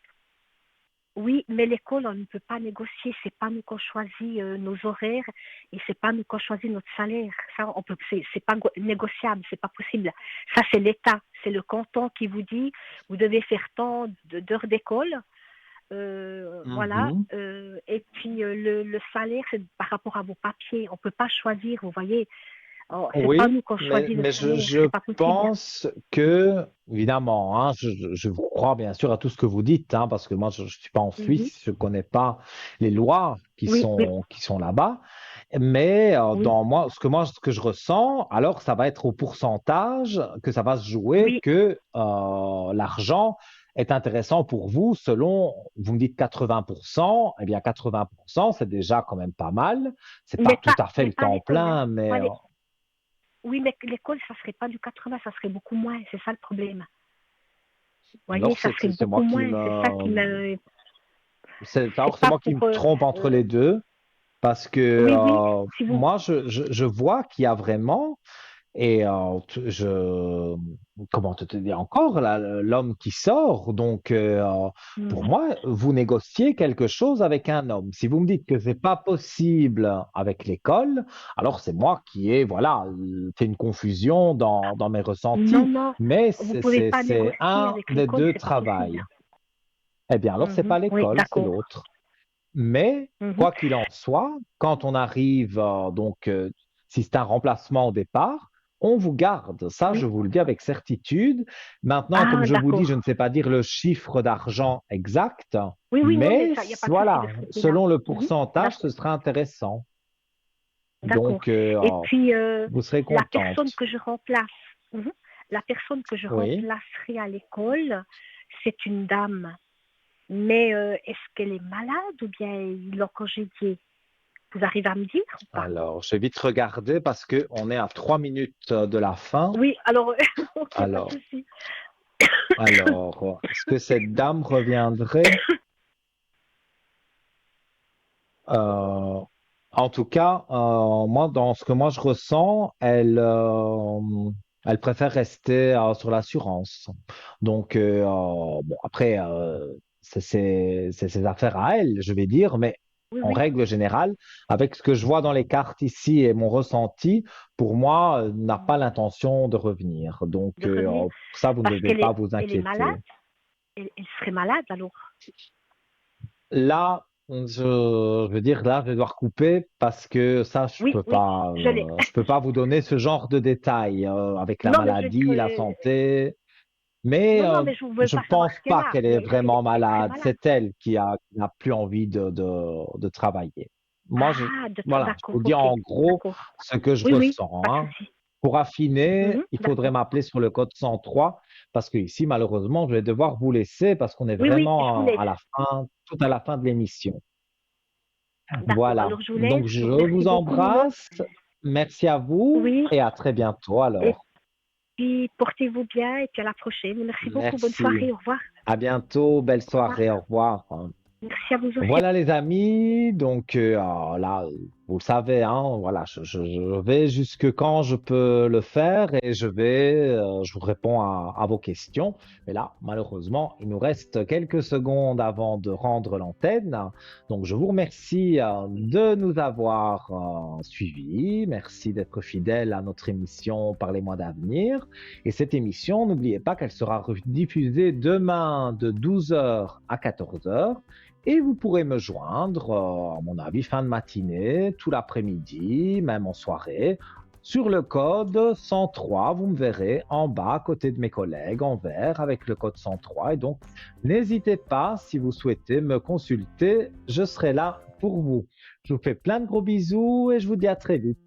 oui, mais l'école, on ne peut pas négocier. C'est pas nous qu'on choisit nos horaires et c'est pas nous qu'on choisit notre salaire. Ça, c'est pas négociable, c'est pas possible. Ça, c'est l'État, c'est le canton qui vous dit, vous devez faire tant d'heures d'école, voilà. Mhm. Et puis le salaire, c'est par rapport à vos papiers. On peut pas choisir, vous voyez. Oh, c'est pas Oui, nous qu'on mais, choisit le mais salaire, je c'est pas possible. pense que, évidemment, hein, je vous crois bien sûr à tout ce que vous dites, hein, parce que moi, je ne suis pas en Mhm. Suisse, je ne connais pas les lois Oui, oui, qui sont là-bas, mais oui, ce que je ressens, alors ça va être au pourcentage que ça va se jouer oui. que l'argent est intéressant pour vous selon, vous me dites 80%, eh bien 80%, c'est déjà quand même pas mal. C'est pas tout à fait Mais le pas temps l'école, hein. plein, mais Pas Oui, mais l'école, ça serait pas du 80, ça serait beaucoup moins. C'est ça le problème. Vous voyez, alors ça serait c'est moi beaucoup qui moins. C'est ça qui me, me. alors C'est c'est pas moi qui me pour. trompe entre les deux parce que Oui, oui. Si vous. moi je vois qu'il y a vraiment et comment te dire encore là, l'homme qui sort. Donc pour Mhm. moi, vous négociez quelque chose avec un homme. Si vous me dites que c'est pas possible avec l'école, alors c'est moi qui ai voilà fait une confusion dans mes Non, ressentis. non. Mais Vous pouvez pas c'est négocier un avec des l'école, deux c'est pas possible. travails. Eh bien, alors, c'est Mhm. pas Oui, l'école, c'est d'accord. l'autre. Mais, Mhm. quoi qu'il en soit, quand on arrive, si c'est un remplacement au départ, on vous garde. Ça, je Oui. vous le dis avec certitude. Maintenant, comme Ah, je vous dis, je d'accord. ne sais pas dire le chiffre d'argent exact, Oui, oui, non, mais mais ça, il n'y a pas de souci de voilà, ce côté-là. selon le Mhm. pourcentage, ce D'accord. sera intéressant. D'accord. Donc, Et puis, vous serez la personne contente. que je remplace, mhm. La personne que je Oui. remplacerai à l'école, c'est une dame. Mais est-ce qu'elle est malade ou bien ils l'ont congédiée? Vous arrivez à me dire ou pas? Alors, je vais vite regarder parce que on est à 3 minutes de la fin. Oui, alors, ok, pas de Alors, souci. est-ce que cette dame reviendrait? Euh, En tout cas, moi, dans ce que moi je ressens, elle préfère rester sur l'assurance. Donc, bon, après, c'est ses affaires à elle, je vais dire, mais Oui, en oui, règle générale, avec ce que je vois dans les cartes ici et mon ressenti, pour moi, elle n'a pas l'intention de revenir. Donc, de revenir. pour ça, vous ne Parce devez pas vous elle est malade. inquiéter. Elle serait malade alors. Là, je veux dire, là, je vais devoir couper parce que ça, Oui, oui, je l'ai. je peux pas vous donner ce genre de détails avec la Non, mais je veux dire, maladie, la santé. Mais non, non, mais je ne veux je pas savoir pense ce qu'elle pas a, qu'elle mais est vraiment elle serait malade. malade. C'est elle qui n'a plus envie de travailler. Moi, Ah, voilà, je d'accord, vous dis ok, en gros d'accord. ce que je Oui, oui, ressens, pas de hein. souci. Pour affiner, il faudrait D'accord. m'appeler sur le code 103 parce que ici, malheureusement, je vais devoir vous laisser parce qu'on est Oui, oui, je vous vraiment laisse. à la fin, tout à la fin de l'émission. D'accord, Voilà. alors je vous laisse. Donc, Je je vous remercie vous beaucoup, Nino. embrasse. Merci à vous Oui, et à très bientôt et alors. puis portez-vous bien et puis à la prochaine. Merci beaucoup, bonne Merci. soirée, au revoir. À bientôt. Belle Au revoir. soirée. Au revoir. Merci à vous aussi. Voilà les amis, donc là, vous le savez, hein, voilà, je vais jusque quand je peux le faire et je vous réponds à vos questions. Mais là, malheureusement, il nous reste quelques secondes avant de rendre l'antenne. Donc, je vous remercie de nous avoir suivis. Merci d'être fidèles à notre émission Parlez-moi d'avenir. Et cette émission, n'oubliez pas qu'elle sera diffusée demain de 12 heures à 14 heures. Et vous pourrez me joindre, à mon avis, fin de matinée, tout l'après-midi, même en soirée, sur le code 103. Vous me verrez en bas, à côté de mes collègues, en vert, avec le code 103. Et donc, n'hésitez pas, si vous souhaitez me consulter, je serai là pour vous. Je vous fais plein de gros bisous et je vous dis à très vite.